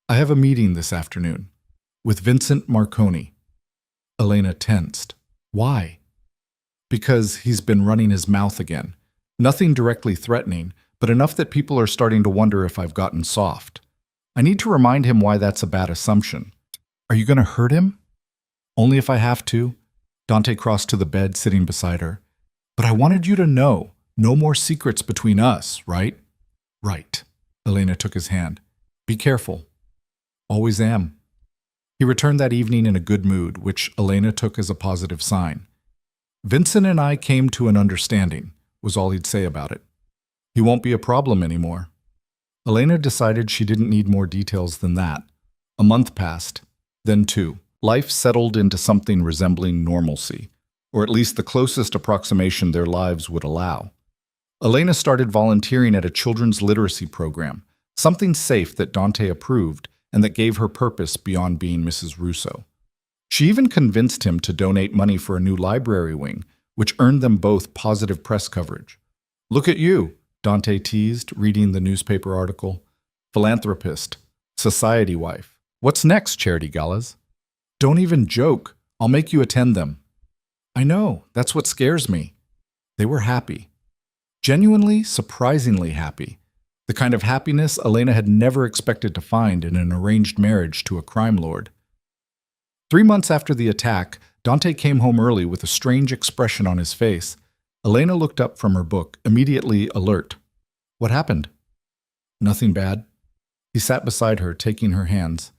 "I have a meeting this afternoon. With Vincent Marconi." Elena tensed. "Why?" "Because he's been running his mouth again. Nothing directly threatening, but enough that people are starting to wonder if I've gotten soft. I need to remind him why that's a bad assumption." "Are you going to hurt him?" "Only if I have to." Dante crossed to the bed, sitting beside her. "But I wanted you to know. No more secrets between us, right?" "Right." Elena took his hand. "Be careful." "Always am." He returned that evening in a good mood, which Elena took as a positive sign. "Vincent and I came to an understanding," was all he'd say about it. "He won't be a problem anymore." Elena decided she didn't need more details than that. A month passed, then 2. Life settled into something resembling normalcy, or at least the closest approximation their lives would allow. Elena started volunteering at a children's literacy program, something safe that Dante approved and that gave her purpose beyond being Mrs. Russo. She even convinced him to donate money for a new library wing, which earned them both positive press coverage. "Look at you," Dante teased, reading the newspaper article. Philanthropist, society wife. What's next, charity galas? Don't even joke. I'll make you attend them. I know, that's what scares me. They were happy. Genuinely, surprisingly happy. The kind of happiness Elena had never expected to find in an arranged marriage to a crime lord. 3 months after the attack, Dante came home early with a strange expression on his face. Elena looked up from her book, immediately alert. What happened? Nothing bad. He sat beside her, taking her hands.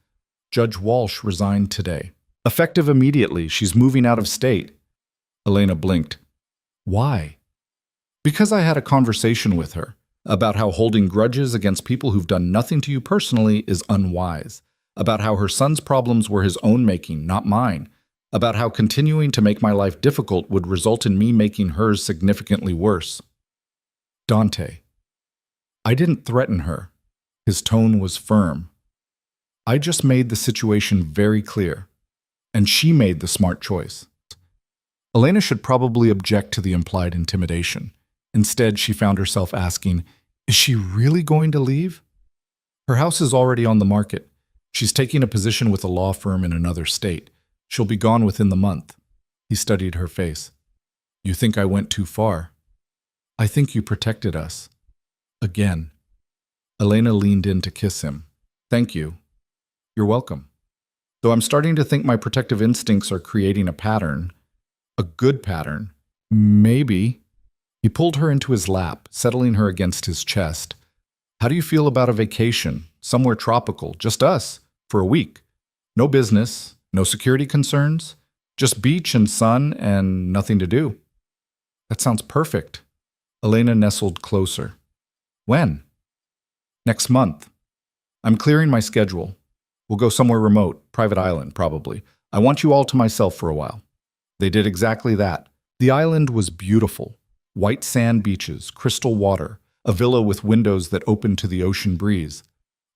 Judge Walsh resigned today. Effective immediately, she's moving out of state. Elena blinked. Why? Because I had a conversation with her about how holding grudges against people who've done nothing to you personally is unwise, about how her son's problems were his own making, not mine, about how continuing to make my life difficult would result in me making hers significantly worse. Dante. I didn't threaten her. His tone was firm. I just made the situation very clear, and she made the smart choice. Elena should probably object to the implied intimidation. Instead, she found herself asking, is she really going to leave? Her house is already on the market. She's taking a position with a law firm in another state. She'll be gone within the month. He studied her face. You think I went too far? I think you protected us. Again. Elena leaned in to kiss him. Thank you. You're welcome. Though I'm starting to think my protective instincts are creating a pattern. A good pattern. Maybe. He pulled her into his lap, settling her against his chest. How do you feel about a vacation, somewhere tropical, just us, for a week? No business, no security concerns, just beach and sun and nothing to do. That sounds perfect. Elena nestled closer. When? Next month. I'm clearing my schedule. We'll go somewhere remote, private island, probably. I want you all to myself for a while. They did exactly that. The island was beautiful. White sand beaches, crystal water, a villa with windows that opened to the ocean breeze.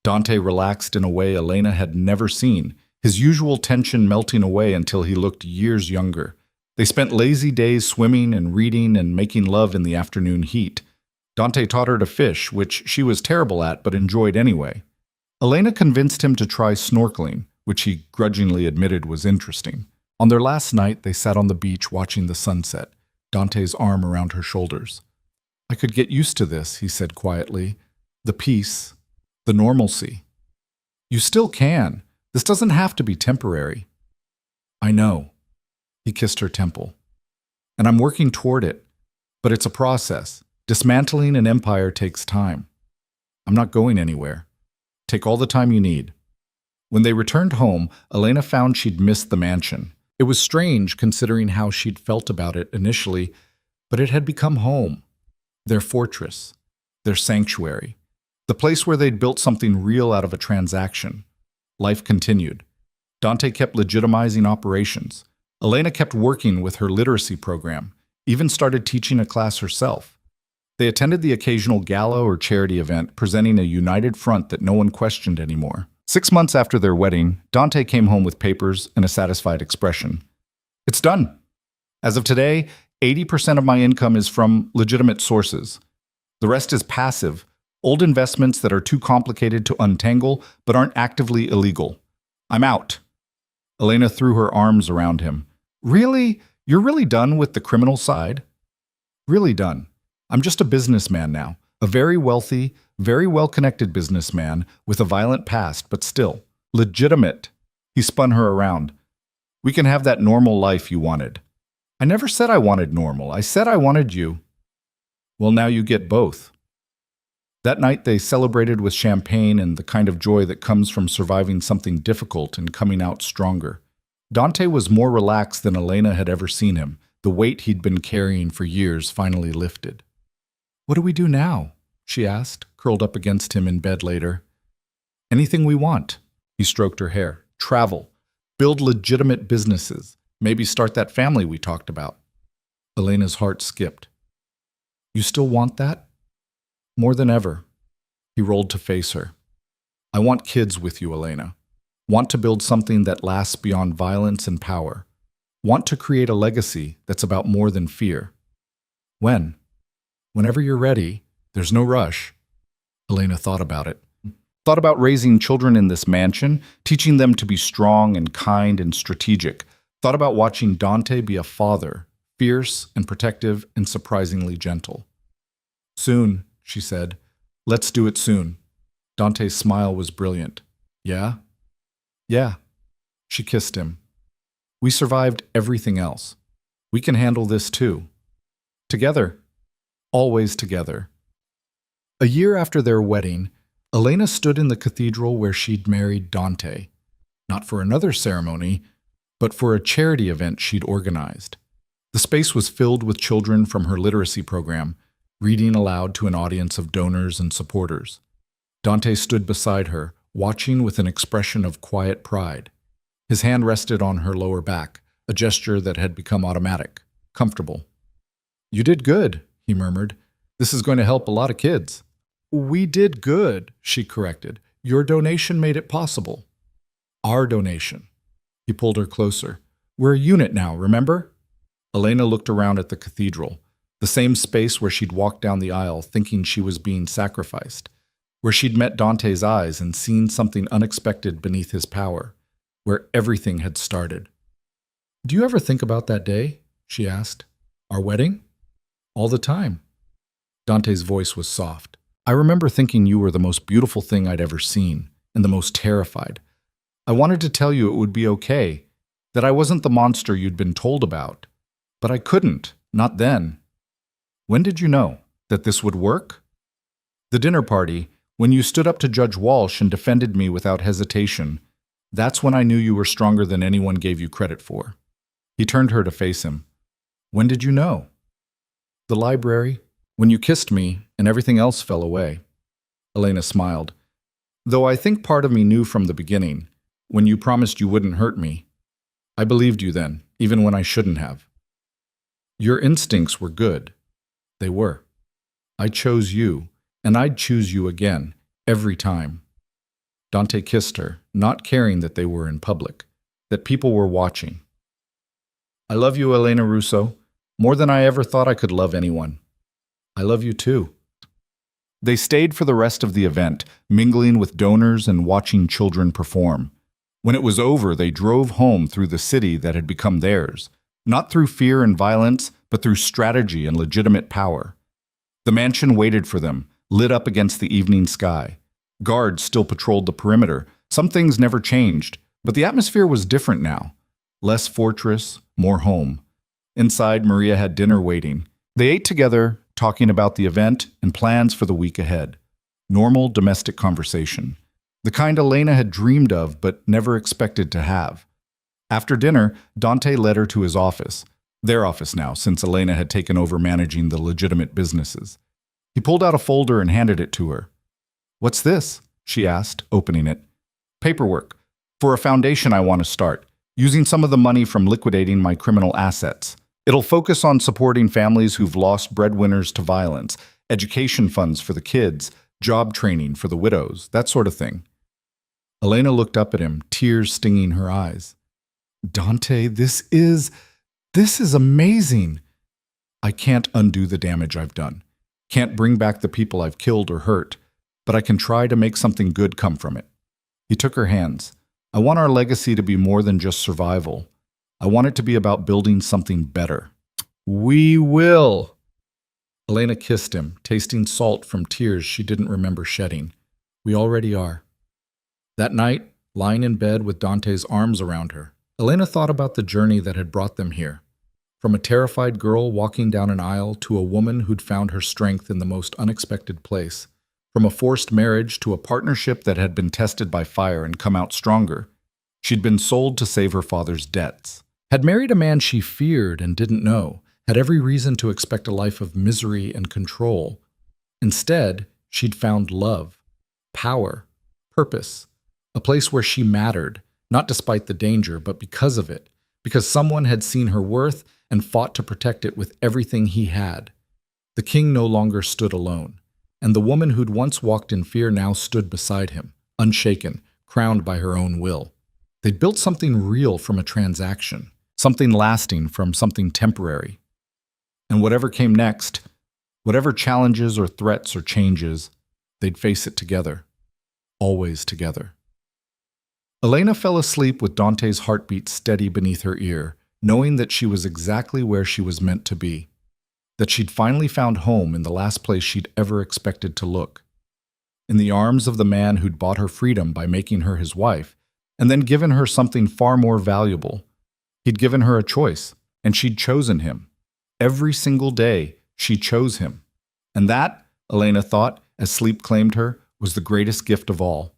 Dante relaxed in a way Elena had never seen, his usual tension melting away until he looked years younger. They spent lazy days swimming and reading and making love in the afternoon heat. Dante taught her to fish, which she was terrible at but enjoyed anyway. Elena convinced him to try snorkeling, which he grudgingly admitted was interesting. On their last night, they sat on the beach watching the sunset, Dante's arm around her shoulders. I could get used to this, he said quietly. The peace, the normalcy. You still can. This doesn't have to be temporary. I know. He kissed her temple. And I'm working toward it. But it's a process. Dismantling an empire takes time. I'm not going anywhere. Take all the time you need. When they returned home, Elena found she'd missed the mansion. It was strange considering how she'd felt about it initially, but it had become home. Their fortress. Their sanctuary. The place where they'd built something real out of a transaction. Life continued. Dante kept legitimizing operations. Elena kept working with her literacy program, even started teaching a class herself. They attended the occasional gala or charity event, presenting a united front that no one questioned anymore. 6 months after their wedding, Dante came home with papers and a satisfied expression. It's done. As of today, 80% of my income is from legitimate sources. The rest is passive, old investments that are too complicated to untangle but aren't actively illegal. I'm out. Elena threw her arms around him. Really? You're really done with the criminal side? Really done. I'm just a businessman now. A very wealthy, very well-connected businessman with a violent past, but still legitimate. He spun her around. We can have that normal life you wanted. I never said I wanted normal. I said I wanted you. Well, now you get both. That night they celebrated with champagne and the kind of joy that comes from surviving something difficult and coming out stronger. Dante was more relaxed than Elena had ever seen him. The weight he'd been carrying for years finally lifted. What do we do now? She asked, curled up against him in bed later. Anything we want. He stroked her hair. Travel. Build legitimate businesses. Maybe start that family we talked about. Elena's heart skipped. You still want that? More than ever. He rolled to face her. I want kids with you, Elena. Want to build something that lasts beyond violence and power. Want to create a legacy that's about more than fear. When? Whenever you're ready. There's no rush. Elena thought about it. Thought about raising children in this mansion, teaching them to be strong and kind and strategic. Thought about watching Dante be a father, fierce and protective and surprisingly gentle. Soon, she said. Let's do it soon. Dante's smile was brilliant. Yeah? Yeah. She kissed him. We survived everything else. We can handle this too. Together. Always together. A year after their wedding, Elena stood in the cathedral where she'd married Dante. Not for another ceremony, but for a charity event she'd organized. The space was filled with children from her literacy program, reading aloud to an audience of donors and supporters. Dante stood beside her, watching with an expression of quiet pride. His hand rested on her lower back, a gesture that had become automatic, comfortable. "You did good," he murmured. "This is going to help a lot of kids." "We did good," she corrected. "Your donation made it possible." "Our donation." He pulled her closer. "We're a unit now, remember?" Elena looked around at the cathedral, the same space where she'd walked down the aisle thinking she was being sacrificed, where she'd met Dante's eyes and seen something unexpected beneath his power, where everything had started. "Do you ever think about that day?" she asked. "Our wedding?" "All the time." Dante's voice was soft. "I remember thinking you were the most beautiful thing I'd ever seen, and the most terrified. I wanted to tell you it would be okay, that I wasn't the monster you'd been told about. But I couldn't, not then. When did you know that this would work?" "The dinner party, when you stood up to Judge Walsh and defended me without hesitation. That's when I knew you were stronger than anyone gave you credit for." He turned her to face him. "When did you know?" "The library, when you kissed me and everything else fell away." Elena smiled. "Though I think part of me knew from the beginning, when you promised you wouldn't hurt me. I believed you then, even when I shouldn't have. Your instincts were good. They were. I chose you, and I'd choose you again, every time." Dante kissed her, not caring that they were in public, that people were watching. "I love you, Elena Russo, more than I ever thought I could love anyone." "I love you too." They stayed for the rest of the event, mingling with donors and watching children perform. When it was over, they drove home through the city that had become theirs, not through fear and violence, but through strategy and legitimate power. The mansion waited for them, lit up against the evening sky. Guards still patrolled the perimeter. Some things never changed, but the atmosphere was different now. Less fortress, more home. Inside, Maria had dinner waiting. They ate together, talking about the event and plans for the week ahead. Normal domestic conversation. The kind Elena had dreamed of but never expected to have. After dinner, Dante led her to his office. Their office now, since Elena had taken over managing the legitimate businesses. He pulled out a folder and handed it to her. "What's this?" she asked, opening it. "Paperwork. For a foundation I want to start, using some of the money from liquidating my criminal assets. It'll focus on supporting families who've lost breadwinners to violence, education funds for the kids, job training for the widows, that sort of thing." Elena looked up at him, tears stinging her eyes. "Dante, this is amazing." "I can't undo the damage I've done. Can't bring back the people I've killed or hurt, but I can try to make something good come from it." He took her hands. "I want our legacy to be more than just survival. I want it to be about building something better." "We will." Elena kissed him, tasting salt from tears she didn't remember shedding. "We already are." That night, lying in bed with Dante's arms around her, Elena thought about the journey that had brought them here. From a terrified girl walking down an aisle to a woman who'd found her strength in the most unexpected place. From a forced marriage to a partnership that had been tested by fire and come out stronger. She'd been sold to save her father's debts. Had married a man she feared and didn't know. Had every reason to expect a life of misery and control. Instead, she'd found love, power, purpose, a place where she mattered, not despite the danger, but because of it, because someone had seen her worth and fought to protect it with everything he had. The king no longer stood alone, and the woman who'd once walked in fear now stood beside him, unshaken, crowned by her own will. They'd built something real from a transaction, something lasting from something temporary. And whatever came next, Whatever challenges or threats or changes, they'd face it together. Always together. Elena fell asleep with Dante's heartbeat steady beneath her ear, knowing that she was exactly where she was meant to be. That she'd finally found home in the last place she'd ever expected to look. In the arms of the man who'd bought her freedom by making her his wife, and then given her something far more valuable. He'd given her a choice, and she'd chosen him. Every single day, she chose him. And that, Elena thought, as sleep claimed her, was the greatest gift of all.